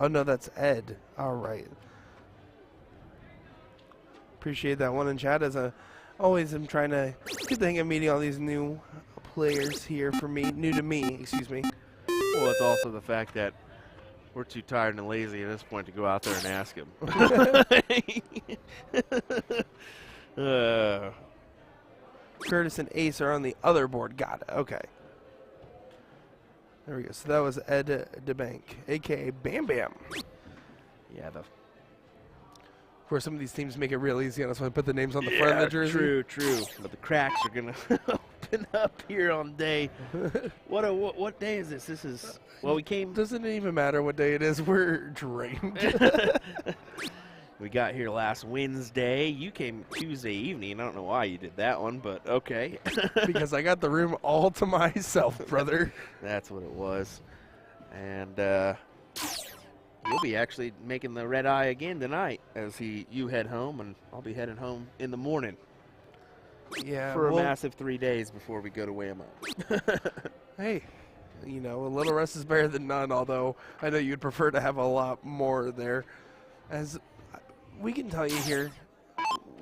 Oh no, that's Ed. All right. Appreciate that one in chat. As I always am trying to get the hang of meeting all these new players here for me, new to me, excuse me. Well, it's also the fact that we're too tired and lazy at this point to go out there and ask him. Curtis and Ace are on the other board. Got it. Okay. There we go. So that was Ed DeBank, a.k.a. Bam Bam. Yeah, Of course, some of these teams make it real easy on us when I put the names on the front of the jersey. True. But the cracks are going to open up here on day. What day is this? This is, well, we came. Doesn't even matter what day it is. We're drained. We got here last Wednesday. You came Tuesday evening. I don't know why you did that one, but okay. Because I got the room all to myself, brother. That's what it was. And you'll be actually making the red eye again tonight as you head home, and I'll be heading home in the morning. Yeah. For a massive 3 days before we go to Whammo. Hey, you know, a little rest is better than none, although I know you'd prefer to have a lot more there. As we can tell you here,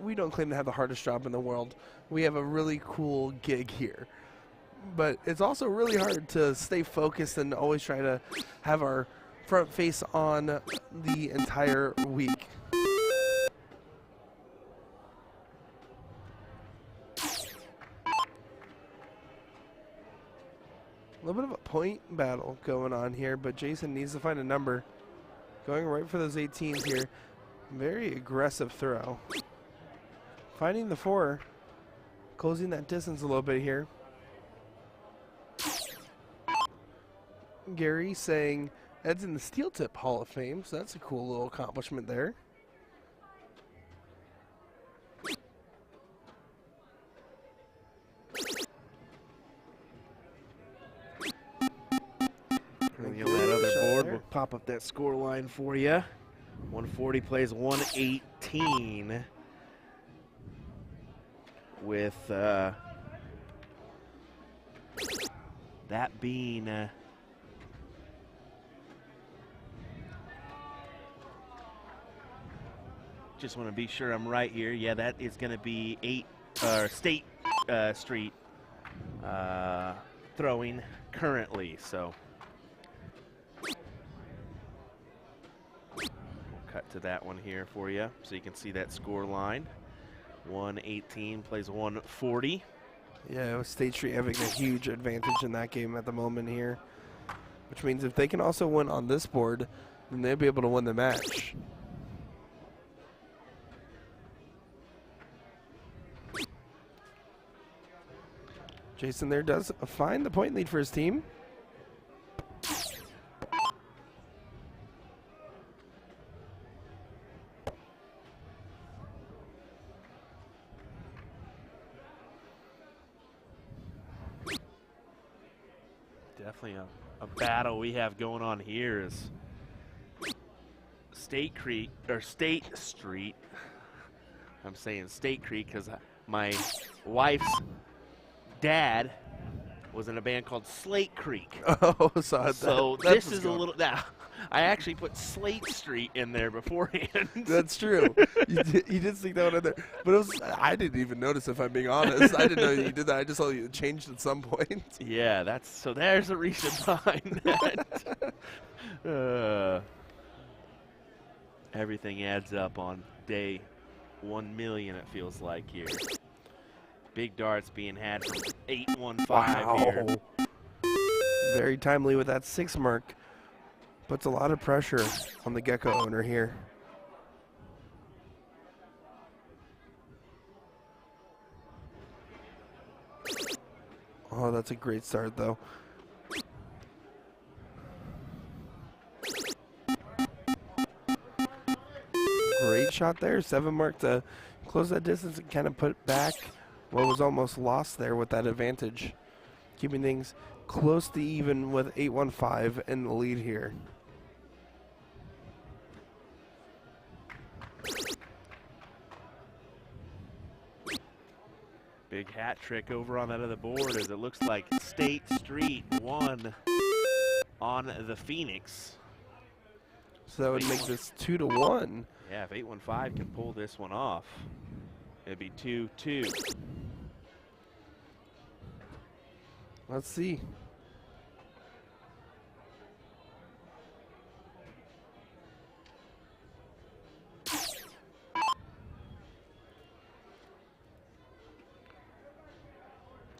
we don't claim to have the hardest job in the world. We have a really cool gig here. But it's also really hard to stay focused and always try to have our front face on the entire week. A little bit of a point battle going on here, but Jason needs to find a number. Going right for those 18s here. Very aggressive throw. Finding the 4. Closing that distance a little bit here. Gary saying Ed's in the Steel Tip Hall of Fame, so that's a cool little accomplishment there. On that other board, we'll pop up that score line for you. 140 plays 118 with that being just want to be sure I'm right here. Yeah, that is going to be State Street throwing currently. So cut to that one here for you so you can see that score line. 118 plays 140. Yeah, with State Street having a huge advantage in that game at the moment here, which means if they can also win on this board, then they'll be able to win the match. Jason there does find the point lead for his team. Definitely a battle we have going on here is State Street. I'm saying State Creek because my wife's dad was in a band called Slate Creek. Oh, so this is a little. Now, I actually put Slate Street in there beforehand. That's true. You did stick that one in there, but it was, I didn't even notice, if I'm being honest. I didn't know you did that. I just saw you changed at some point. Yeah, there's the reason behind that. Everything adds up on day 1 million. It feels like here. Big darts being had from 815 here. Very timely with that 6 mark. Puts a lot of pressure on the Gecko owner here. Oh, that's a great start, though. shot there. 7 mark to close that distance and kind of put back what was almost lost there with that advantage. Keeping things close to even with 815 in the lead here. Big hat trick over on that other board as it looks like State Street won on the Phoenix. So that would make this 2-1. Yeah, if 815 can pull this one off, it'd be 2-2. Let's see.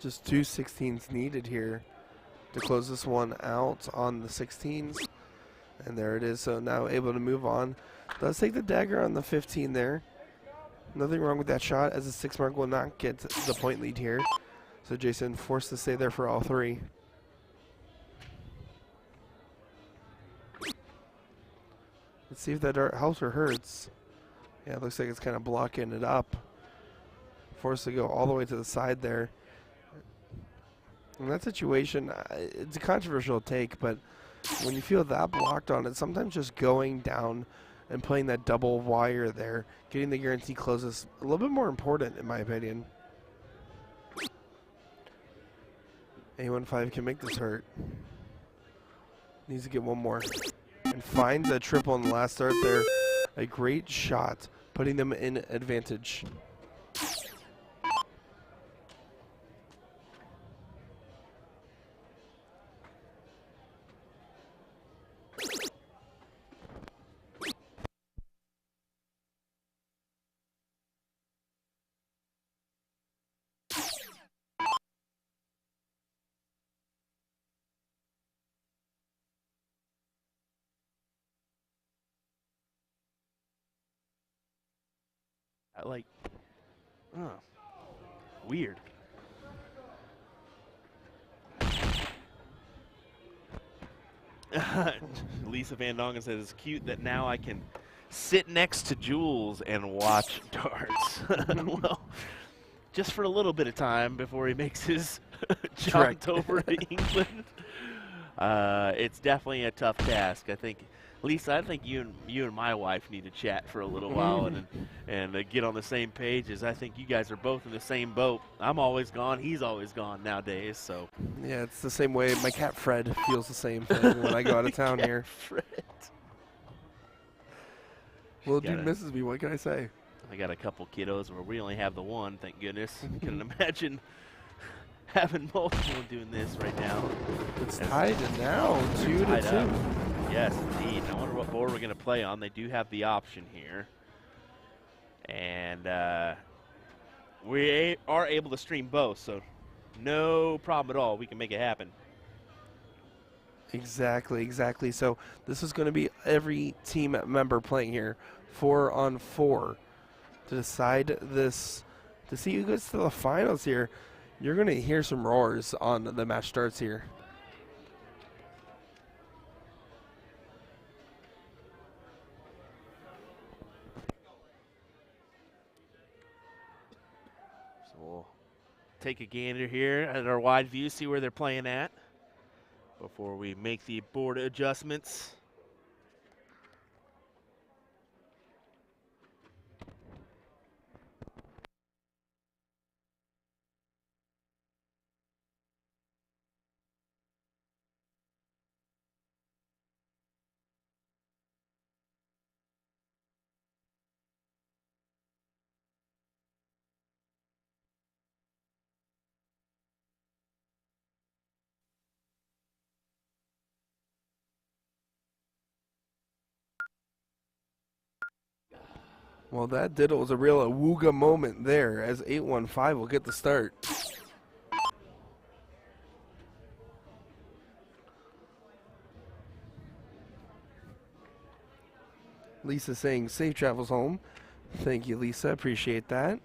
Just 2 16s needed here to close this one out on the 16s. And there it is. So now able to move on. Does take the dagger on the 15 there. Nothing wrong with that shot, as the 6 mark will not get the point lead here. So Jason forced to stay there for all 3. Let's see if that dart helps or hurts. Yeah, it looks like it's kind of blocking it up. Forced to go all the way to the side there. In that situation, it's a controversial take, but when you feel that blocked on it, sometimes just going down and playing that double wire there, getting the guarantee close is a little bit more important, in my opinion. 815 can make this hurt. Needs to get one more. And finds a triple in the last start there. A great shot, putting them in advantage. Like, weird. Lisa Van Dongen says it's cute that now I can sit next to Jules and watch darts. Well, just for a little bit of time before he makes his jaunt over to England. It's definitely a tough task. I think, Lisa, I think you and my wife need to chat for a little while and get on the same page, as I think you guys are both in the same boat. I'm always gone. He's always gone nowadays. So yeah, it's the same way. My cat Fred feels the same thing when I go out of town here. Fred. Little dude misses me. What can I say? I got a couple kiddos where we only have the one, thank goodness. Couldn't imagine having multiple doing this right now. It's tied now, 2-2. Yes, indeed. I wonder what board we're going to play on. They do have the option here. And we are able to stream both, so no problem at all. We can make it happen. Exactly. So this is going to be every team member playing here, 4-on-4, to decide this, to see who gets to the finals here. You're going to hear some roars on the match starts here. So we'll take a gander here at our wide view, see where they're playing at before we make the board adjustments. Well, that diddle was a real awooga moment there, as 815 will get the start. Lisa saying safe travels home. Thank you, Lisa. Appreciate that.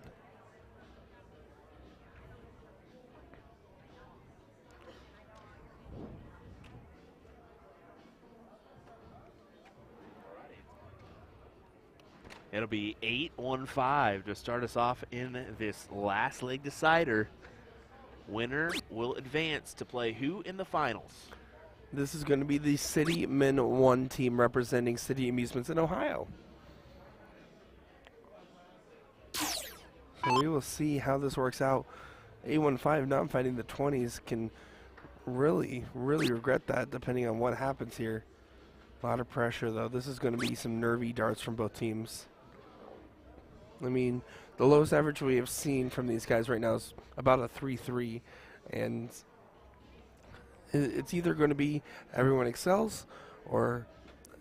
It'll be 8-1-5 to start us off in this last leg decider. Winner will advance to play who in the finals? This is going to be the City Men 1 team representing City Amusements in Ohio. So we will see how this works out. 8-1-5 not fighting the 20s can really regret that depending on what happens here. A lot of pressure though. This is going to be some nervy darts from both teams. I mean, the lowest average we have seen from these guys right now is about a 3-3, and it's either going to be everyone excels or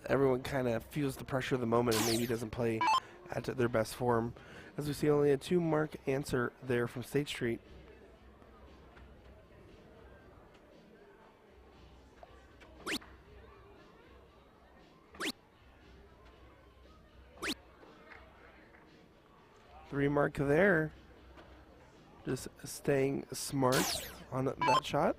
everyone kind of feels the pressure of the moment and maybe doesn't play at their best form. As we see, only a 2-mark answer there from State Street. Three-mark there. Just staying smart on that shot.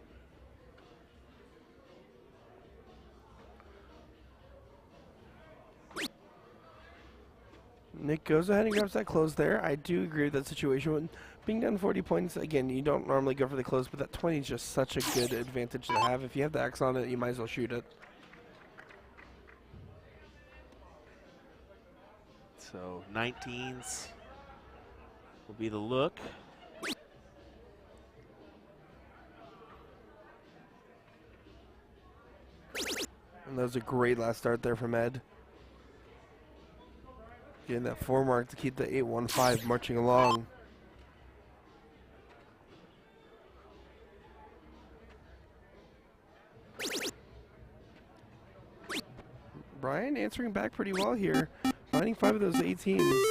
Nick goes ahead and grabs that close there. I do agree with that situation. When being down 40 points, again, you don't normally go for the close, but that 20 is just such a good advantage to have. If you have the X on it, you might as well shoot it. So 19s will be the look. And that was a great last start there from Ed. Getting that 4 mark to keep the 8-1-5 marching along. Brian answering back pretty well here. Finding 5 of those 18s.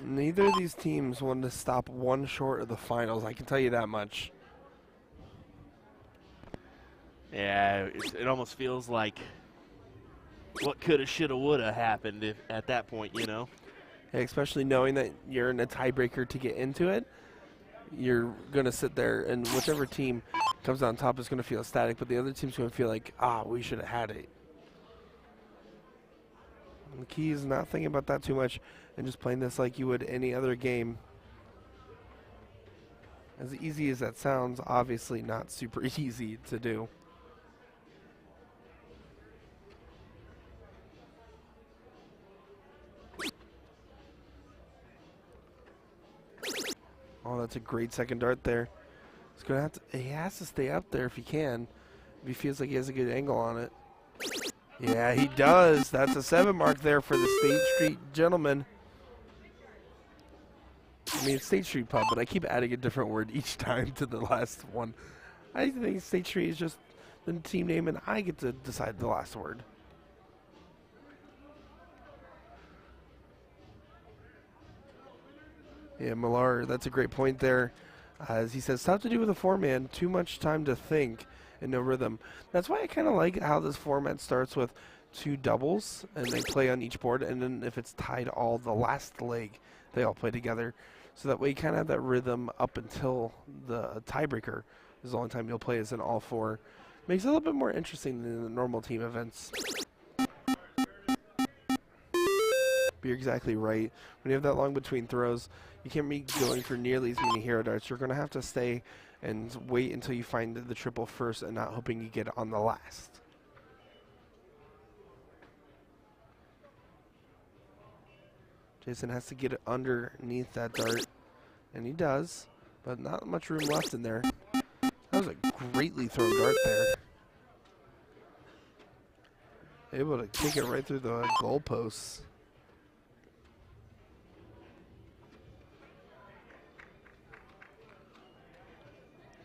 Neither of these teams wanted to stop one short of the finals, I can tell you that much. Yeah, it almost feels like what coulda, shoulda, woulda happened at that point, you know? Yeah, especially knowing that you're in a tiebreaker to get into it. You're going to sit there, and whichever team comes on top is going to feel ecstatic, but the other team's going to feel like, we should have had it. And the key is not thinking about that too much and just playing this like you would any other game. As easy as that sounds, obviously not super easy to do. Oh, that's a great second dart there. He's gonna have to, he has to stay up there if he can. If he feels like he has a good angle on it. Yeah, he does. That's a 7 mark there for the State Street gentleman. I mean, it's State Street Pub, but I keep adding a different word each time to the last one. I think State Street is just the team name, and I get to decide the last word. Yeah, Millar, that's a great point there. As he says, tough to do with a 4-man, too much time to think and no rhythm. That's why I kind of like how this format starts with 2 doubles, and they play on each board, and then if it's tied all, the last leg, they all play together. So that way you kind of have that rhythm up until the tiebreaker is the only time you'll play is in all 4. Makes it a little bit more interesting than the normal team events. But you're exactly right. When you have that long between throws, you can't be going for nearly as many hero darts. You're going to have to stay and wait until you find the triple first and not hoping you get it on the last. Jason has to get it underneath that dart, and he does, but not much room left in there. That was a greatly thrown dart there. Able to kick it right through the goalposts.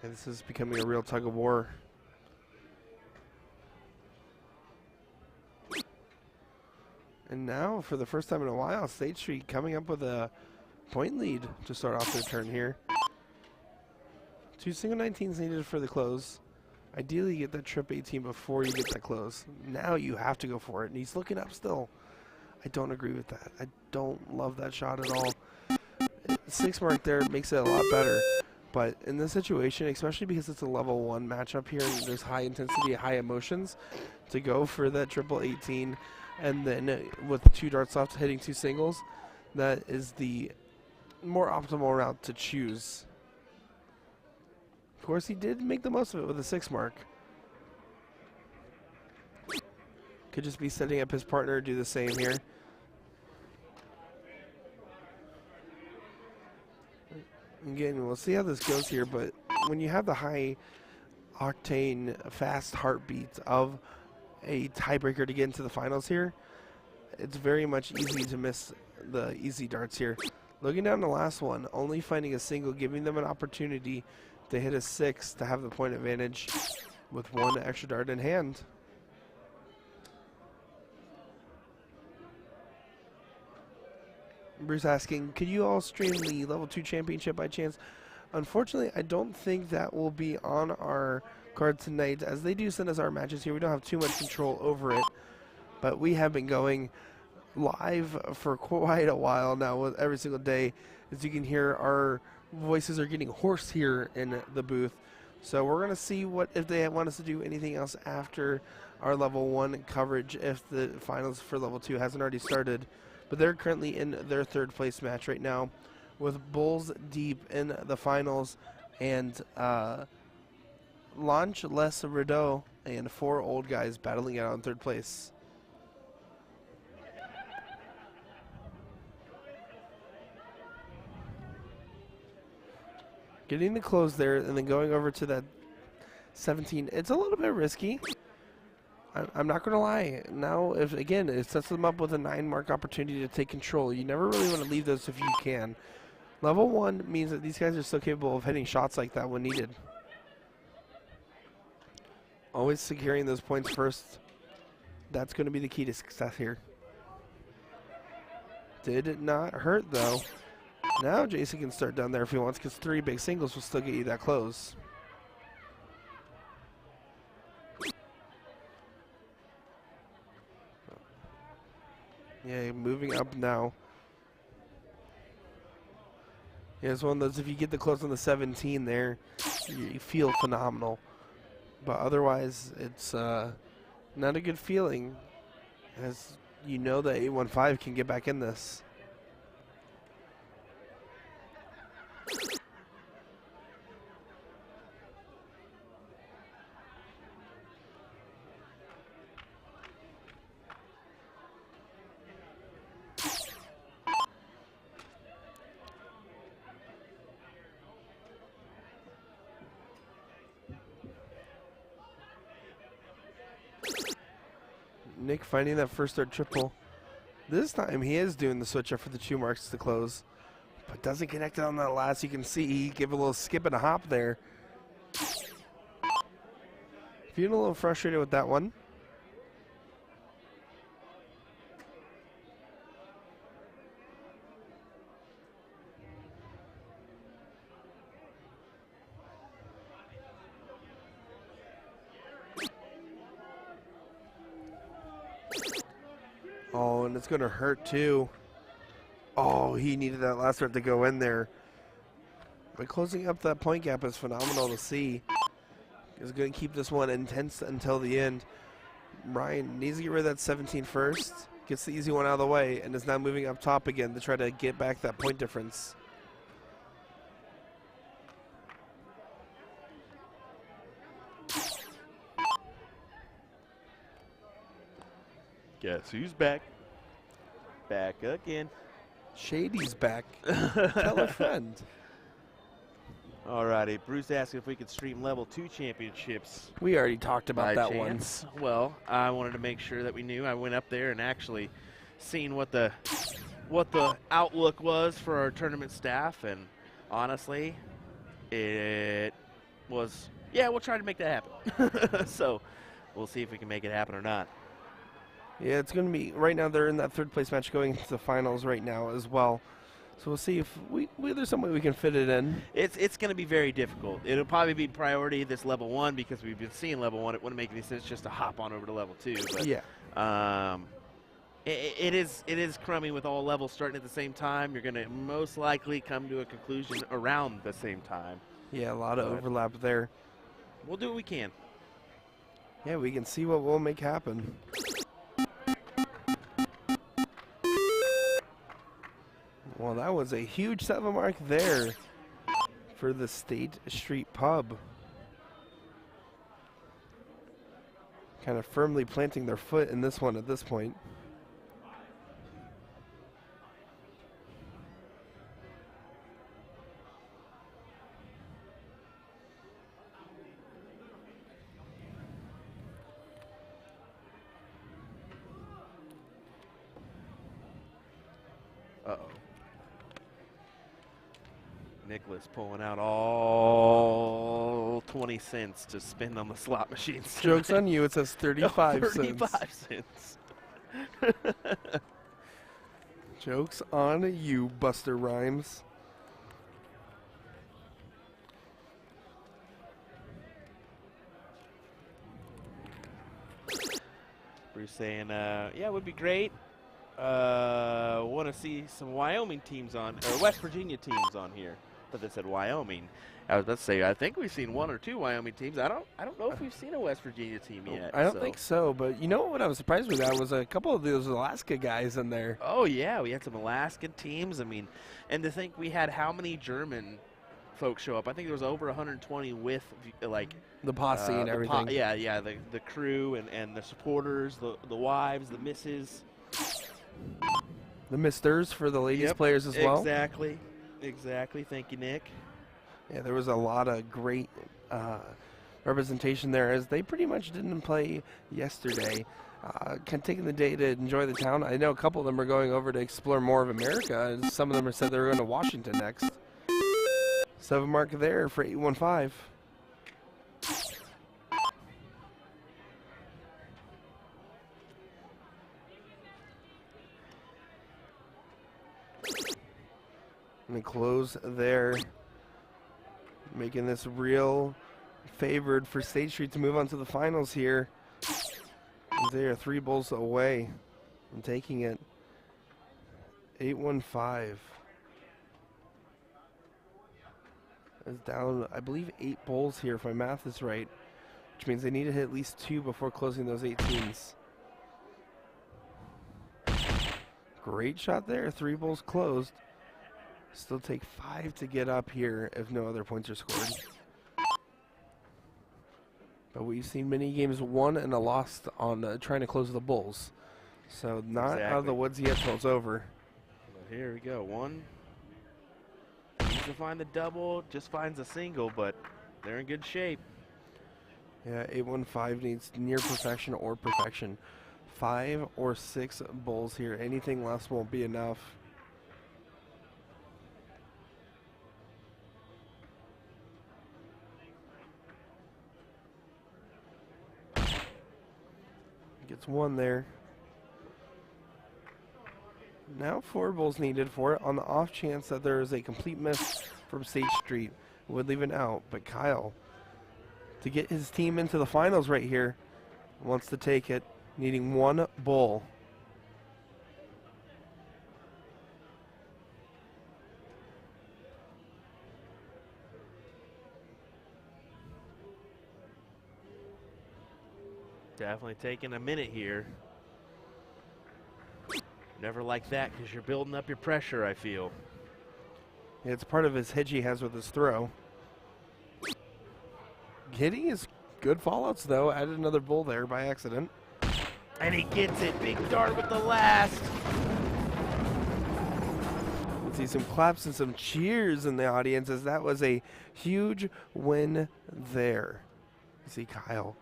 And this is becoming a real tug of war. And now, for the first time in a while, State Street coming up with a point lead to start off their turn here. 2 single 19s needed for the close. Ideally, you get that trip 18 before you get that close. Now you have to go for it, and he's looking up still. I don't agree with that. I don't love that shot at all. 6 mark there makes it a lot better. But in this situation, especially because it's a level 1 matchup here and there's high intensity, high emotions, to go for that triple 18 and then with 2 darts left hitting 2 singles, that is the more optimal route to choose. Of course, he did make the most of it with a 6 mark. Could just be setting up his partner to do the same here. Again, we'll see how this goes here, but when you have the high octane, fast heartbeat of a tiebreaker to get into the finals here, it's very much easy to miss the easy darts here. Looking down the last one, only finding a single, giving them an opportunity to hit a 6 to have the point advantage with 1 extra dart in hand. Bruce asking, could you all stream the level 2 championship by chance? Unfortunately, I don't think that will be on our card tonight, as they do send us our matches here. We don't have too much control over it, but we have been going live for quite a while now with every single day. As you can hear, our voices are getting hoarse here in the booth. So we're going to see what if they want us to do anything else after our level 1 coverage if the finals for level 2 hasn't already started. But they're currently in their 3rd place match right now with Bulls deep in the finals and Launch Les Rideau and 4 old guys battling out in 3rd place. Getting the close there and then going over to that 17, it's a little bit risky. I'm not going to lie. Now, if again, it sets them up with a 9 mark opportunity to take control. You never really want to leave those if you can. Level 1 means that these guys are still capable of hitting shots like that when needed. Always securing those points first. That's going to be the key to success here. Did it not hurt, though. Now Jason can start down there if he wants, because 3 big singles will still get you that close. Yeah, moving up now. Yeah, it's one of those, if you get the close on the 17 there, you feel phenomenal. But otherwise, it's not a good feeling, as you know that 815 can get back in this. Nick finding that first dart triple. This time he is doing the switch up for the 2 marks to close, but doesn't connect it on that last. You can see he gave a little skip and a hop there. Feeling a little frustrated with that one. Oh, and it's going to hurt too. Oh, he needed that last dart to go in there. But closing up that point gap is phenomenal to see. He's going to keep this one intense until the end. Ryan needs to get rid of that 17 first. Gets the easy one out of the way and is now moving up top again to try to get back that point difference. Guess who's back? Back again. Shady's back. Tell a friend. Alrighty, Bruce asked if we could stream level 2 championships. We already talked about by that chance. Well, I wanted to make sure that we knew. I went up there and actually seen what the outlook was for our tournament staff, and honestly, it was, yeah, we'll try to make that happen. So we'll see if we can make it happen or not. Yeah, it's going to be, right now they're in that 3rd place match going into the finals right now as well. So we'll see if there's some way we can fit it in. It's going to be very difficult. It'll probably be priority this level 1 because we've been seeing level 1. It wouldn't make any sense just to hop on over to level 2. But yeah. It is crummy with all levels starting at the same time. You're going to most likely come to a conclusion around the same time. Yeah, a lot of overlap there. We'll do what we can. Yeah, we can see what we'll make happen. Well, that was a huge 7 mark there for the State Street Pub. Kind of firmly planting their foot in this one at this point. Uh-oh. Nicholas pulling out all 20 cents to spend on the slot machines. Joke's on you, it says 35 cents. 35 cents. Joke's on you, Buster Rhymes. Bruce saying, yeah, it would be great. Want to see some Wyoming teams on, or West Virginia teams on here. But they said Wyoming. I was about to say, I think we've seen 1 or 2 Wyoming teams. I don't know if we've seen a West Virginia team yet. I don't think so, but you know what I was surprised with that was a couple of those Alaska guys in there. Oh yeah, we had some Alaskan teams. I mean, and to think we had how many German folks show up? I think there was over 120 with like the posse and everything. The crew and the supporters, the wives, the misses. The misters for the ladies players as well. Exactly. Thank you, Nick. Yeah, there was a lot of great representation there as they pretty much didn't play yesterday. Kind of taking the day to enjoy the town. I know a couple of them are going over to explore more of America, and some of them have said they're going to Washington next. 7 mark there for 815. And a close there, making this real favored for State Street to move on to the finals here. They are 3 bowls away from taking it. 815 is down, I believe, 8 bowls here if my math is right, which means they need to hit at least 2 before closing those 18s. Great shot there, 3 bowls closed. Still take 5 to get up here if no other points are scored. But we've seen many games won and a lost on trying to close the bulls. So not out of the woods yet till it's over. But here we go. 1. Needs to find the double, just finds a single, but they're in good shape. Yeah, 815 needs near perfection or perfection. 5 or 6 bulls here. Anything less won't be enough. Gets 1 there. Now 4 bulls needed for it on the off chance that there is a complete miss from State Street. Would leave it out, but Kyle, to get his team into the finals right here, wants to take it, needing 1 bull. Definitely taking a minute here. Never like that because you're building up your pressure, I feel. Yeah, it's part of his hedge he has with his throw. Hitting his good fallouts, though. Added another bull there by accident. And he gets it. Big dart with the last. Let's see some claps and some cheers in the audience as that was a huge win there. You see Kyle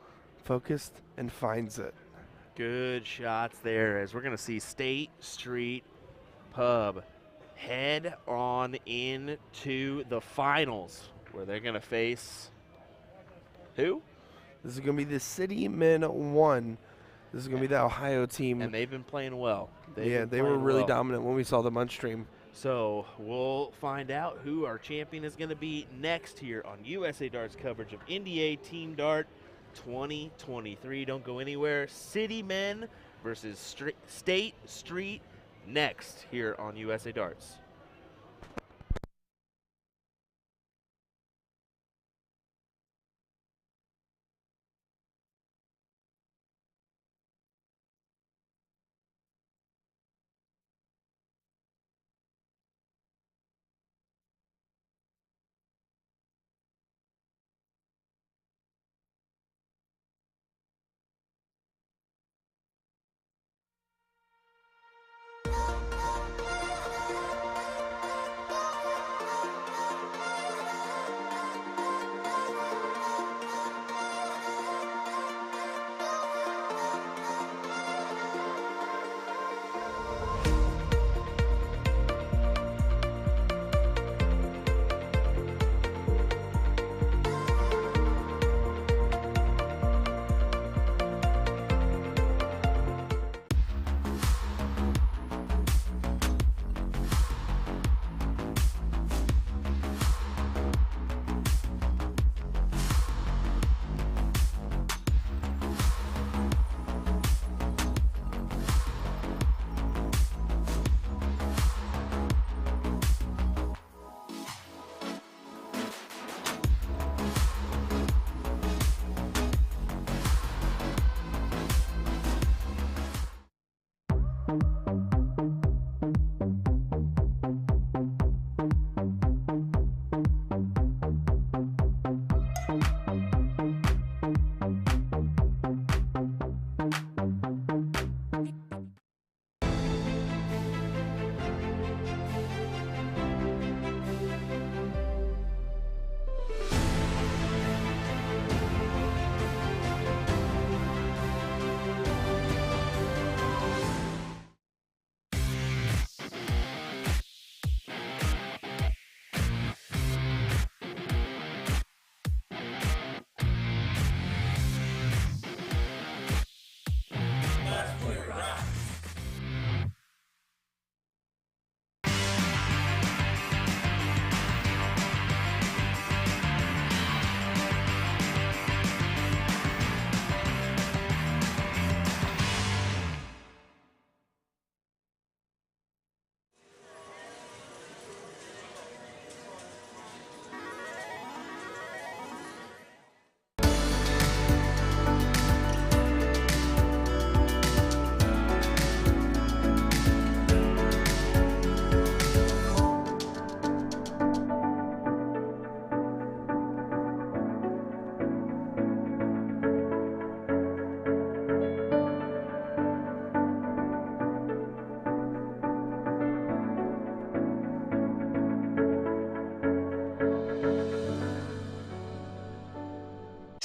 focused and finds it. Good shots there as we're going to see State Street Pub head on into the finals where they're going to face who? This is going to be the City Men 1. This is going to be the Ohio team. And they've been playing well. They were really dominant when we saw them on stream. So we'll find out who our champion is going to be next here on USA Dart's coverage of NDA Team Dart 2023. Don't go anywhere. City Men versus State Street next here on USA Darts.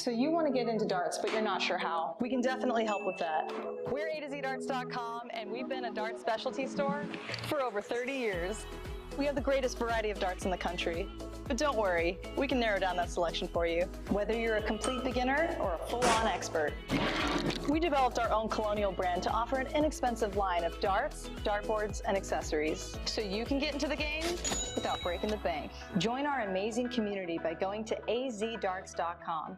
So you want to get into darts, but you're not sure how. We can definitely help with that. We're usadartsproduction, and we've been a dart specialty store for over 30 years. We have the greatest variety of darts in the country. But don't worry, we can narrow down that selection for you, whether you're a complete beginner or a full-on expert. We developed our own Colonial brand to offer an inexpensive line of darts, dartboards, and accessories, so you can get into the game without breaking the bank. Join our amazing community by going to azdarts.com.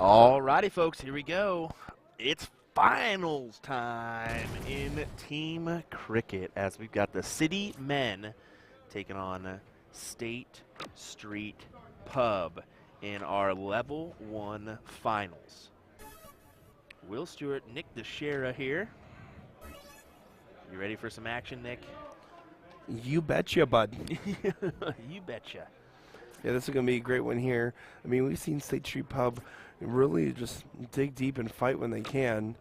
Alrighty, folks, here we go. It's finals time in team cricket as we've got the City Men taking on State Street Pub in our Level 1 finals. Will Stuart, Nick Dichiria here. You ready for some action, Nick? You betcha, bud. You betcha. Yeah, this is going to be a great one here. I mean, we've seen State Street Pub really just dig deep and fight when they can.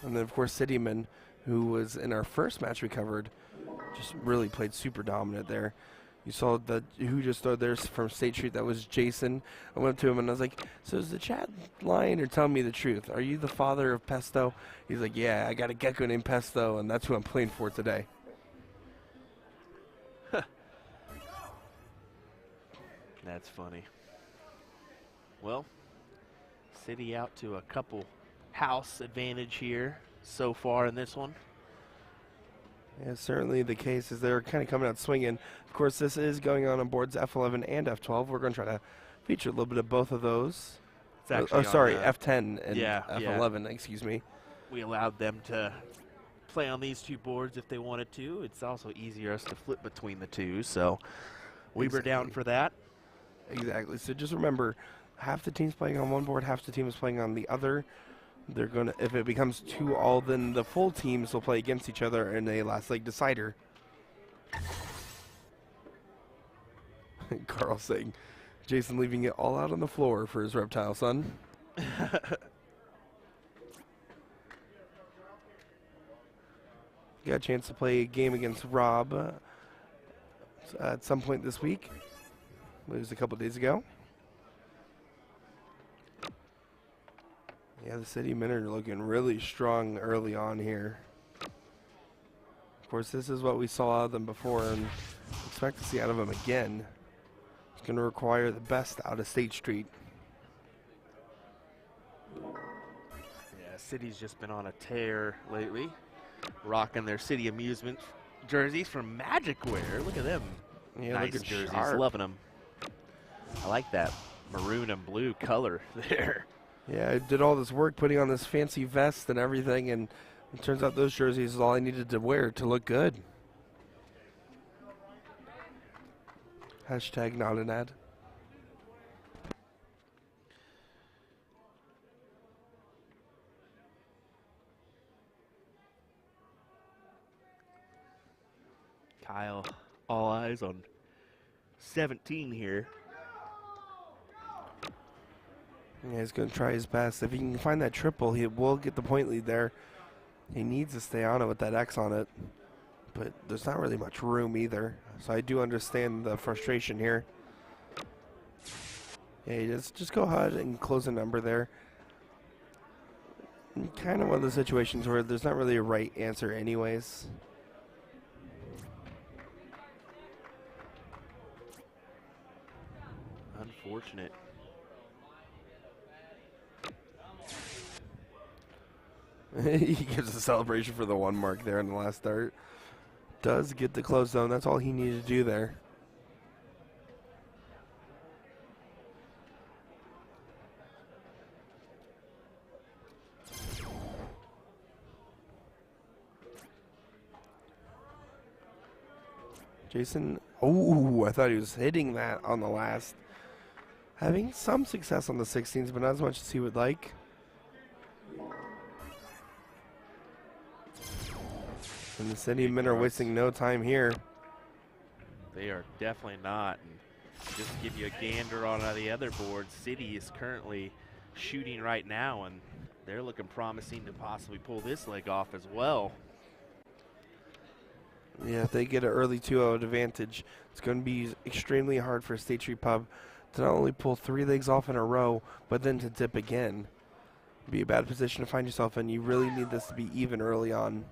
And then, of course, Cityman, who was in our first match we covered, just really played super dominant there. You saw that who just threw there from State Street. That was Jason. I went to him and I was like, so is the chat lying or telling me the truth? Are you the father of Pesto? He's like, yeah, I got a gecko named Pesto, and that's who I'm playing for today. That's funny. Well, City out to a couple house advantage here so far in this one. Yeah, certainly the case is they're kind of coming out swinging. Of course, this is going on boards F11 and F12. We're going to try to feature a little bit of both of those. It's actually sorry, F10 and F11, yeah. Excuse me. We allowed them to play on these two boards if they wanted to. It's also easier us to flip between the two, so we were down for that. Exactly. So just remember, half the team's playing on one board, half the team is playing on the other. They're gonna, if it becomes 2-all, then the full teams will play against each other in a last leg decider. Carl saying, Jason leaving it all out on the floor for his reptile son. Got a chance to play a game against Rob at some point this week. It was a couple days ago. Yeah, the City Men are looking really strong early on here. Of course, this is what we saw out of them before and expect to see out of them again. It's going to require the best out of State Street. Yeah, City's just been on a tear lately, rocking their City Amusement jerseys from Magic Wear. Look at them. Yeah, nice looking jerseys, sharp. loving them. I like that maroon and blue color there. Yeah, I did all this work putting on this fancy vest and everything, and it turns out those jerseys is all I needed to wear to look good. Hashtag not an ad. Kyle, all eyes on 17 here. Yeah, he's going to try his best. If he can find that triple, he will get the point lead there. He needs to stay on it with that X on it. But there's not really much room either. So I do understand the frustration here. Yeah, just go ahead and close the number there. Kind of one of those situations where there's not really a right answer anyways. Unfortunate. He gives a celebration for the 1 mark there in the last start. Does get the close zone. That's all he needed to do there. Jason, oh, I thought he was hitting that on the last. Having some success on the 16s, but not as much as he would like. And the City Men are wasting no time here. They are definitely not. And just to give you a gander on the other board, City is currently shooting right now, and they're looking promising to possibly pull this leg off as well. Yeah, if they get an early 2-0 advantage, it's going to be extremely hard for State Street Pub to not only pull 3 legs off in a row, but then to dip again. It'd be a bad position to find yourself in. You really need this to be even early on.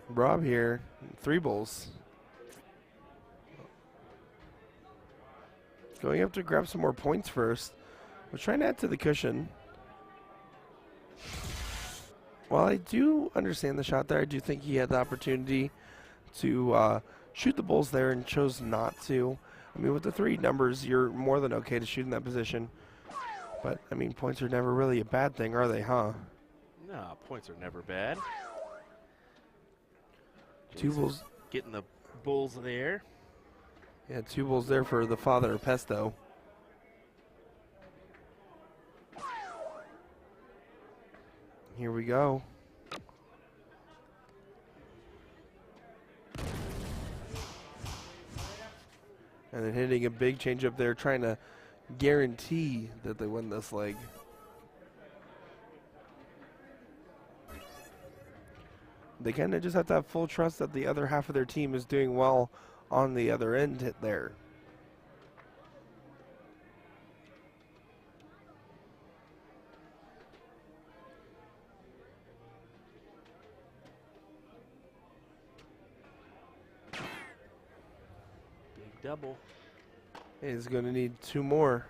Rob here, 3 bowls. Going up to grab some more points first. We're trying to add to the cushion. While I do understand the shot there, I do think he had the opportunity to shoot the bulls there and chose not to. I mean, with the 3 numbers, you're more than okay to shoot in that position. But, I mean, points are never really a bad thing, are they, huh? No, points are never bad. 2 bulls. Getting the bulls there. Yeah, 2 bulls there for the father of Pesto. Here we go. And then hitting a big change up there, trying to guarantee that they win this leg. They kind of just have to have full trust that the other half of their team is doing well on the other end hit there. Big double. He's going to need 2 more.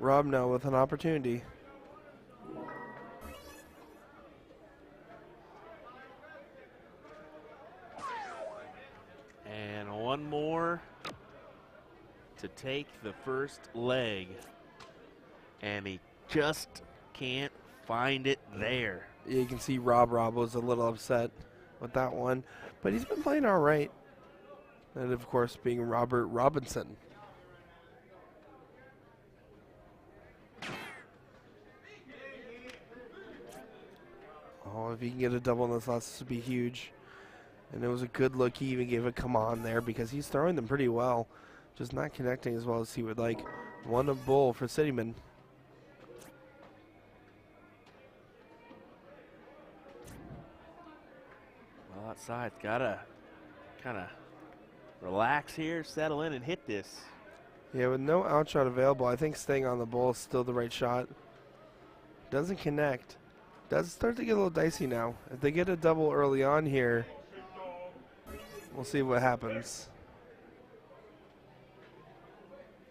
Rob now with an opportunity. And 1 more to take the first leg. And he just can't find it there. You can see Rob was a little upset with that one, but he's been playing all right. And of course, being Robert Robinson. Oh, if he can get a double in this last, this would be huge. And it was a good look. He even gave a come on there because he's throwing them pretty well, just not connecting as well as he would like. 1 a bull for Cityman. Well, outside's gotta kind of relax here, settle in, and hit this. Yeah, with no outshot available, I think staying on the bull is still the right shot. Doesn't connect. Does start to get a little dicey now. If they get a double early on here, we'll see what happens.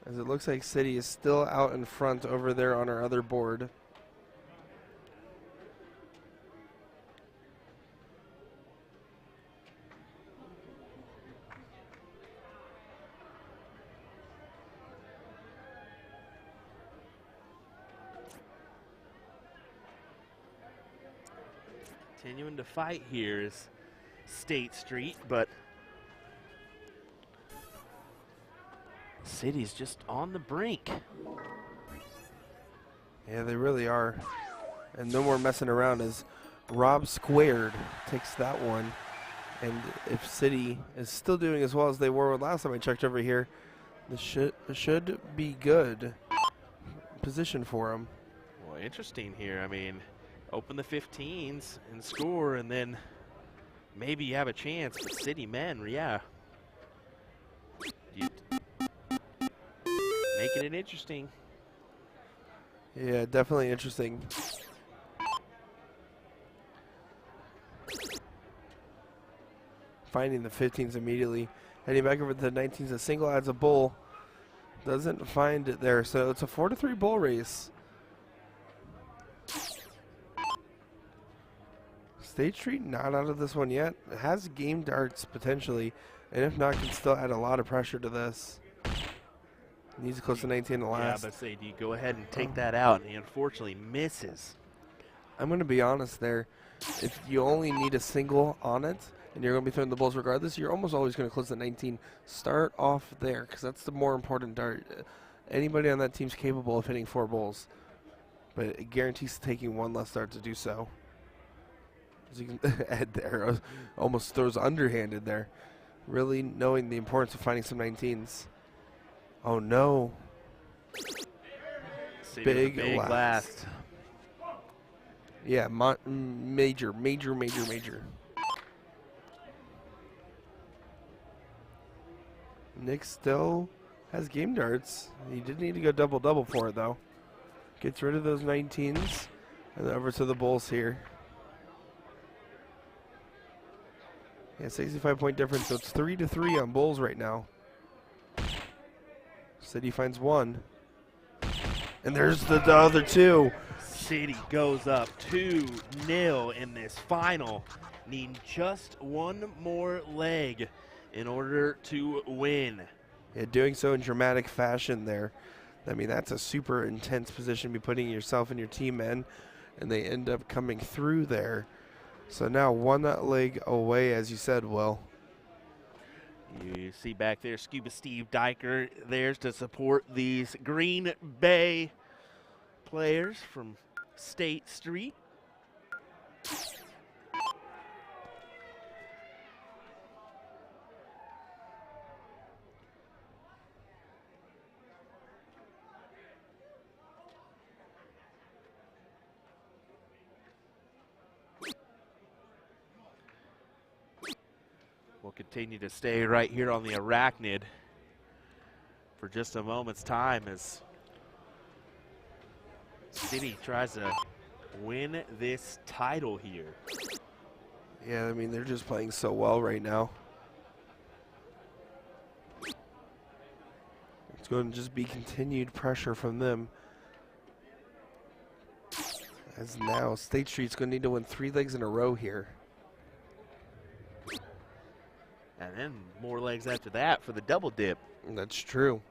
As it looks like City is still out in front over there on our other board. Continuing to fight here is State Street, but City's just on the brink. Yeah, they really are. And no more messing around as Rob squared takes that one. And if City is still doing as well as they were last time I checked over here, this should be good position for them. Well, interesting here. I mean, open the 15s and score, and then maybe you have a chance. But City men, yeah. Making it interesting. Yeah, definitely interesting. Finding the 15s immediately. Heading back over to the 19s. A single adds a bull. Doesn't find it there. So it's a 4-3 bull race. State Street not out of this one yet. It has game darts potentially. And if not, can still add a lot of pressure to this. Needs to close to 19 in the last. Yeah, but say, do you go ahead and take that out? And he unfortunately misses. I'm going to be honest there. If you only need a single on it, and you're going to be throwing the bulls regardless, you're almost always going to close to 19. Start off there, because that's the more important dart. Anybody on that team's capable of hitting 4 bulls, but it guarantees taking 1 less dart to do so. As you can add there, almost throws underhanded there. Really knowing the importance of finding some 19s. Oh no. Big last. Yeah, major. Nick still has game darts. He did need to go double-double for it, though. Gets rid of those 19s. And over to the bulls here. Yeah, 65-point difference, so it's 3-3 on Bulls right now. City finds one. And there's the other two. City goes up 2-0 in this final, needing just one more leg in order to win. Yeah, doing so in dramatic fashion there. I mean, that's a super intense position to be putting yourself and your team in, and they end up coming through there. So now one leg away, as you said, Will. You see back there Scuba Steve Diker there to support these Green Bay players from State Street. We'll continue to stay right here on the Arachnid for just a moment's time as City tries to win this title here. Yeah, I mean, they're just playing so well right now. It's going to just be continued pressure from them. As now, State Street's going to need to win 3 legs in a row here. And then more legs after that for the double dip. That's true.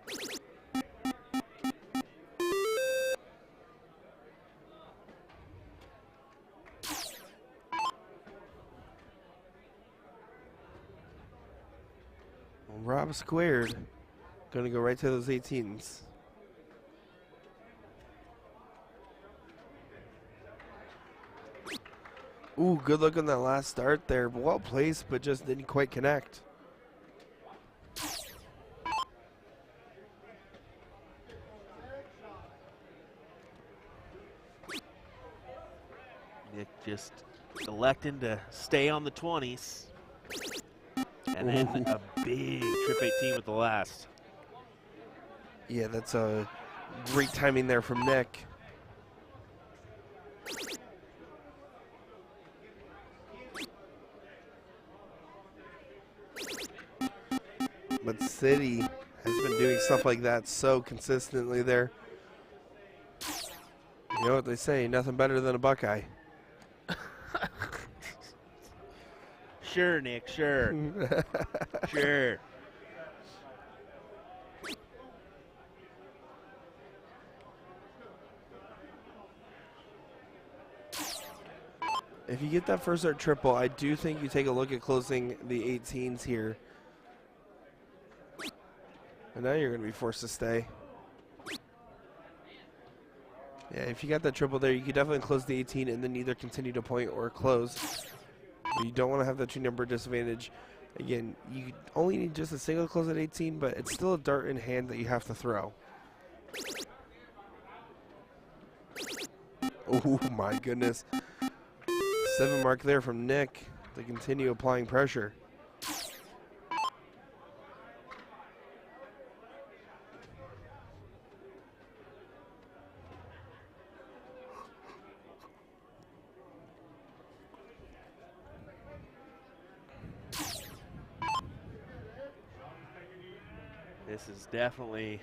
Rob squared. Going to go right to those 18s. Ooh, good look on that last start there. Well placed, but just didn't quite connect. Nick just electing to stay on the 20s. And then a big trip 18 with the last. Yeah, that's a great timing there from Nick. But City has been doing stuff like that so consistently there. You know what they say, nothing better than a Buckeye. Sure, Nick, sure. Sure. If you get that first start triple, I do think you take a look at closing the 18s here. And now you're going to be forced to stay. Yeah, if you got that triple there, you could definitely close the 18 and then either continue to point or close. But you don't want to have that 2-number disadvantage. Again, you only need just a single close at 18, but it's still a dart in hand that you have to throw. Oh my goodness. 7 mark there from Nick to continue applying pressure. This is definitely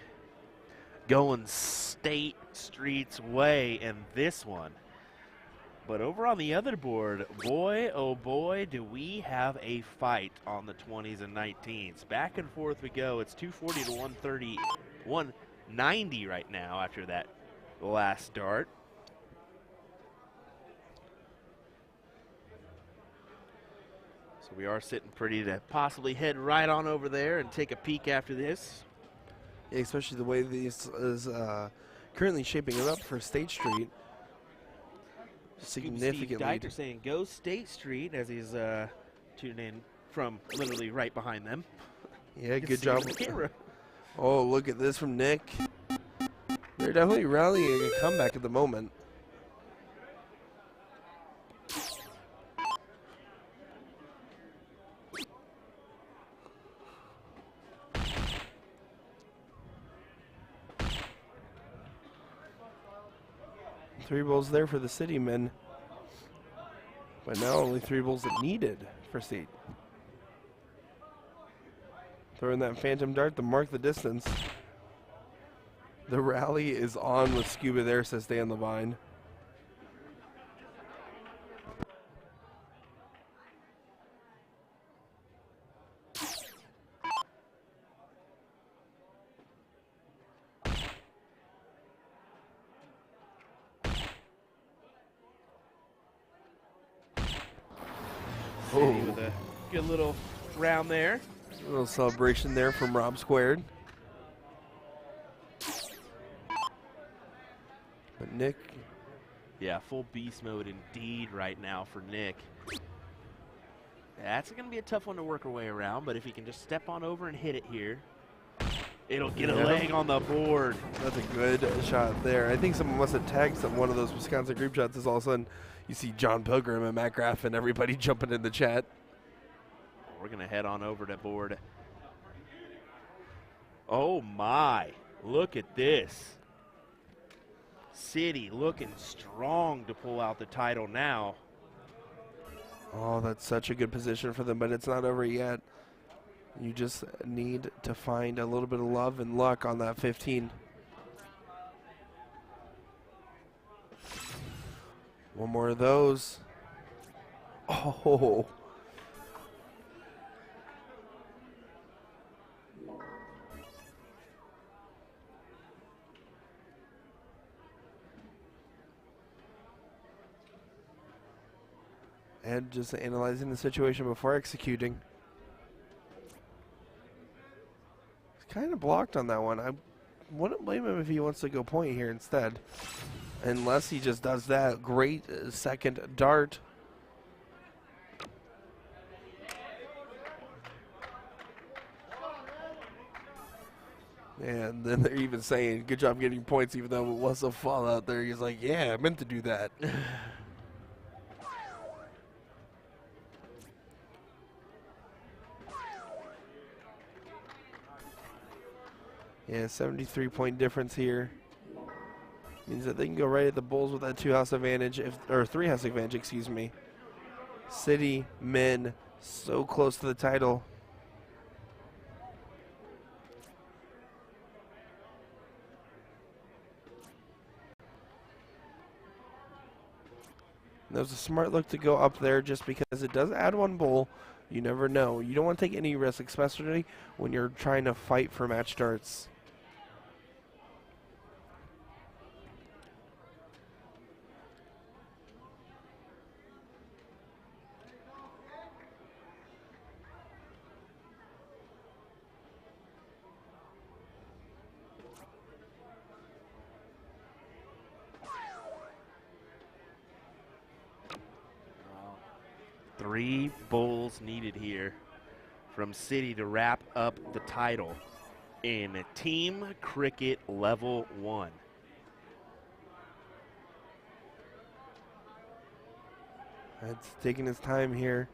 going State Street's way in this one. But over on the other board, boy, oh boy, do we have a fight on the 20s and 19s. Back and forth we go. It's 240 to 130, 190 right now after that last dart. So we are sitting pretty to possibly head right on over there and take a peek after this. Yeah, especially the way this is currently shaping it up for State Street. Significant lead. Steve Diker saying go State Street as he's tuning in from literally right behind them. Yeah, good job. Camera. Oh, look at this from Nick. They're definitely rallying a comeback at the moment. Three balls there for the City men. But now only 3 balls that needed for State. Throwing that phantom dart to mark the distance. The rally is on with Scuba there, says Dan Levine. City with a good little round there. A little celebration there from Rob Squared. But Nick, Yeah, full beast mode indeed right now for Nick. That's going to be a tough one to work our way around, but if he can just step on over and hit it here, it'll get a leg on the board. that's a good shot there. I think someone must have tagged one of those Wisconsin group shots as all of a sudden you see John Pilgrim and Matt Graff and everybody jumping in the chat. We're going to head on over to board. Oh my, look at this. City looking strong to pull out the title now. Oh, that's such a good position for them, but it's not over yet. You just need to find a little bit of love and luck on that 15. One more of those. Oh. And just analyzing the situation before executing. He's kind of blocked on that one. I wouldn't blame him if he wants to go point here instead. Unless he just does that. Great second dart. And then they're even saying, good job getting points, even though it was a fall out there. He's like, yeah, I meant to do that. Yeah, 73-point difference here. Means that they can go right at the Bulls with that two-house advantage, or three-house advantage, excuse me. City, men, so close to the title. That was a smart look to go up there just because it does add one bull. You never know. You don't want to take any risk, especially when you're trying to fight for match darts. Three bulls needed here from City to wrap up the title in Team Cricket Level 1. It's taking his time here.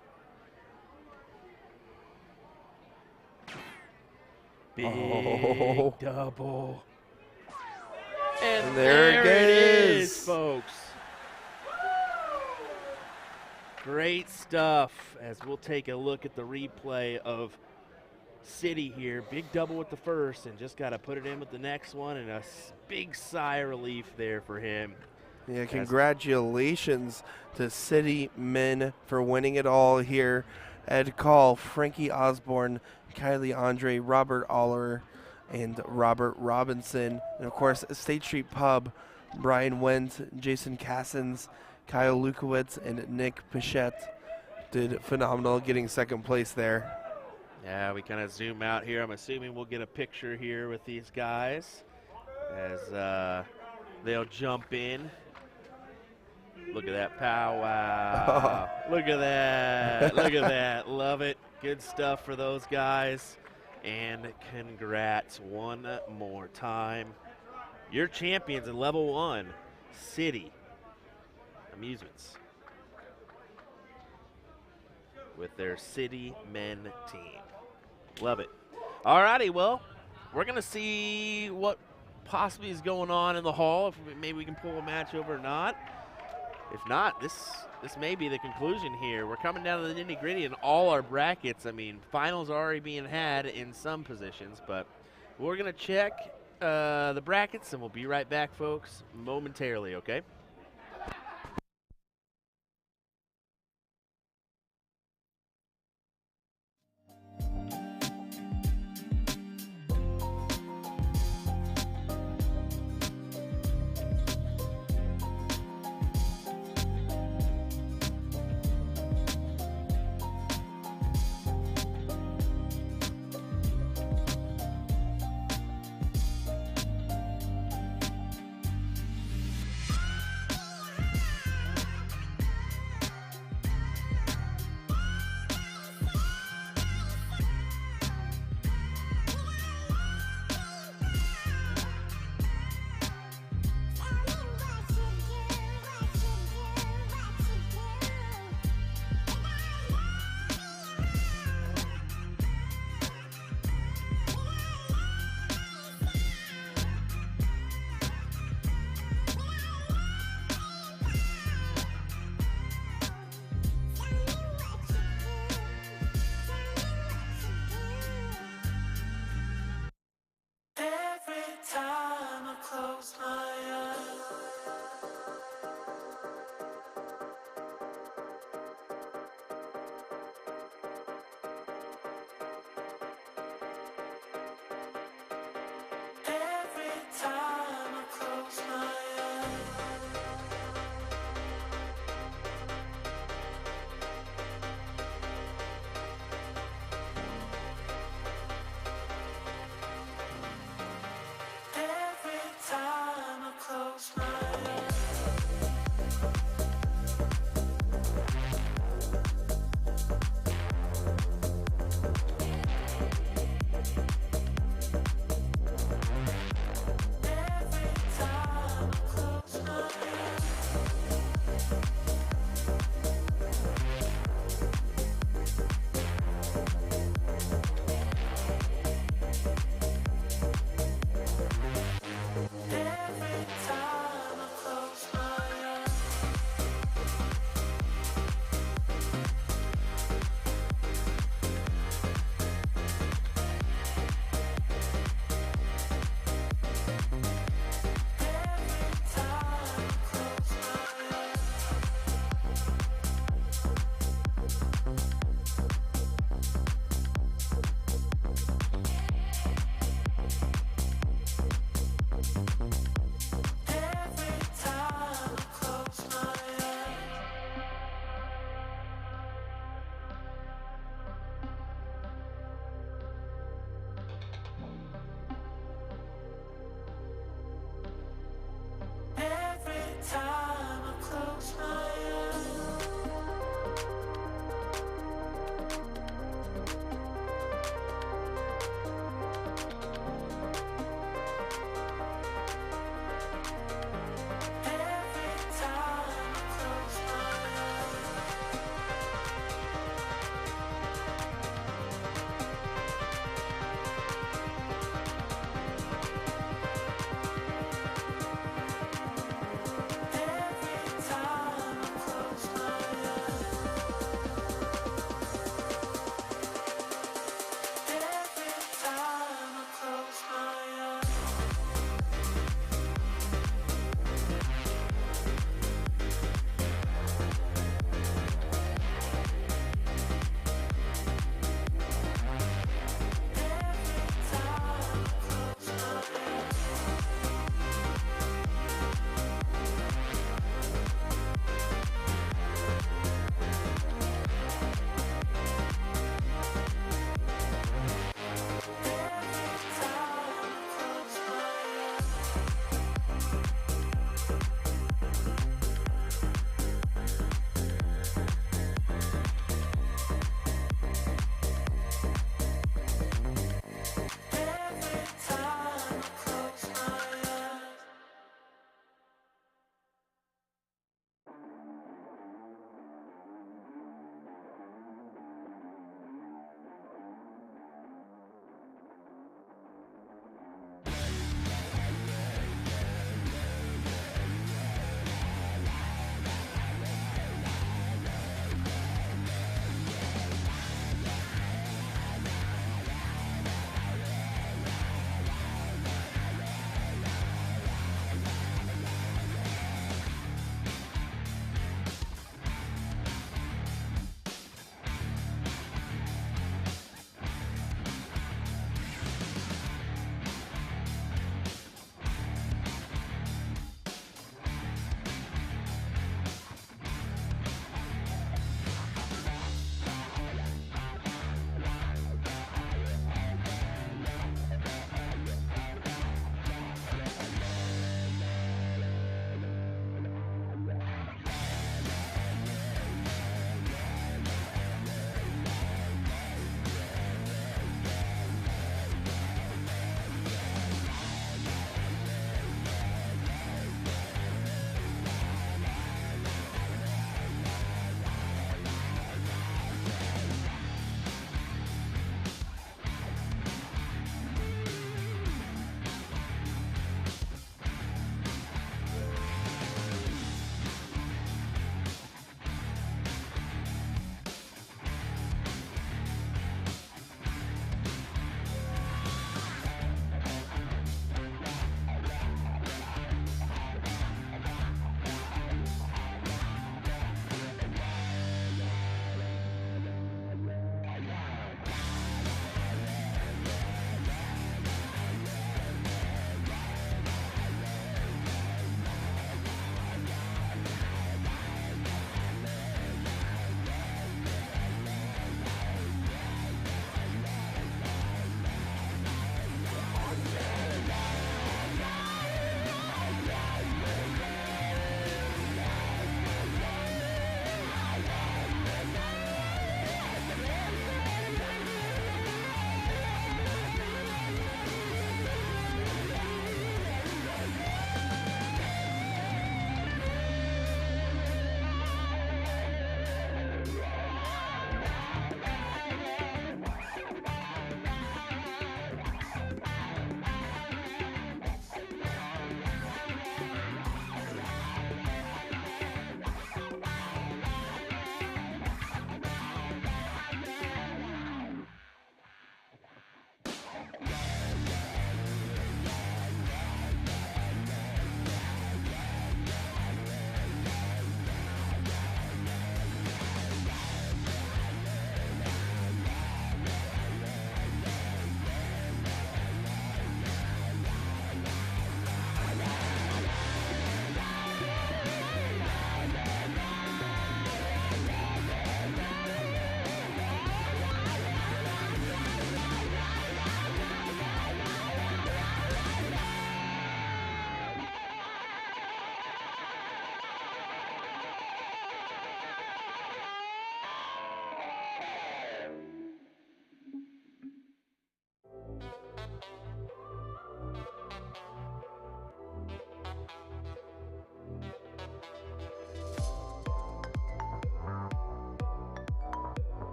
Big double. And there there it it is, is, folks. Great stuff as we'll take a look at the replay of City here. Big double with the first and just got to put it in with the next one, and a big sigh of relief there for him. Yeah, congratulations to City men for winning it all here. Ed Call, Frankie Osborne, Kylie Andre, Robert Aller, and Robert Robinson. And of course, State Street Pub, Brian Wendt, Jason Cassens, Kyle Lukowitz, and Nick Pichette did phenomenal getting second place there. Yeah, we kind of zoom out here. I'm assuming we'll get a picture here with these guys as they'll jump in. Look at that powwow. Look at that. Look at that. Love it. Good stuff for those guys. And congrats one more time. Your champions in level 1, City Amusements, with their City Men team. Love it. All righty, well, we're going to see what possibly is going on in the hall, if maybe we can pull a match over or not. If not, this may be the conclusion here. We're coming down to the nitty-gritty in all our brackets. I mean, finals are already being had in some positions, but we're going to check the brackets, and we'll be right back, folks, momentarily, okay?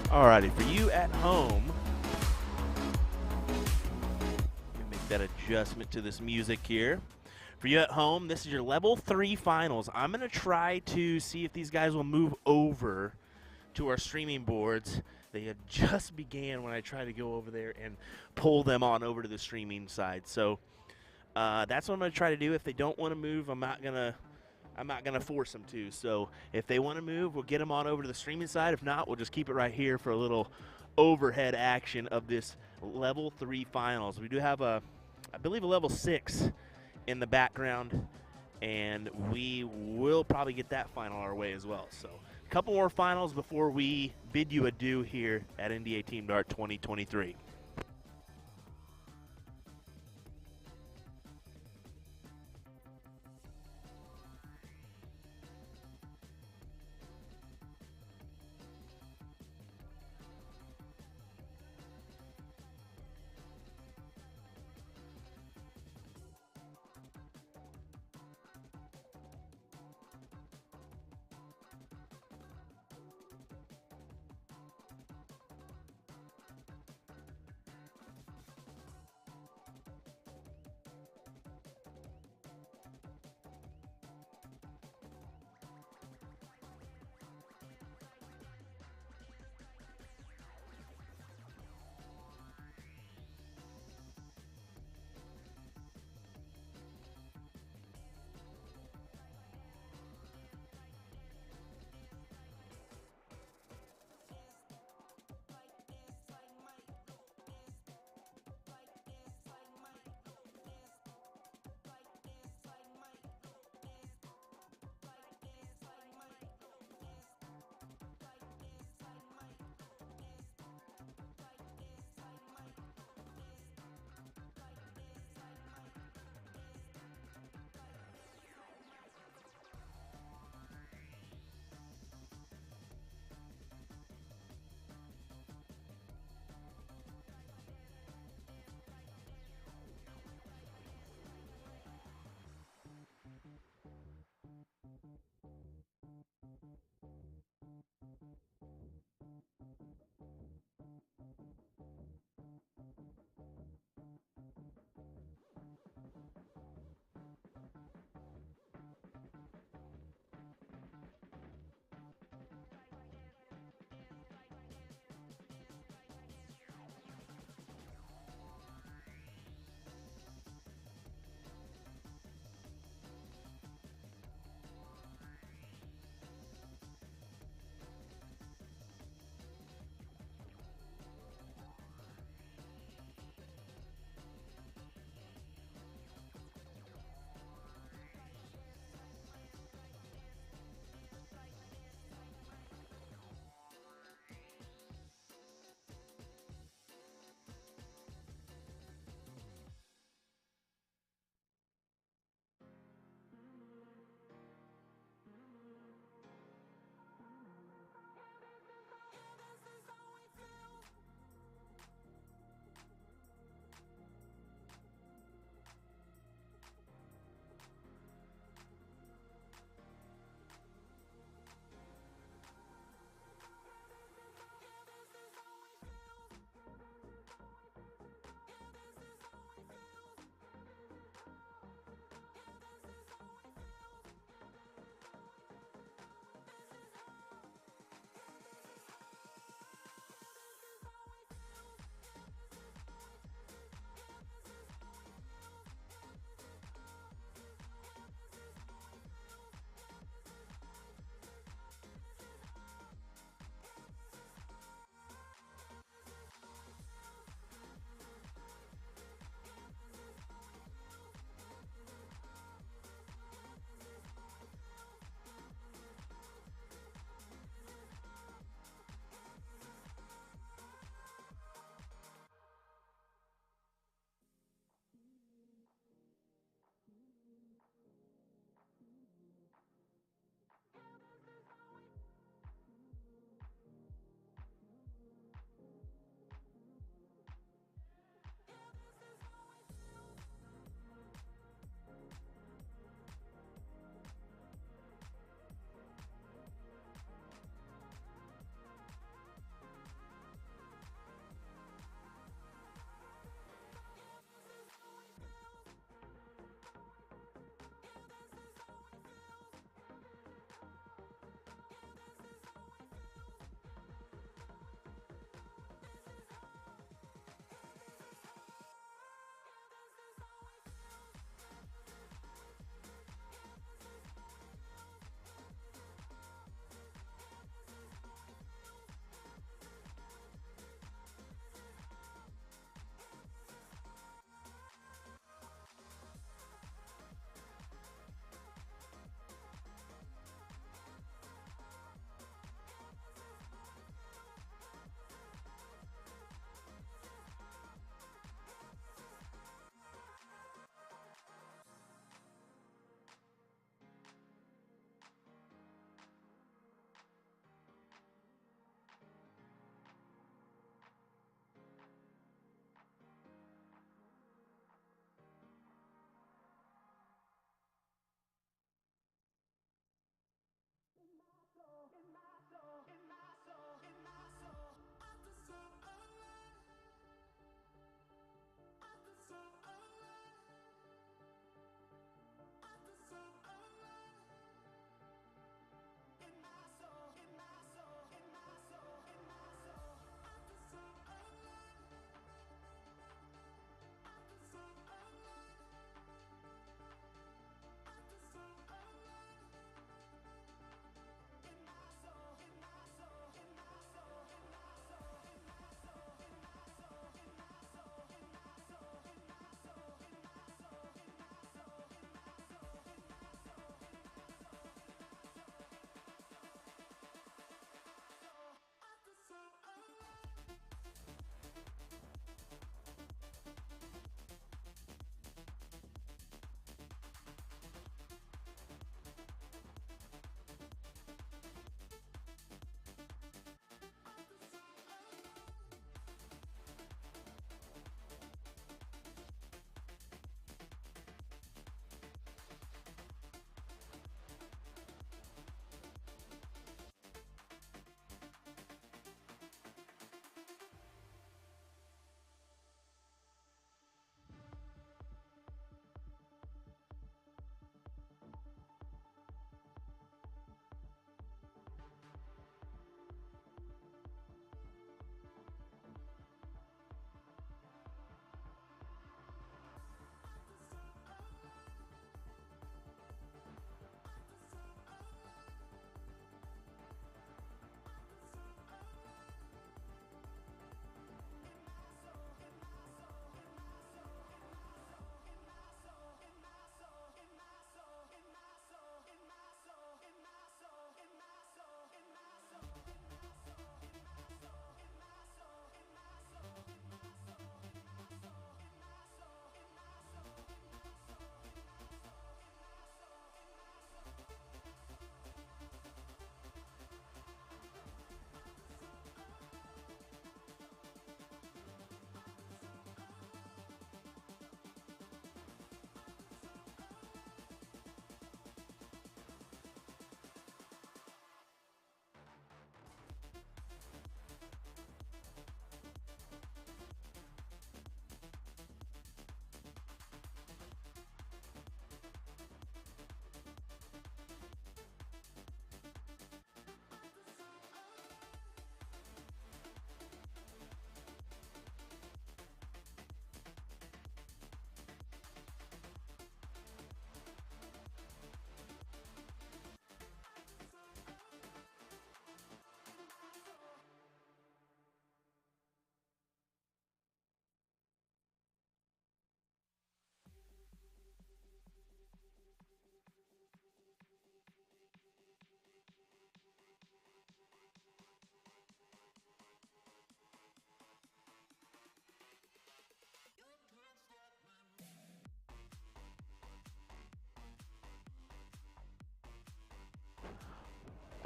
Alrighty, for you at home, let me make that adjustment to this music here. For you at home, this is your level 3 finals. I'm going to try to see if these guys will move over to our streaming boards. They had just began when I tried to go over there and pull them on over to the streaming side. So that's what I'm going to try to do. If they don't want to move, I'm not gonna force them to. So if they want to move, we'll get them on over to the streaming side. If not, we'll just keep it right here for a little overhead action of this level 3 finals. We do have I believe a level 6 in the background, and we will probably get that final our way as well. So a couple more finals before we bid you adieu here at NDA Team Dart 2023.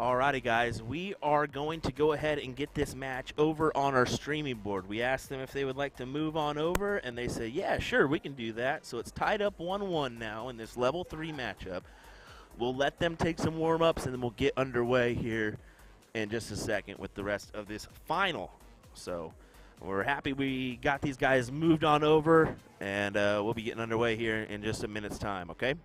Alrighty, guys, we are going to go ahead and get this match over on our streaming board. We asked them if they would like to move on over, and they say, yeah, sure, we can do that. So it's tied up 1-1 now in this level 3 matchup. We'll let them take some warm-ups, and then we'll get underway here in just a second with the rest of this final. So we're happy we got these guys moved on over, and we'll be getting underway here in just a minute's time, okay?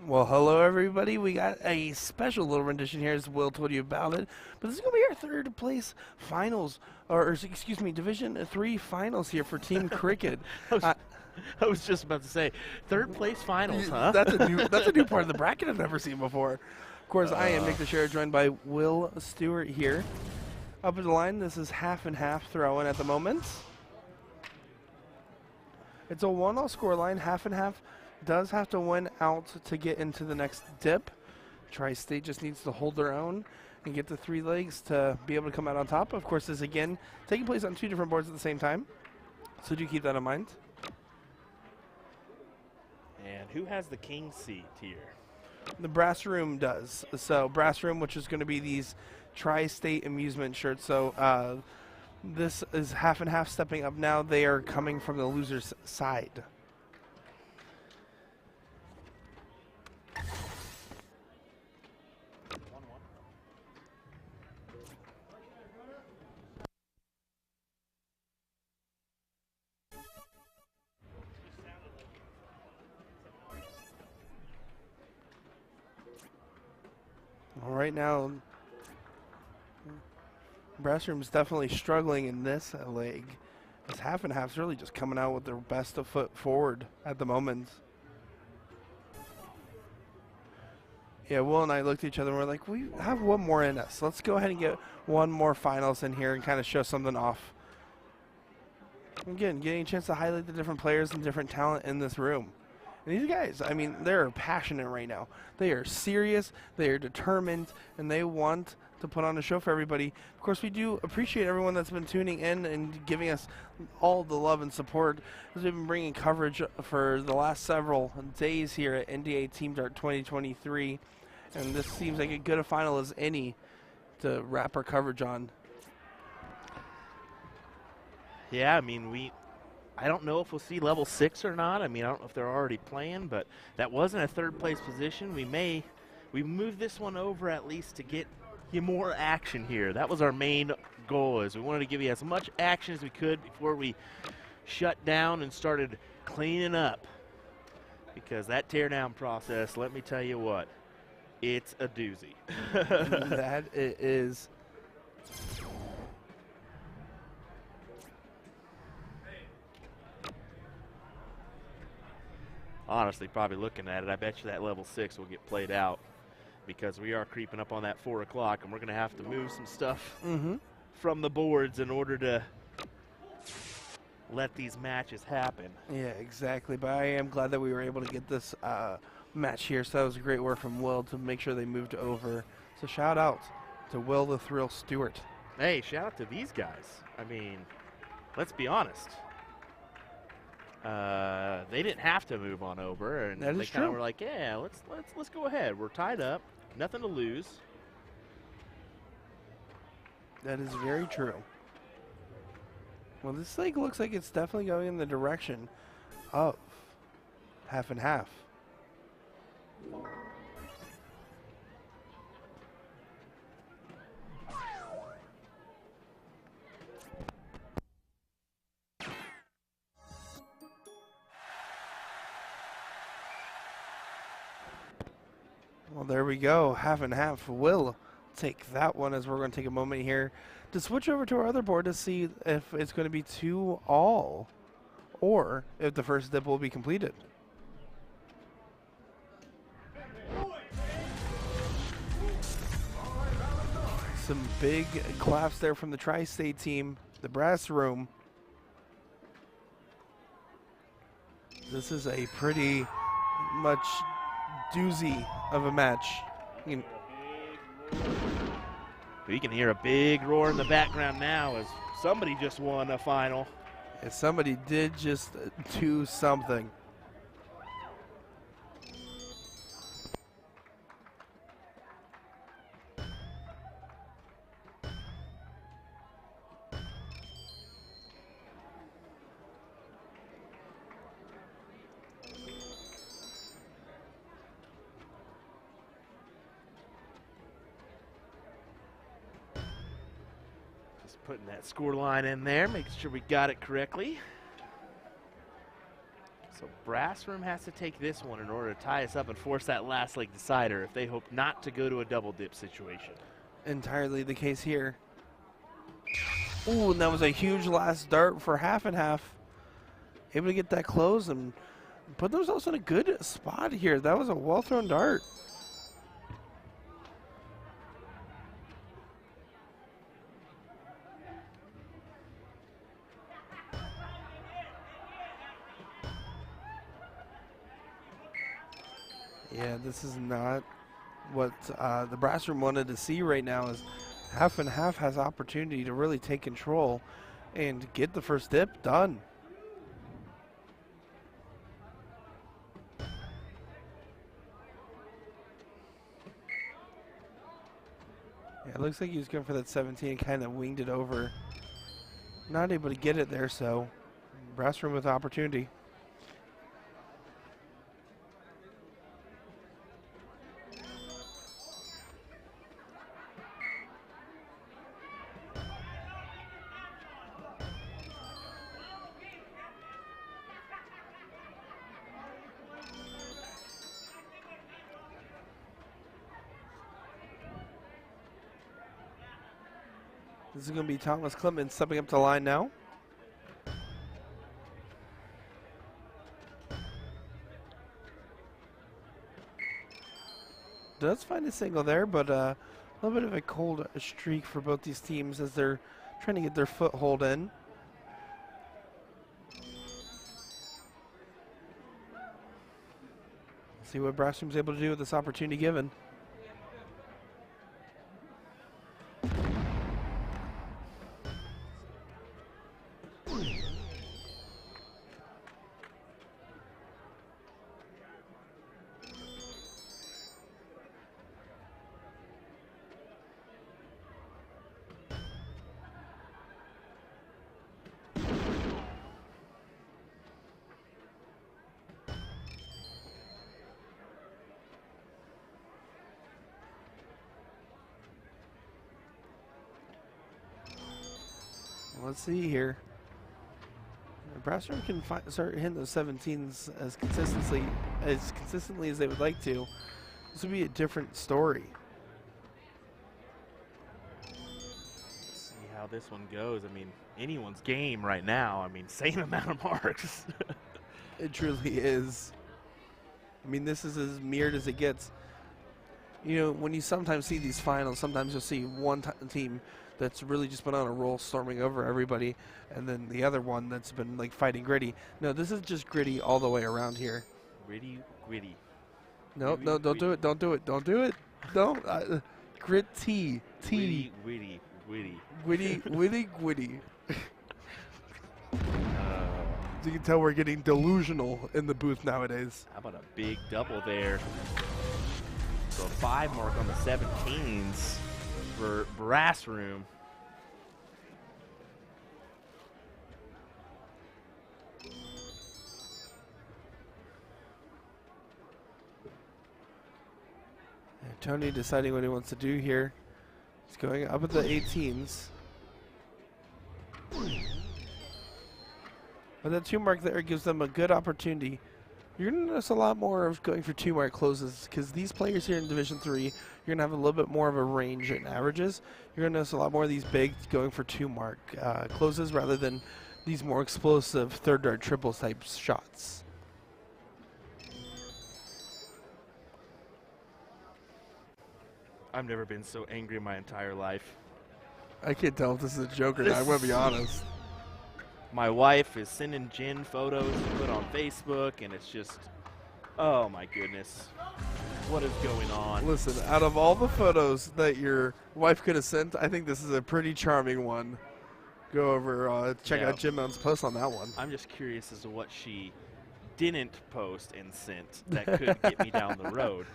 Well, hello everybody. We got a special little rendition here, as Will told you about it. But this is going to be our third place finals, or excuse me, Division 3 finals here for Team Cricket. I was just about to say, third place finals, huh? That's a new part of the bracket I've never seen before. Of course, I am Nick Dichiria, joined by Will Stuart here. Up at the line, this is half and half throw-in at the moment. It's a 1-all score line. Half and half does have to win out to get into the next dip. Tri-State just needs to hold their own and get the 3 legs to be able to come out on top. Of course, this again taking place on 2 different boards at the same time, so do keep that in mind. And who has the king seat here? The Brass Room does. So Brass Room, which is going to be these Tri-State amusement shirts. So this is half and half stepping up now. They are coming from the loser's side. Well, right now, Brass Room's definitely struggling in this leg. This half and half's really just coming out with their best of foot forward at the moment. Yeah, Will and I looked at each other and we're like, we have one more in us. Let's go ahead and get one more finals in here and kind of show something off. Again, getting a chance to highlight the different players and different talent in this room. And these guys, I mean, they're passionate right now. They are serious, they are determined, and they want to put on a show for everybody. Of course, we do appreciate everyone that's been tuning in and giving us all the love and support as we've been bringing coverage for the last several days here at NDA Team Dart 2023. And this seems like as good a final as any to wrap our coverage on. Yeah, I mean, I don't know if we'll see level 6 or not. I mean, I don't know if they're already playing, but that wasn't a third place position. We moved this one over at least to get you more action here. That was our main goal, is we wanted to give you as much action as we could before we shut down and started cleaning up. Because that teardown process, let me tell you what, it's a doozy. That it is. Honestly, probably looking at it, I bet you that level 6 will get played out, because we are creeping up on that 4 o'clock, and we're going to have to move some stuff from the boards in order to let these matches happen. Yeah, exactly. But I am glad that we were able to get this match here. So that was a great work from Will to make sure they moved over. So shout out to Will the Thrill Stewart. Hey, shout out to these guys. I mean, let's be honest. They didn't have to move on over, and they kind of were like, "Yeah, let's go ahead. We're tied up, nothing to lose." That is very true. Well, this league looks like it's definitely going in the direction of half and half. Well, there we go. Half and half will take that one, as we're going to take a moment here to switch over to our other board to see if it's going to be 2-all or if the first dip will be completed. Some big claps there from the Tri-State team, the Brass Room. This is a pretty much doozy of a match. You can hear a big roar in the background now as somebody just won a final. And somebody did just do something. Putting that score line in there, making sure we got it correctly. So Brass Room has to take this one in order to tie us up and force that last leg decider if they hope not to go to a double dip situation. Entirely the case here. Ooh, and that was a huge last dart for half and half. Able to get that close and put themselves in a good spot here. That was a well-thrown dart. Yeah, this is not what the Brass Room wanted to see right now. Is half and half has opportunity to really take control and get the first dip done. Yeah, it looks like he was going for that 17 and kind of winged it over. Not able to get it there, so Brass Room with opportunity. This is going to be Thomas Clemens stepping up to the line now. Does find a single there, but a little bit of a cold streak for both these teams as they're trying to get their foothold in. See what Brass Room's able to do with this opportunity given. Let's see here. Brass Room can start hitting those 17s as consistently as they would like to. This would be a different story. See how this one goes. I mean, anyone's game right now. I mean, same amount of marks. It truly is. I mean, this is as mirrored as it gets. You know, when you sometimes see these finals, sometimes you'll see one team that's really just been on a roll, storming over everybody, and then the other one that's been like fighting gritty. No, this is just gritty all the way around here. Gritty. No, don't do it. Don't do it. Don't do it. Don't. Gritty. T. Witty. Witty. As you can tell, we're getting delusional in the booth nowadays. How about a big double there? So a 5 mark on the 17s for Brass Room. And Tony deciding what he wants to do here. He's going up at the 18s. But that 2 mark there gives them a good opportunity. You're going to notice a lot more of going for 2 mark closes because these players here in Division 3, you're going to have a little bit more of a range in averages. You're going to notice a lot more of these big going for 2 mark closes rather than these more explosive third dart triples type shots. I've never been so angry in my entire life. I can't tell if this is a joke or not, I'm going to be honest. My wife is sending gin photos to put on Facebook, and it's just, oh my goodness. What is going on? Listen, out of all the photos that your wife could have sent, I think this is a pretty charming one. Go over, check out Jim Mount's post on that one. I'm just curious as to what she didn't post and sent that could get me down the road.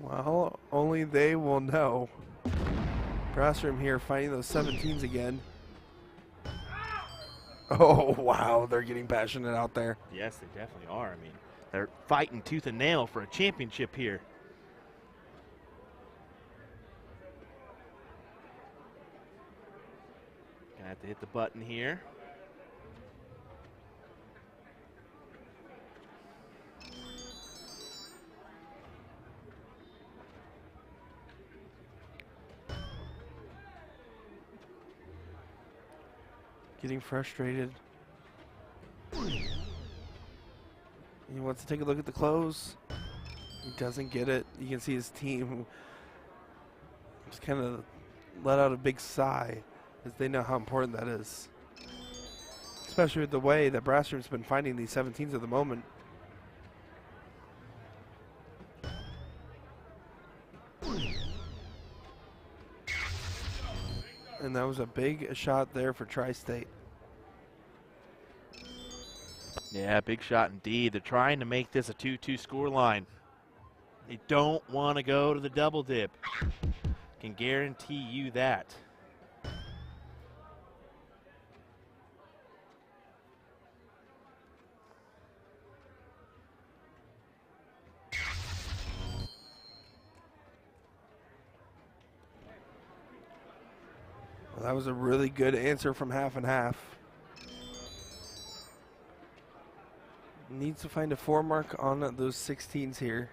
Well, only they will know. Brass Room here fighting those 17s again. Oh, wow, they're getting passionate out there. Yes, they definitely are. I mean, they're fighting tooth and nail for a championship here. Gonna have to hit the button here. getting frustrated. He wants to take a look at the close. He doesn't get it. You can see his team just kind of let out a big sigh as they know how important that is. Especially with the way that Brassroom's been finding these 17s at the moment. And that was a big shot there for Tri-State. Yeah, big shot indeed. They're trying to make this a 2-2 score line. They don't want to go to the double dip. Can guarantee you that. Well, that was a really good answer from half and half. Needs to find a 4 mark on those 16s here.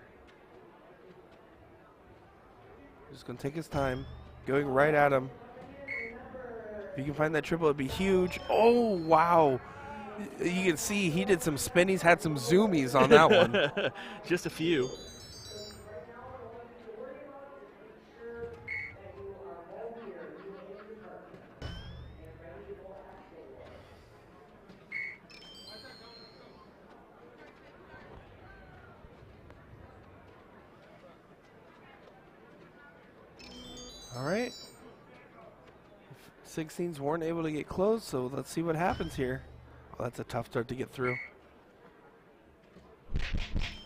Just going to take his time. Going right at him. If you can find that triple, it'd be huge. Oh, wow. You can see he did some spinnies, had some zoomies on that one. Just a few. All right. 16s weren't able to get close, so let's see what happens here. Oh, that's a tough start to get through.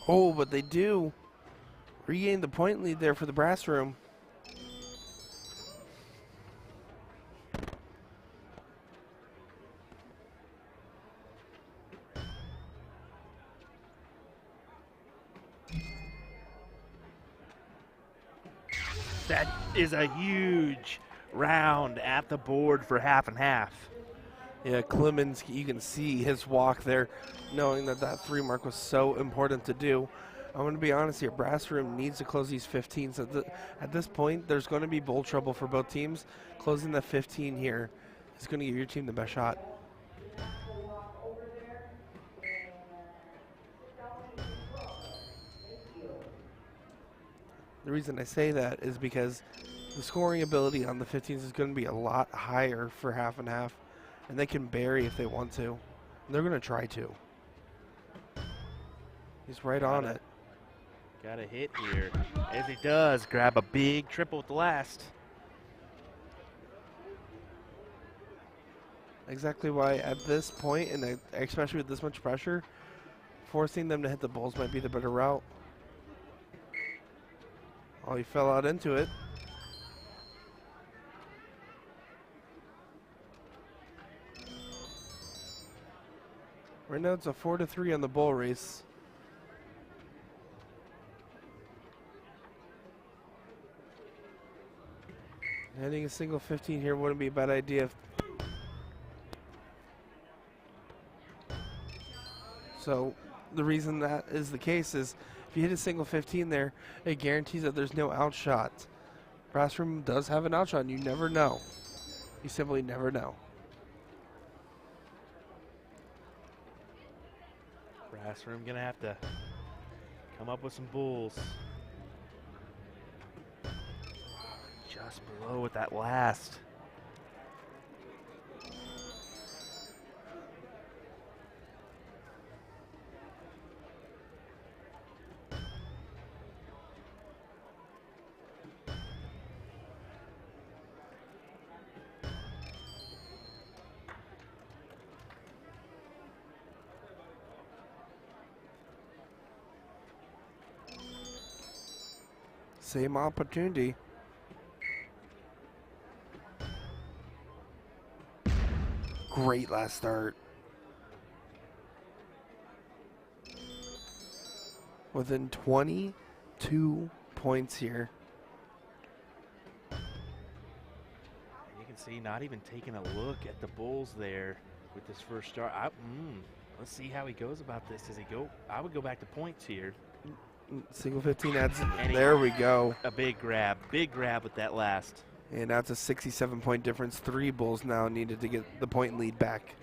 Oh, but they do regain the point lead there for the brass room. That is a huge round at the board for half and half. Yeah, Clemens, you can see his walk there, knowing that that 3 mark was so important to do. I'm going to be honest here, brass room needs to close these 15s. At this point, there's going to be bowl trouble for both teams. Closing the 15 here is going to give your team the best shot. The reason I say that is because the scoring ability on the 15s is going to be a lot higher for half and half, and they can bury if they want to. And they're going to try to. He's right on it. Got a hit here. As he does, grab a big triple with the last. Exactly why at this point, and especially with this much pressure, forcing them to hit the bowls might be the better route. Oh, he fell out into it. Right now it's a 4-3 on the bowl race. Hitting a single 15 here wouldn't be a bad idea. So the reason that is the case is if you hit a single 15 there, it guarantees that there's no outshot. Brass room does have an outshot, and you never know. You simply never know. Brass room gonna have to come up with some bulls. Just below with that last. Same opportunity. Great last start. Within 22 points here. And you can see not even taking a look at the bulls there with this first start. Let's see how he goes about this. Does he go? I would go back to points here. Single 15 adds. There we go. A big grab with that last. And that's a 67-point difference. 3 bulls now needed to get the point lead back.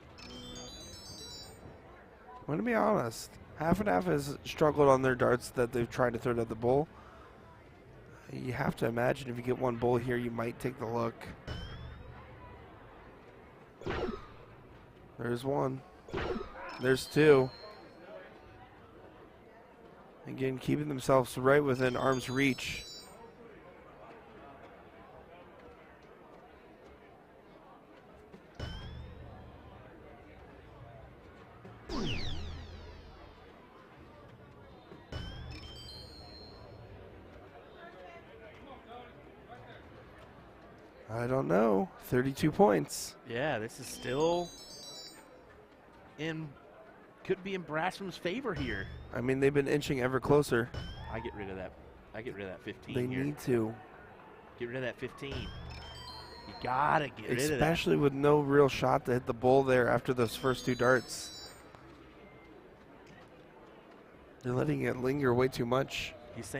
I'm going to be honest. Half and half has struggled on their darts that they've tried to throw at the bull. You have to imagine if you get 1 bull here, you might take the look. There's 1. There's 2. Again, keeping themselves right within arm's reach. I don't know. 32 points. Yeah, this is still could be in Brasham's favor here. I mean, they've been inching ever closer. I get rid of that. I get rid of that 15 They here. need to. Get rid of that 15. You gotta get rid of that. Especially with no real shot to hit the bull there after those first 2 darts. They're letting it linger way too much. He's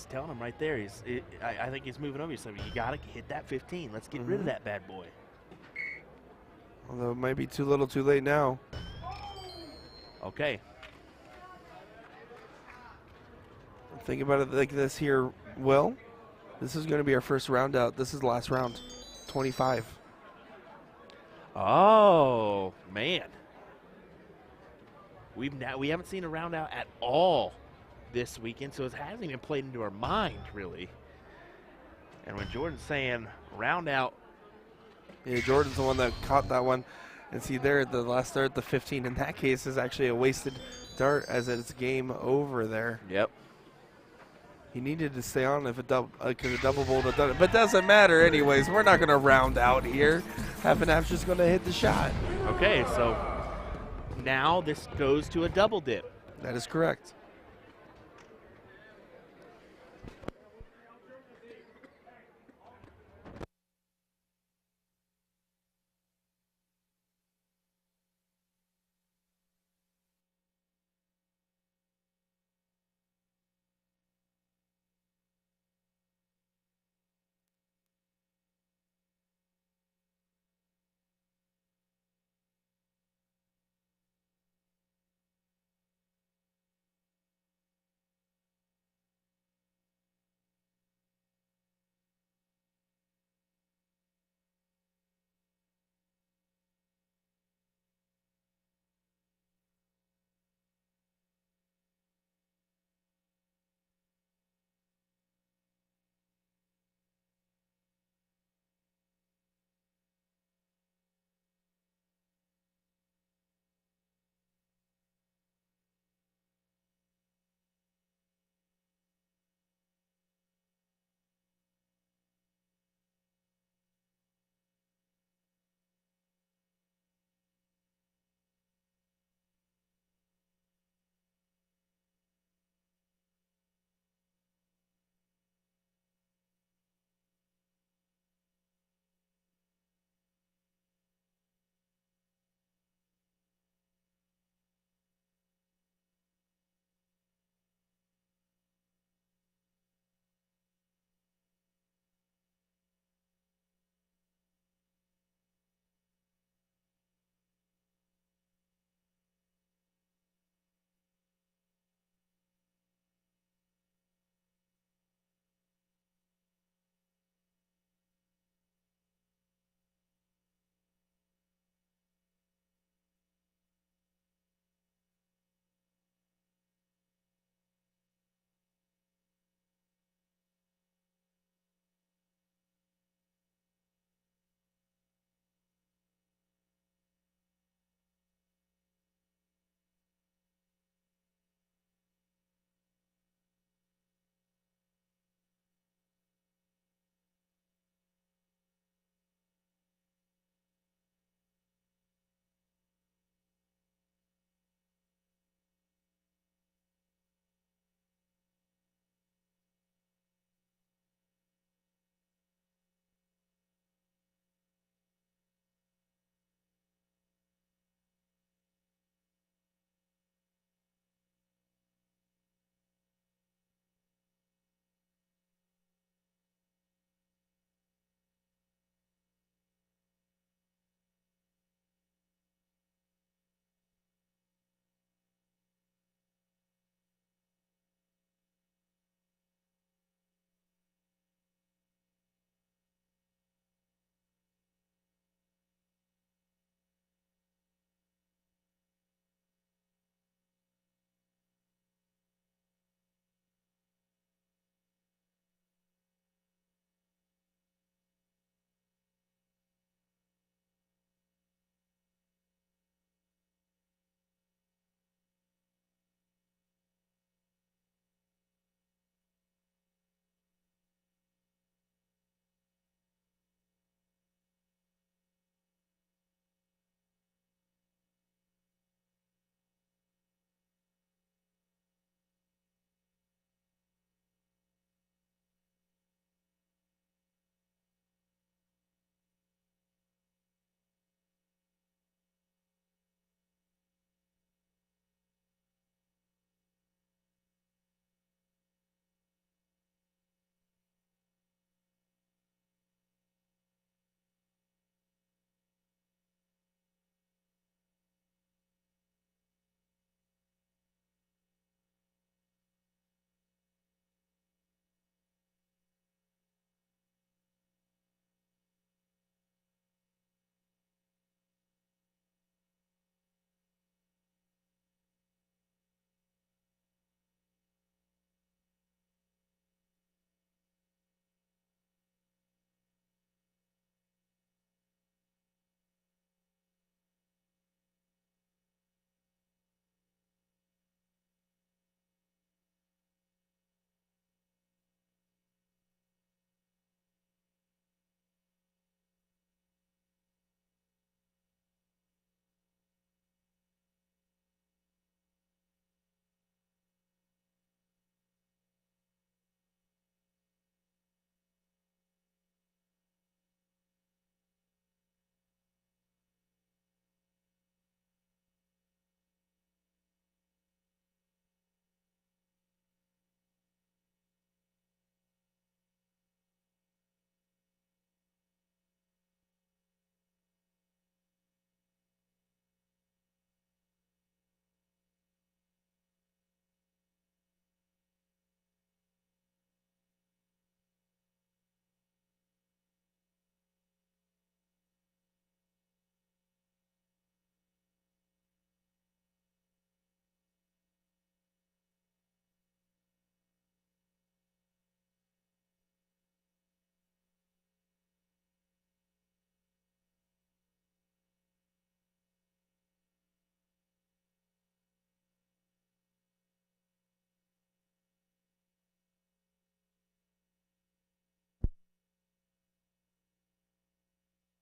telling him right there. I think he's moving over. He's saying, you gotta hit that 15. Let's get rid of that bad boy. Although it might be too little too late now. Okay. Think about it like this here, Will. This is going to be our first round out. This is the last round. 25. Oh, man. We haven't seen a round out at all this weekend, so it hasn't even played into our mind, really. And when Jordan's saying round out. Yeah, Jordan's the one that caught that one. And see there, the last dart, the 15, in that case is actually a wasted dart as it's game over there. Yep. He needed to stay on if a double bolt had done it. But doesn't matter anyways. We're not going to round out here. Half and half's just going to hit the shot. Okay, so now this goes to a double dip. That is correct.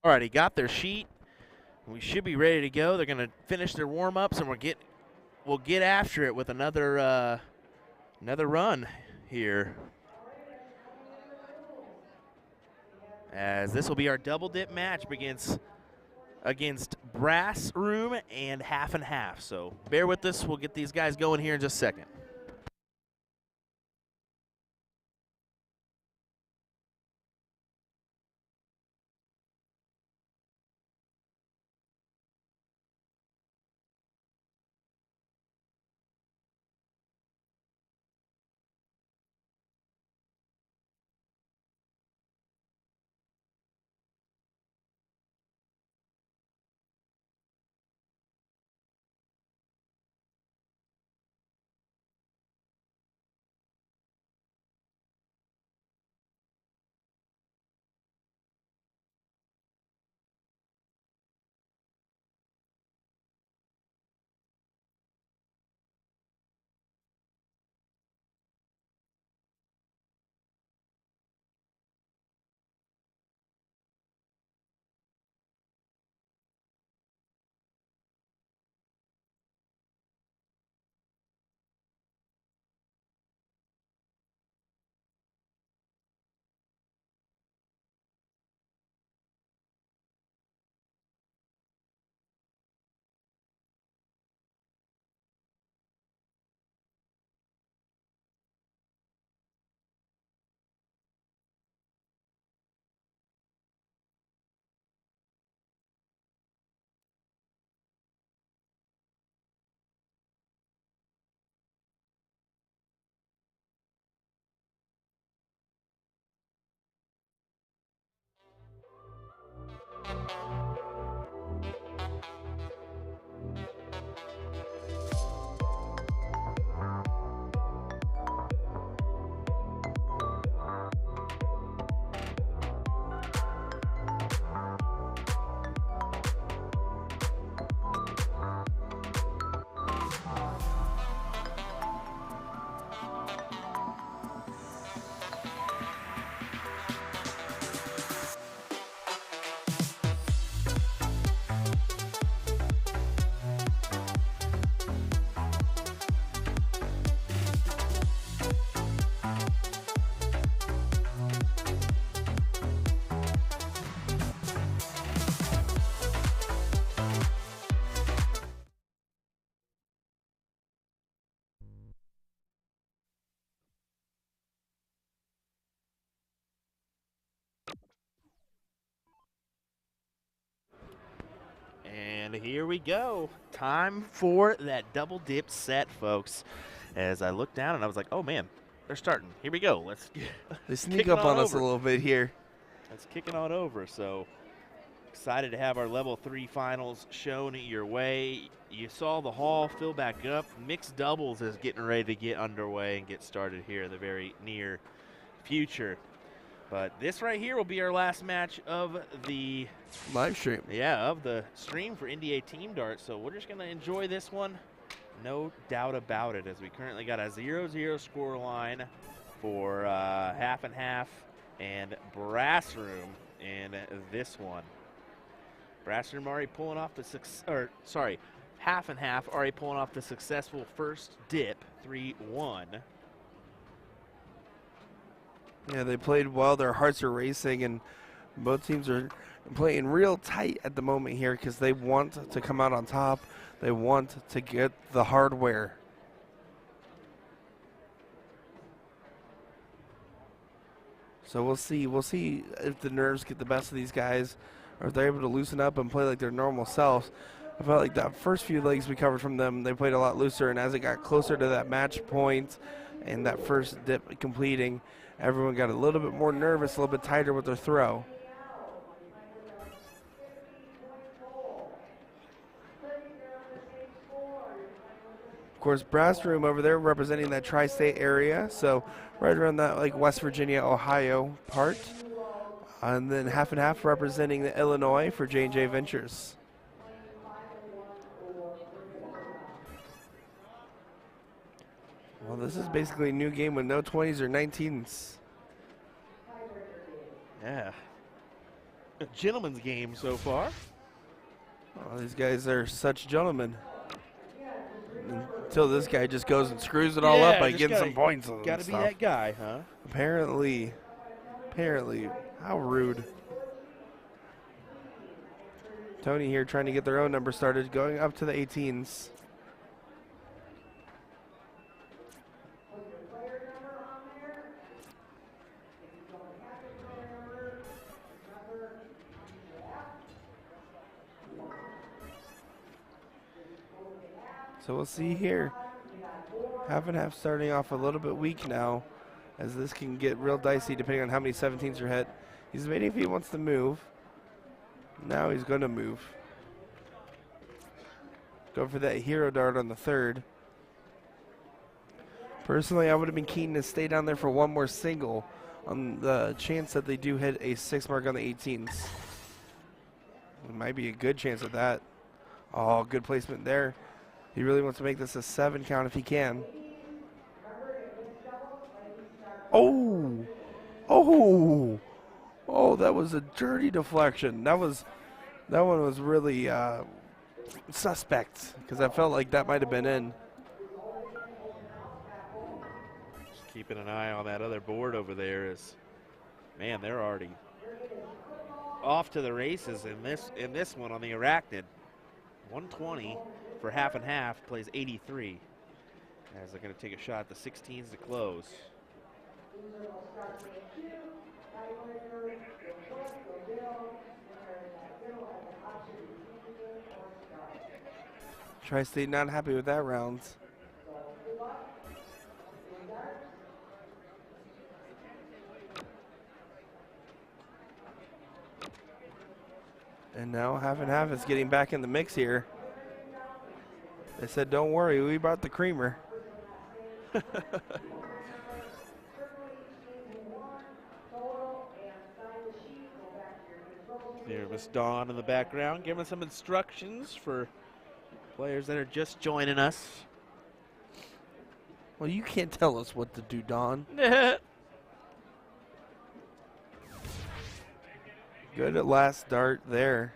Alrighty, got their sheet. We should be ready to go. They're gonna finish their warm-ups, and we'll get after it with another run here. As this will be our double dip match against Brass Room and Half and Half. So bear with us. We'll get these guys going here in just a second. And here we go. Time for that double dip set, folks. As I looked down and I was like, oh man, they're starting. Here we go. They sneak up on us a little bit here. Let's kick it on over. So excited to have our level 3 finals shown your way. You saw the hall fill back up. Mixed doubles is getting ready to get underway and get started here in the very near future. But this right here will be our last match of the live stream. Yeah, of the stream for NDA Team Dart. So we're just going to enjoy this one. No doubt about it, as we currently got a 0-0 score line for Half and Half and Brass Room in this one. Brass Room already pulling off the Half and Half already pulling off the successful first dip, 3-1. Yeah, they played well. Their hearts are racing, and both teams are playing real tight at the moment here because they want to come out on top. They want to get the hardware. So we'll see. We'll see if the nerves get the best of these guys, or if they're able to loosen up and play like their normal selves. I felt like that first few legs we covered from them, they played a lot looser, and as it got closer to that match point and that first dip completing, everyone got a little bit more nervous, a little bit tighter with their throw. Of course, Brass Room over there representing that tri-state area, so right around that like West Virginia, Ohio part. And then Half and Half representing the Illinois for J&J Ventures. Well, this is basically a new game with no 20s or 19s. Yeah. gentleman's game so far. Oh, these guys are such gentlemen. Until this guy just goes and screws it all up by just getting gotta- some points. Gotta be that guy, huh? Apparently, how rude. Tony here trying to get their own number started, going up to the 18s. So we'll see here. Half and half starting off a little bit weak now, as this can get real dicey depending on how many 17s are hit. He's waiting if he wants to move. Now he's going to move. Go for that hero dart on the third. Personally, I would have been keen to stay down there for one more single on the chance that they do hit a 6 mark on the 18s. It might be a good chance of that. Oh, good placement there. He really wants to make this a 7 count if he can. Oh! Oh! Oh, that was a dirty deflection. That one was really suspect, because I felt like that might have been in. Just keeping an eye on that other board over there is, man, they're already off to the races in this one on the Arachnid. 120 for half and half, plays 83. As they're going to take a shot at the 16s to close. Tri-State not happy with that round. And now half and half is getting back in the mix here. They said, don't worry, we brought the creamer. There was Dawn in the background giving some instructions for players that are just joining us. Well, you can't tell us what to do, Don. Good at last dart there.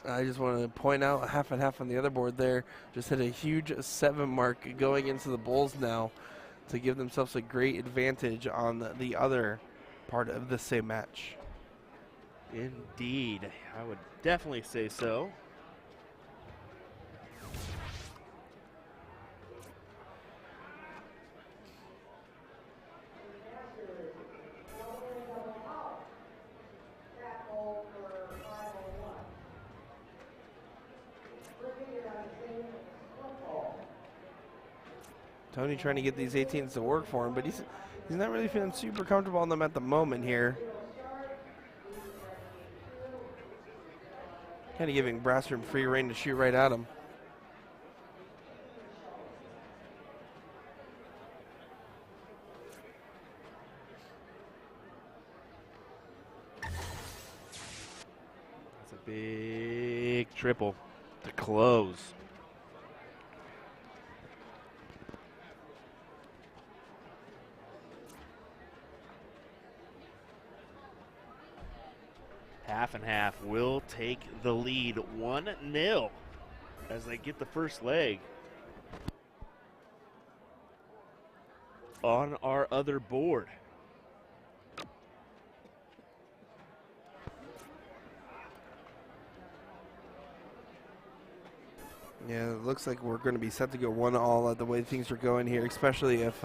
I just want to point out half and half on the other board there. Just hit a huge 7 mark going into the Bulls now to give themselves a great advantage on the other part of the same match. Indeed, I would definitely say so. Tony trying to get these 18s to work for him, but he's not really feeling super comfortable on them at the moment here. Kind of giving Brassroom free reign to shoot right at him. That's a big triple to close. Half and half will take the lead 1-0 as they get the first leg. On our other board. Yeah, it looks like we're going to be set to go 1-all the way things are going here, especially if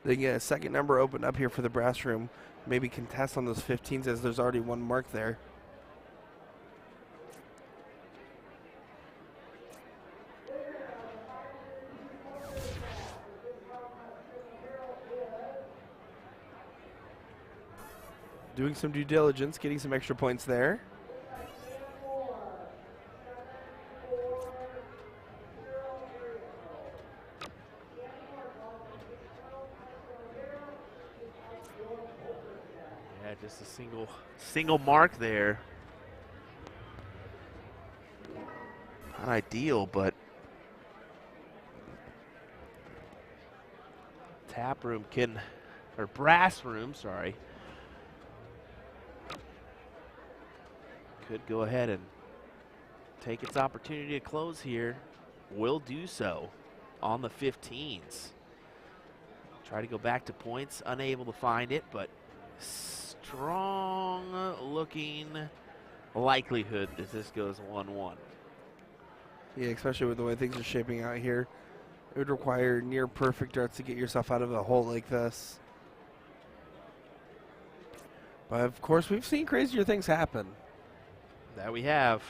they get a second number opened up here for the brass room. Maybe contest on those 15s as there's already 1 mark there. Doing some due diligence, getting some extra points there. Just a single mark there. Not ideal, but tap room can, or brass room, sorry, could go ahead and take its opportunity to close here. Will do so on the 15s. Try to go back to points, unable to find it, but strong looking likelihood that this goes 1-1. Yeah, especially with the way things are shaping out here. It would require near perfect darts to get yourself out of a hole like this. But of course, we've seen crazier things happen. That we have.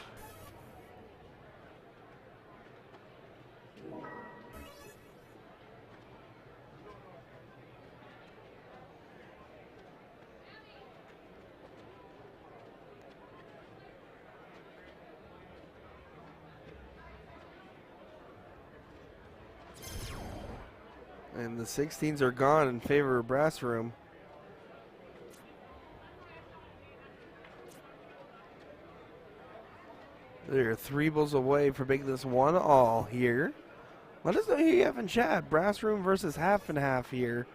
And the 16s are gone in favor of brass room. They're 3 balls away from making this 1-all here. Let us know who you have in chat. Brass room versus half and half here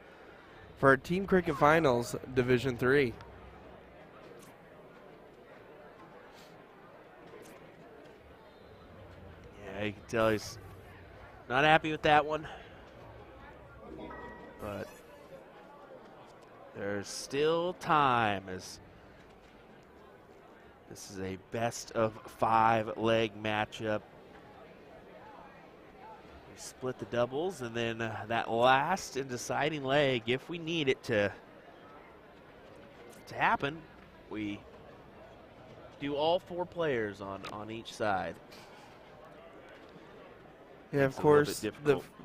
for our Team Cricket Finals Division 3. Yeah, you can tell he's not happy with that one. But there's still time, as this is a best of 5 leg matchup. We split the doubles, and then that last and deciding leg, if we need it to happen, we do all 4 players on each side. Yeah, of course,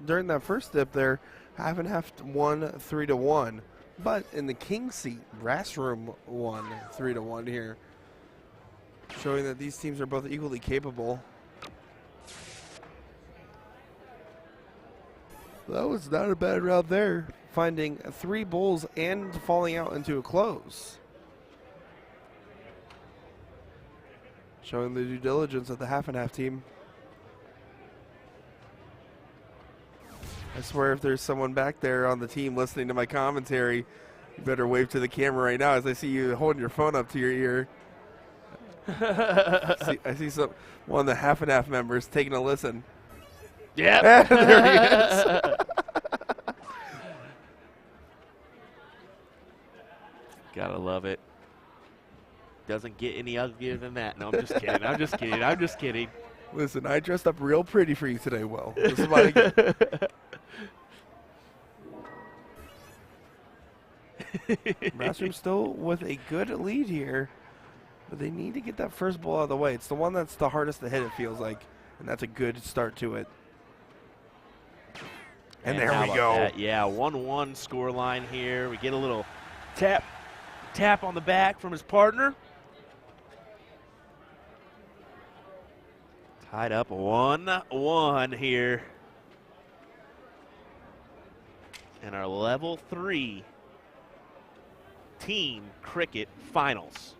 during that first dip there, half and half won 3-1. But in the king seat, brass room won 3-1 here, showing that these teams are both equally capable. That was not a bad round there, finding 3 bulls and falling out into a close. Showing the due diligence of the half and half team. I swear if there's someone back there on the team listening to my commentary, you better wave to the camera right now as I see you holding your phone up to your ear. I see one of the half and half members taking a listen. Yep. There he is. Gotta love it. Doesn't get any uglier than that. No, I'm just kidding. I'm just kidding. I'm just kidding. Listen, I dressed up real pretty for you today, Will. This is what I get. Brassroom still with a good lead here, but they need to get that first ball out of the way. It's the one that's the hardest to hit, it feels like, and that's a good start to it. And there we go. That? Yeah, 1-1 score line here. We get a little tap on the back from his partner. Tied up 1-1 here in our level 3 team cricket finals.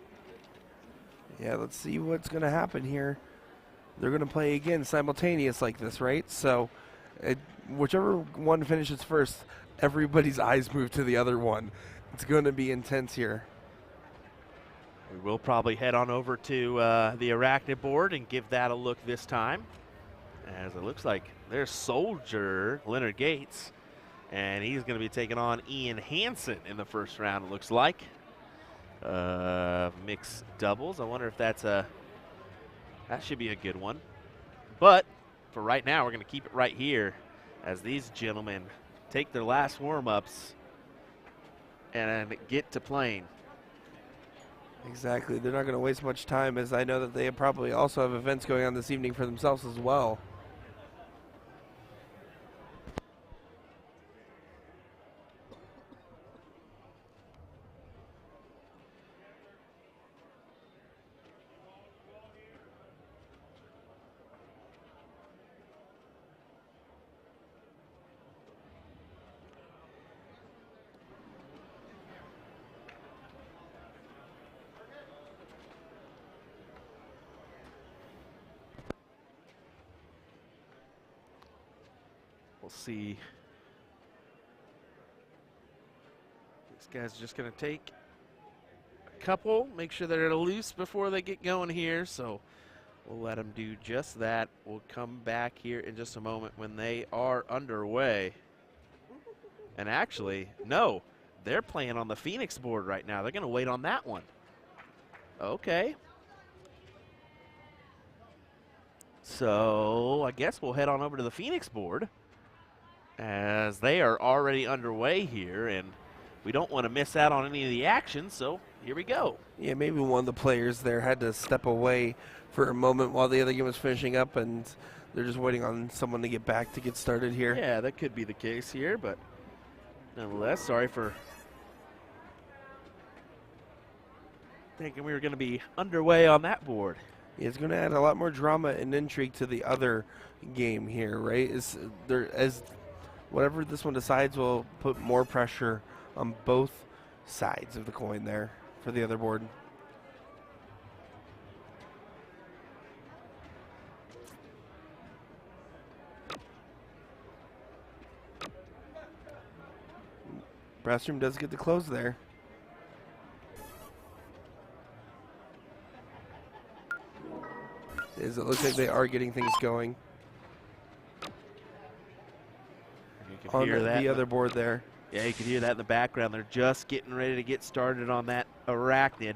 Yeah, let's see what's going to happen here. They're going to play again simultaneous like this, right? So whichever one finishes first, everybody's eyes move to the other one. It's going to be intense here. We will probably head on over to the Arachnid board and give that a look this time, as it looks like there's Soldier Leonard Gates, and he's going to be taking on Ian Hansen in the first round, it looks like. Mixed doubles. I wonder if that should be a good one. But for right now, we're going to keep it right here as these gentlemen take their last warm-ups and get to playing. Exactly. They're not going to waste much time, as I know that they probably also have events going on this evening for themselves as well. We'll see. These guys are just going to take a couple, make sure they're loose before they get going here. So we'll let them do just that. We'll come back here in just a moment when they are underway. And actually, no, they're playing on the Phoenix board right now. They're going to wait on that one. Okay. So I guess we'll head on over to the Phoenix board as they are already underway here, and we don't want to miss out on any of the action, so here we go. Yeah, maybe one of the players there had to step away for a moment while the other game was finishing up, and they're just waiting on someone to get back to get started here. Yeah, that could be the case here, but nonetheless, sorry for thinking we were going to be underway on that board. Yeah, it's going to add a lot more drama and intrigue to the other game here, right? As whatever this one decides will put more pressure on both sides of the coin there for the other board. Brass room does get the close there. It looks like they are getting things going. You can hear that the other board there. Yeah, you can hear that in the background. They're just getting ready to get started on that Arachnid.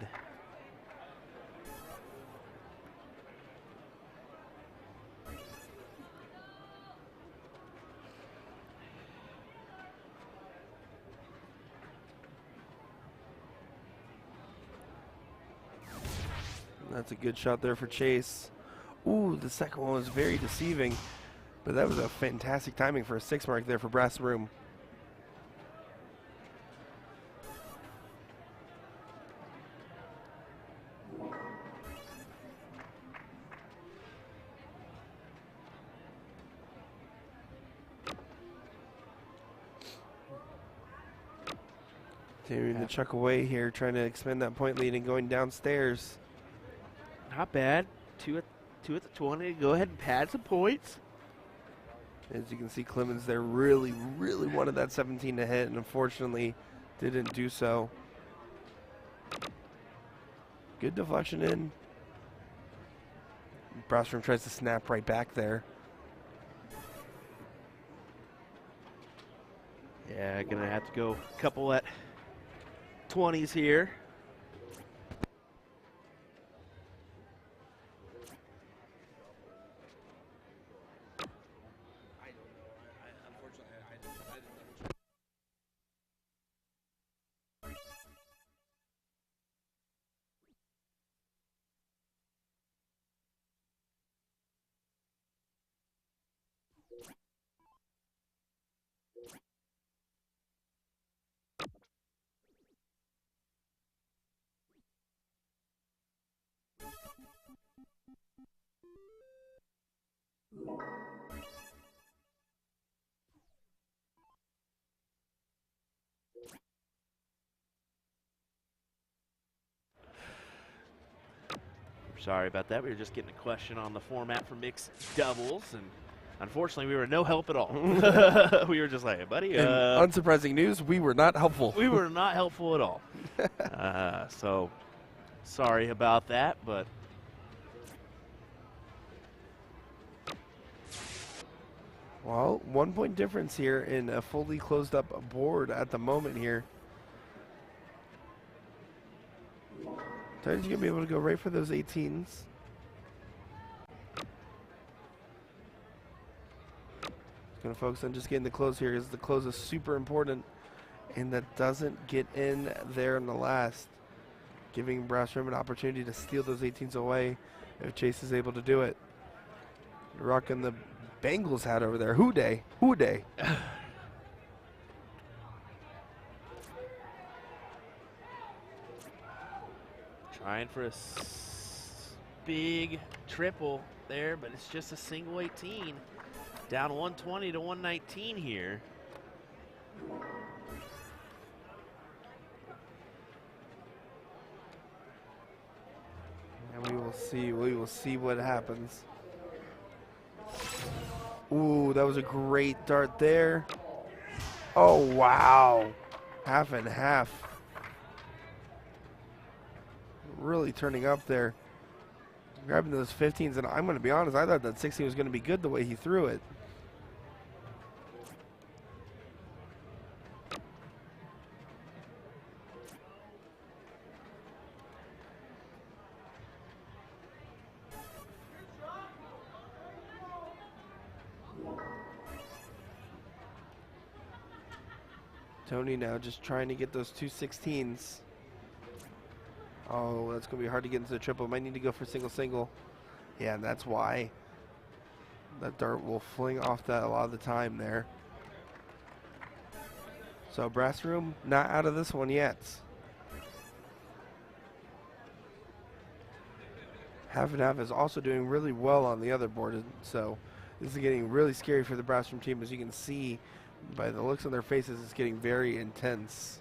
That's a good shot there for Chase. Ooh, the second one was very deceiving, but that was a fantastic timing for a 6 mark there for Brass Room. Taking the chuck away here, trying to expand that point lead and going downstairs. Not bad. Two at the 20 to go ahead and pad some points. As you can see, Clemens there really wanted that 17 to hit, and unfortunately didn't do so. Good deflection in. Brassroom tries to snap right back there. Yeah, gonna have to go a couple at 20s here. Sorry about that. We were just getting a question on the format for mixed doubles, and unfortunately, we were no help at all. We were just like, hey, buddy. Unsurprising news, we were not helpful. We were not helpful at all. So, sorry about that, but. Well, 1 point difference here in a fully closed up board at the moment here. Titans going to be able to go right for those 18s. Going to focus on just getting the close here, because the close is super important, and that doesn't get in there in the last, giving Brass Room an opportunity to steal those 18s away if Chase is able to do it. Rocking the Bengals hat over there. Who day? Who day? Trying for a big triple there, but it's just a single 18. Down 120 to 119 here. And we will see what happens. Ooh, that was a great dart there. Oh, wow. Half and half. Really turning up there. Grabbing those 15s, and I'm going to be honest, I thought that 16 was going to be good the way he threw it. Tony now just trying to get those two 16s. Oh, that's going to be hard to get into the triple. Might need to go for single. Yeah, and that's why that dart will fling off that a lot of the time there. So brass room not out of this one yet. Half and half is also doing really well on the other board, so this is getting really scary for the brass room team. As you can see by the looks on their faces, it's getting very intense.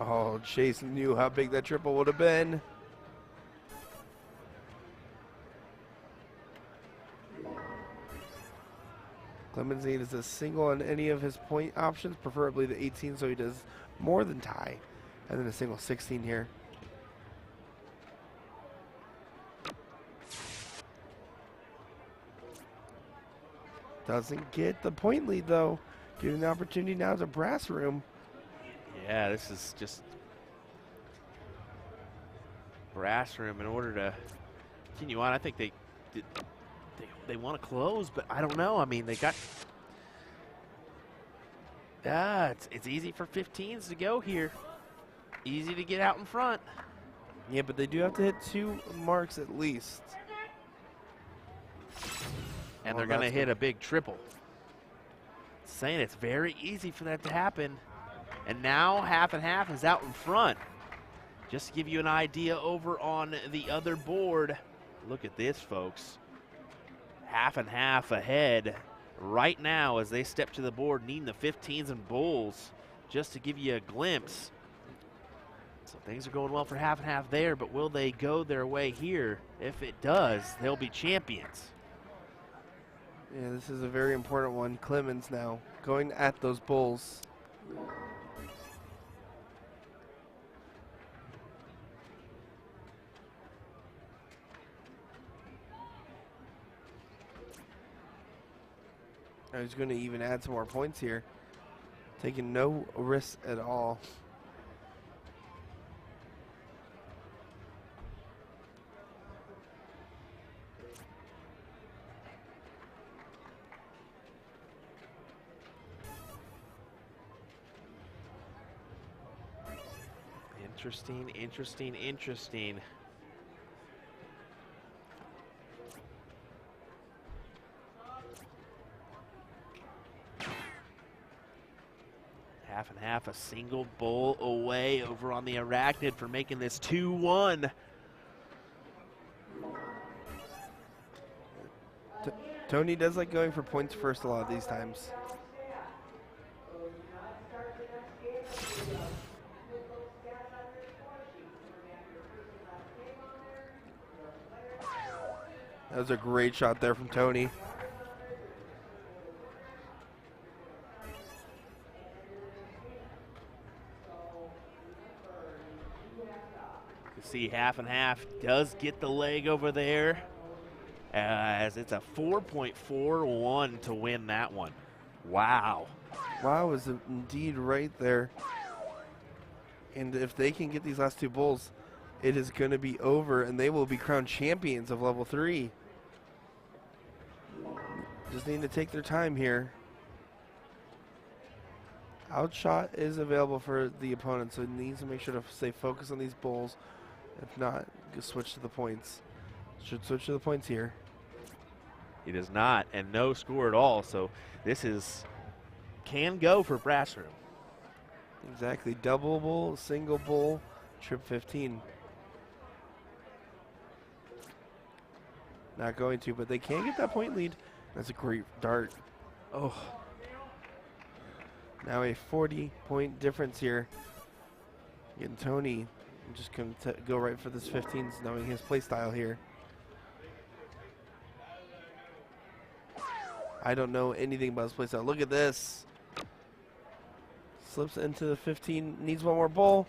Oh, Chase knew how big that triple would have been. Clemens needs a single on any of his point options, preferably the 18, so he does more than tie. And then a single 16 here. Doesn't get the point lead, though. Giving the opportunity now to brass room. Yeah, this is just brass room in order to continue on. I think they want to close, but I don't know. I mean, they got it's easy for 15s to go here. Easy to get out in front. Yeah, but they do have to hit 2 marks at least. And they're going to hit a big triple. Saying it's very easy for that to happen. And now half and half is out in front. Just to give you an idea over on the other board, look at this, folks. Half and half ahead right now as they step to the board, needing the 15s and bulls, just to give you a glimpse. So things are going well for half and half there, but will they go their way here? If it does, they'll be champions. Yeah, this is a very important one. Clemens now going at those bulls. I was going to even add some more points here. Taking no risks at all. Interesting. Half and half, a single bull away over on the Arachnid for making this 2-1. Tony does like going for points first a lot of these times. That was a great shot there from Tony. You see half and half does get the leg over there, as it's a 4.41 to win that one. Wow. Wow is indeed right there. And if they can get these last 2 bulls, it is going to be over, and they will be crowned champions of level 3. Just need to take their time here. Outshot is available for the opponent, so it needs to make sure to stay focused on these bulls. If not, just switch to the points. Should switch to the points here. He does not, and no score at all, so this can go for brass room. Exactly, double bull, single bull, trip 15. Not going to, but they can get that point lead. That's a great dart. Oh. Now a 40-point difference here. Getting Tony I'm just going to go right for this 15s, knowing his play style here. I don't know anything about his play style. Look at this. Slips into the 15, needs one more bowl.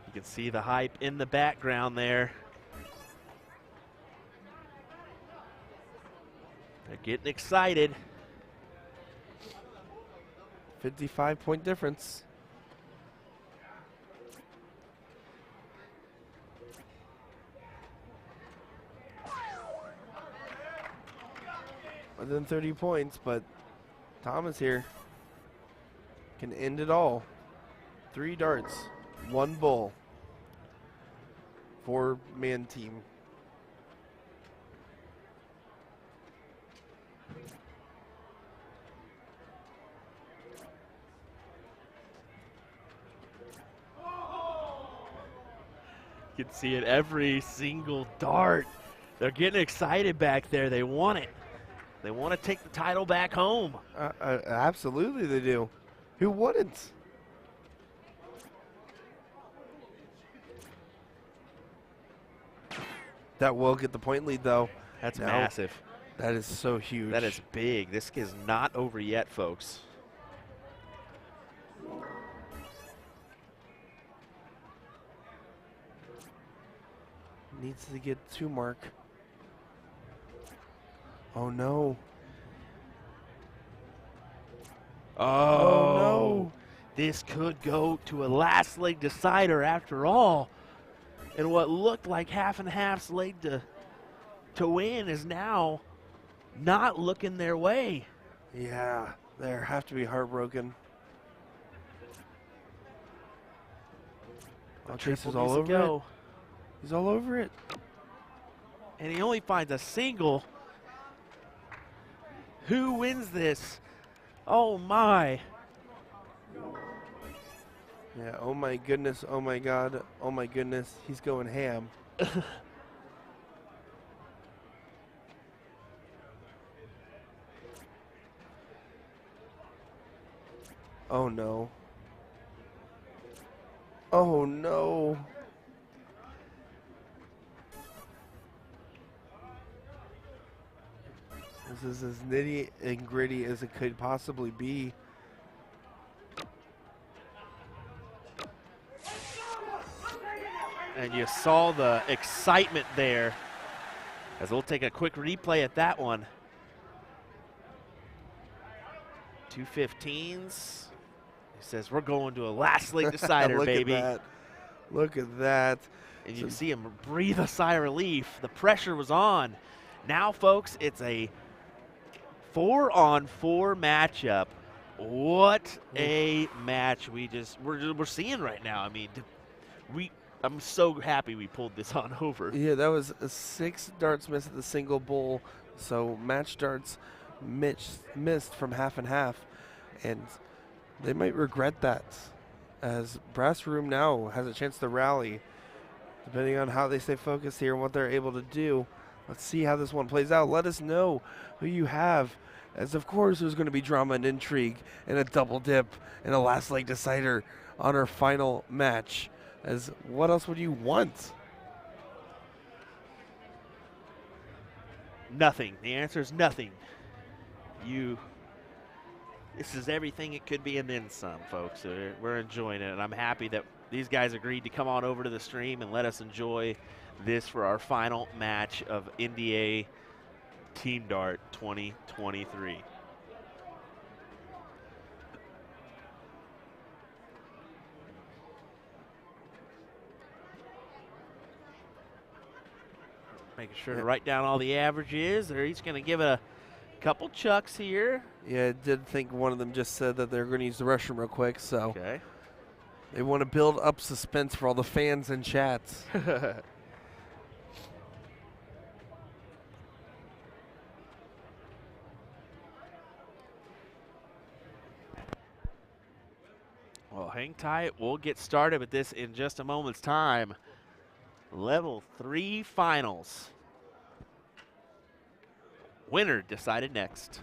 You can see the hype in the background there. They're getting excited. 55-point difference. Within 30 points, but Thomas here can end it all. 3 darts, 1 bull. 4-man team. You can see it every single dart. They're getting excited back there. They want it. They want to take the title back home. Absolutely they do. Who wouldn't? That will get the point lead, though. That's No. massive. That is so huge. That is big. This is not over yet, folks. Needs to get 2 mark. Oh, no. Oh, no. This could go to a last leg decider after all. And what looked like half and half's leg to win is now not looking their way. Yeah, they have to be heartbroken. Chase is all over it. He's all over it. And he only finds a single. Who wins this? Oh my. Yeah, oh my goodness, oh my God, oh my goodness. He's going ham. Oh no. Oh no. This is as nitty and gritty as it could possibly be. And you saw the excitement there. As we'll take a quick replay at that one. 2 15s. He says, we're going to a last leg decider, Look baby. at that. Look at that. And you can see him breathe a sigh of relief. The pressure was on. Now, folks, it's a 4-on-4 matchup. What a match we're seeing right now. I mean, I'm so happy we pulled this on over. Yeah, that was a 6 darts missed at the single bowl. So match darts missed from half and half. And they might regret that, as Brass Room now has a chance to rally, depending on how they stay focused here and what they're able to do. Let's see how this one plays out. Let us know who you have, as of course there's going to be drama and intrigue and a double dip and a last leg decider on our final match. As what else would you want? Nothing. The answer is nothing. This is everything it could be and then some, folks. We're enjoying it, and I'm happy that these guys agreed to come on over to the stream and let us enjoy this for our final match of NDA Team Dart 2023. Making sure to write down all the averages. They're each going to give a couple chucks here. Yeah, I did think one of them just said that they're going to use the restroom real quick, so Okay. they want to build up suspense for all the fans and chats. Well, hang tight. We'll get started with this in just a moment's time. Level 3 finals. Winner decided next.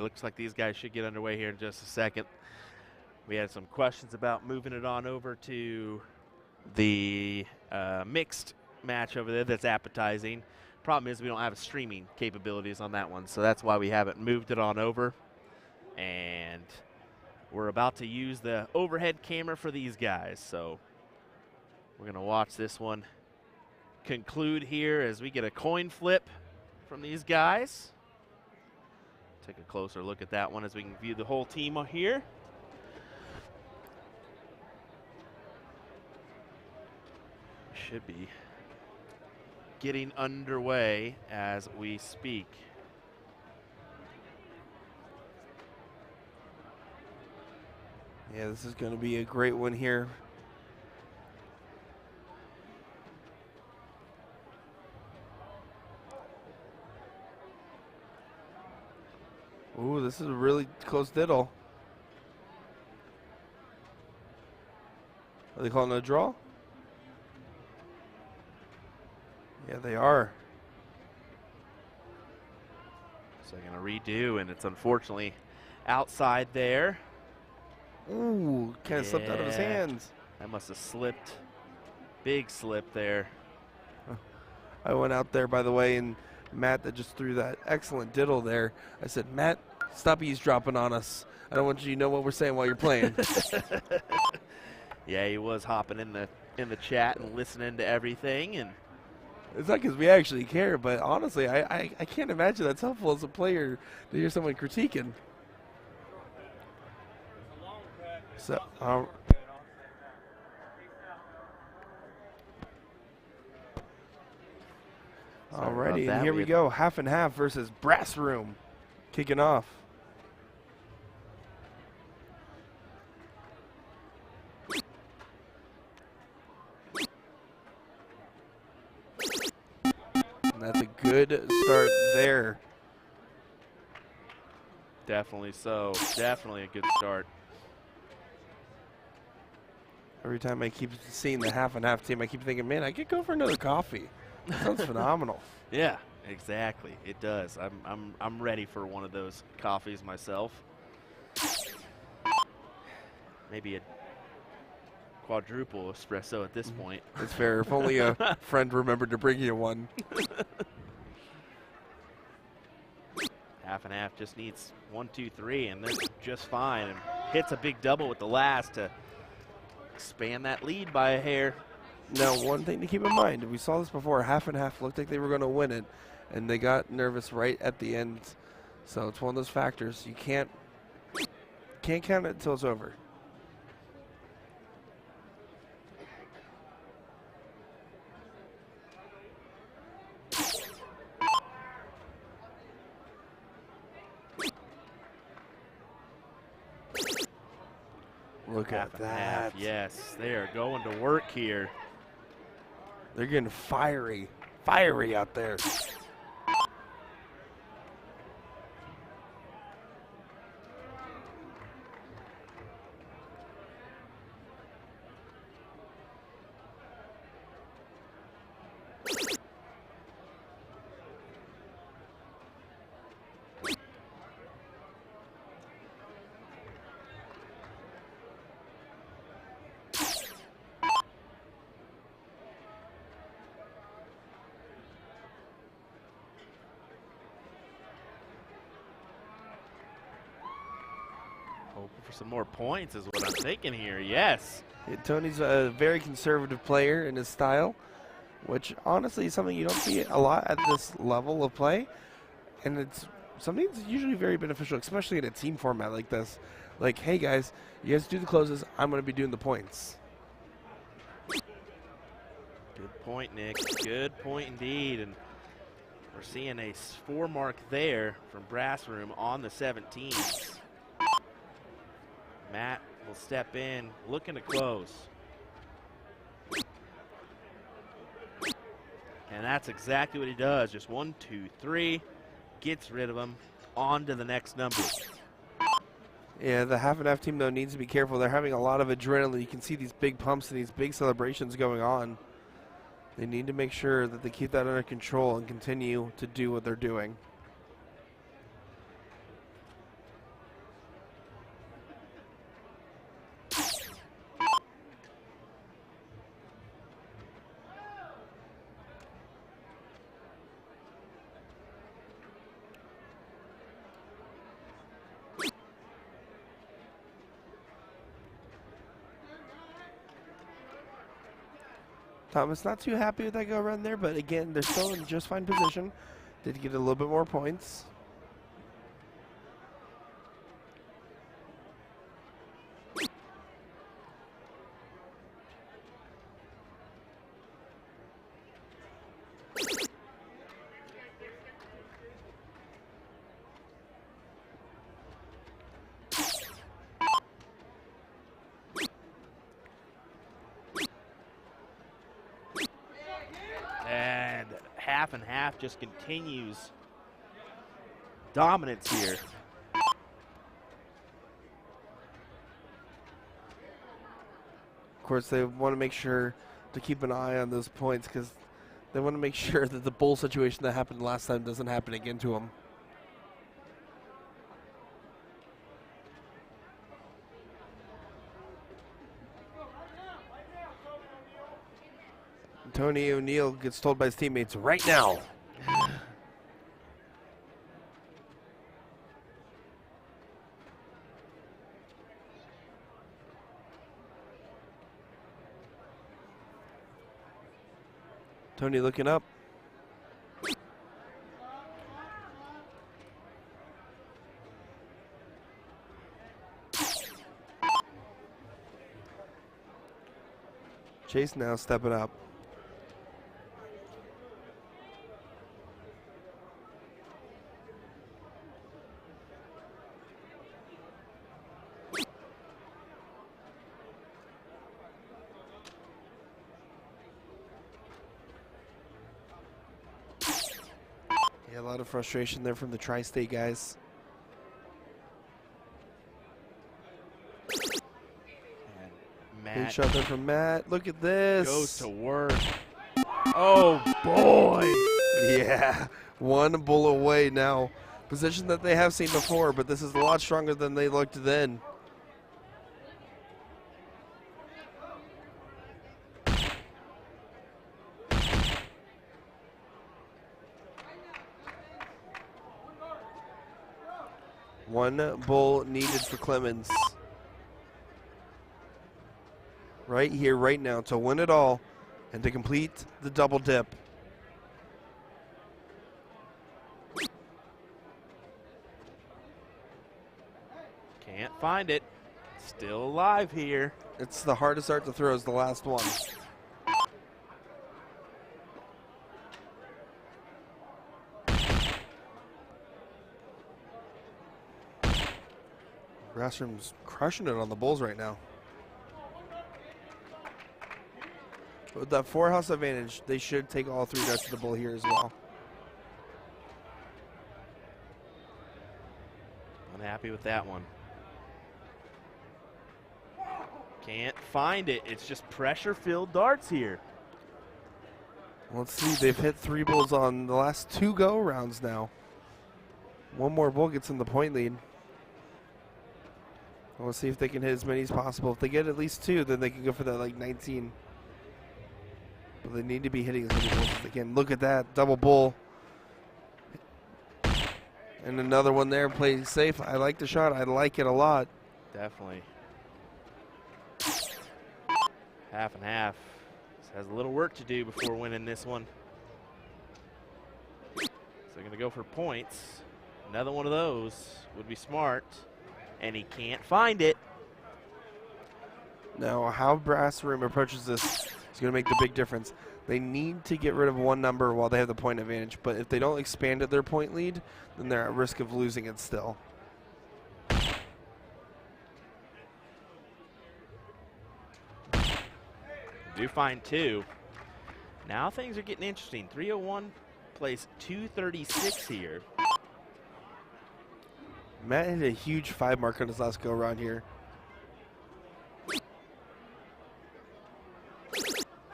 looks like these guys should get underway here in just a second. We had some questions about moving it on over to the mixed match over there that's appetizing. Problem is we don't have streaming capabilities on that one, so that's why we haven't moved it on over. And we're about to use the overhead camera for these guys, so we're going to watch this one conclude here as we get a coin flip from these guys. Take a closer look at that one as we can view the whole team here. Should be getting underway as we speak. Yeah, this is going to be a great one here. Ooh, this is a really close diddle. Are they calling it a draw? Yeah, they are. So they're going to redo, and it's unfortunately outside there. Ooh, kind of slipped out of his hands. That must have slipped. Big slip there. I went out there, by the way, and Matt that just threw that excellent diddle there. I said, Matt, stop eavesdropping on us. I don't want you to know what we're saying while you're playing. Yeah, he was hopping in the chat and listening to everything, and it's not because we actually care, but honestly, I can't imagine that's helpful as a player to hear someone critiquing. So, alrighty, and here we go. Half and half versus Brass Room kicking off. And that's a good start there. Definitely so. Definitely a good start. Every time I keep seeing the half and half team, I keep thinking, man, I could go for another coffee. That sounds phenomenal. Yeah, exactly. It does. I'm ready for one of those coffees myself. Maybe a quadruple espresso at this point. It's fair. If only a friend remembered to bring you one. Half and half just needs 1, 2, 3, and they're just fine. And hits a big double with the last to expand that lead by a hair. Now, one thing to keep in mind, we saw this before, half and half looked like they were going to win it, and they got nervous right at the end. So it's one of those factors. You can't count it until it's over. Look at that. Yes, they are going to work here. They're getting fiery out there. Hoping for some more points is what I'm thinking here. Yes. Yeah, Tony's a very conservative player in his style, which honestly is something you don't see a lot at this level of play. And it's something that's usually very beneficial, especially in a team format like this. Like, hey guys, you guys do the closes, I'm going to be doing the points. Good point, Nick. Good point indeed. And we're seeing a 4 mark there from Brass Room on the 17s. Matt will step in, looking to close. And that's exactly what he does. Just 1, 2, 3. Gets rid of them. On to the next number. Yeah, the half and half team, though, needs to be careful. They're having a lot of adrenaline. You can see these big pumps and these big celebrations going on. They need to make sure that they keep that under control and continue to do what they're doing. Thomas not too happy with that go around there, but again, they're still in just fine position. Did get a little bit more points. And half and half just continues dominance here. Of course, they want to make sure to keep an eye on those points because they want to make sure that the bull situation that happened last time doesn't happen again to them. Tony O'Neill gets told by his teammates right now. Tony looking up. Chase now stepping up. Yeah, a lot of frustration there from the Tri-State guys. Big Matt shot there from Matt. Look at this. goes to work. Oh, boy. Yeah, one bull away now. Position that they have seen before, but this is a lot stronger than they looked then. One bull needed for Clemens. Right here, right now, to win it all and to complete the double dip. Can't find it. Still alive here. It's the hardest art to throw is the last one. Grassroom's crushing it on the bulls right now. With that four-house advantage, they should take all three darts to the bull here as well. Unhappy with that one. Can't find it. It's just pressure-filled darts here. Let's see, they've hit three bulls on the last two go-rounds now. One more bull gets in the point lead. We'll see if they can hit as many as possible. If they get at least two, then they can go for that like 19. But they need to be hitting as many bulls as they can. Look at that, double bull. And another one there, playing safe. I like the shot, I like it a lot. Definitely. Half and half. Has a little work to do before winning this one. So they're going to go for points. Another one of those would be smart. And he can't find it. Now, how Brass Room approaches this is going to make the big difference. They need to get rid of one number while they have the point advantage, but if they don't expand their point lead, then they're at risk of losing it still. Do find two. Now things are getting interesting. 301 plays 236 here. Matt hit a huge 5 mark on his last go around here.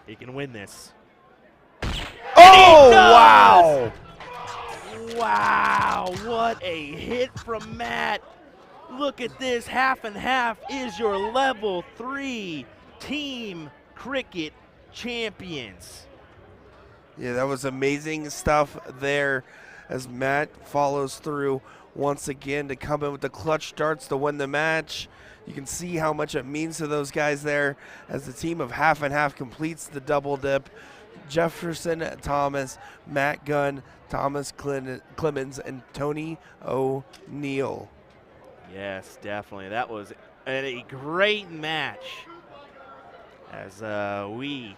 He can win this. Oh, wow! Wow, what a hit from Matt. Look at this, half and half is your level 3 team cricket champions. Yeah, that was amazing stuff there as Matt follows through once again to come in with the clutch darts to win the match. You can see how much it means to those guys there as the team of half and half completes the double dip. Jefferson Thomas, Matt Gunn, Thomas Clemens, and Tony O'Neill. Yes, definitely. That was a great match as we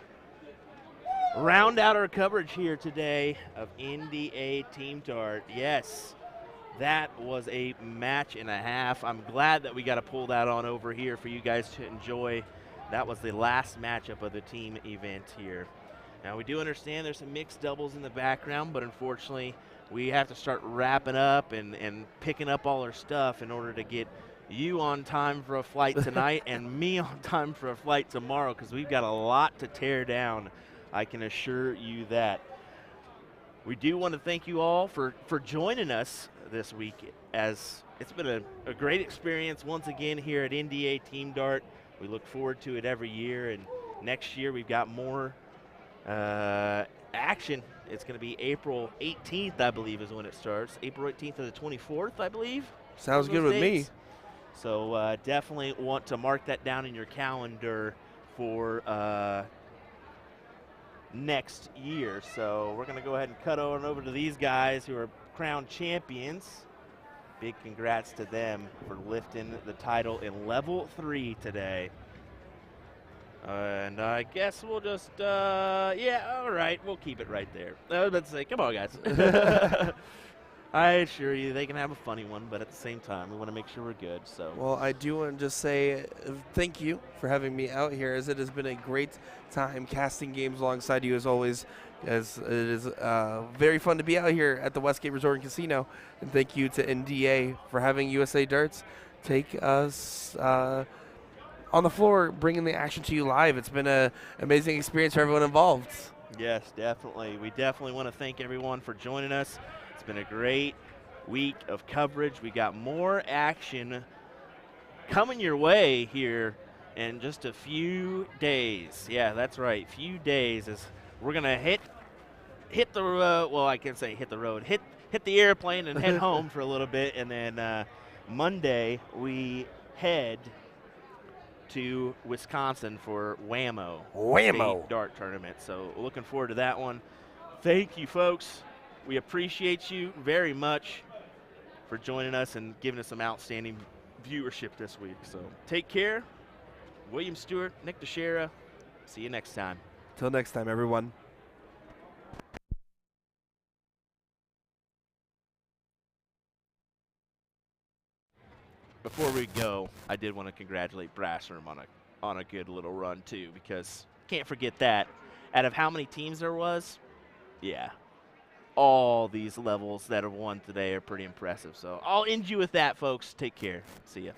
round out our coverage here today of NDA Team Dart. Yes, that was a match and a half. I'm glad that we got to pull that on over here for you guys to enjoy. That was the last matchup of the team event here. Now, we do understand there's some mixed doubles in the background, but unfortunately, we have to start wrapping up and picking up all our stuff in order to get you on time for a flight tonight and me on time for a flight tomorrow, because we've got a lot to tear down. I can assure you that. We do want to thank you all for joining us this week, as it's been a great experience once again here at NDA Team Dart. We look forward to it every year, and next year we've got more action. It's going to be April 18th, I believe, is when it starts. April 18th to the 24th, I believe. Sounds good with me. So definitely want to mark that down in your calendar for next year. So we're going to go ahead and cut on over to these guys who are crowned champions. Big congrats to them for lifting the title in level 3 today. And I guess we'll just, yeah, all right, we'll keep it right there. I was about to say, come on, guys. I assure you, they can have a funny one, but at the same time, we want to make sure we're good. So. Well, I do want to just say thank you for having me out here, as it has been a great time casting games alongside you as always, as it is very fun to be out here at the Westgate Resort and Casino. And thank you to NDA for having USA Darts take us on the floor, bringing the action to you live. It's been an amazing experience for everyone involved. Yes, definitely. We definitely want to thank everyone for joining us. It's been a great week of coverage. We got more action coming your way here in just a few days. Yeah, that's right, few days, as we're going to hit the road. Well, I can say hit the road. Hit the airplane and head home for a little bit, and then Monday we head to Wisconsin for Whammo State Dart Tournament. So looking forward to that one. Thank you, folks. We appreciate you very much for joining us and giving us some outstanding viewership this week. So take care. William Stuart, Nick Dichiria. See you next time. Till next time, everyone. Before we go, I did want to congratulate Brassroom on a good little run too, because can't forget that. Out of how many teams there was, yeah, all these levels that have won today are pretty impressive. So I'll end you with that, folks. Take care. See ya.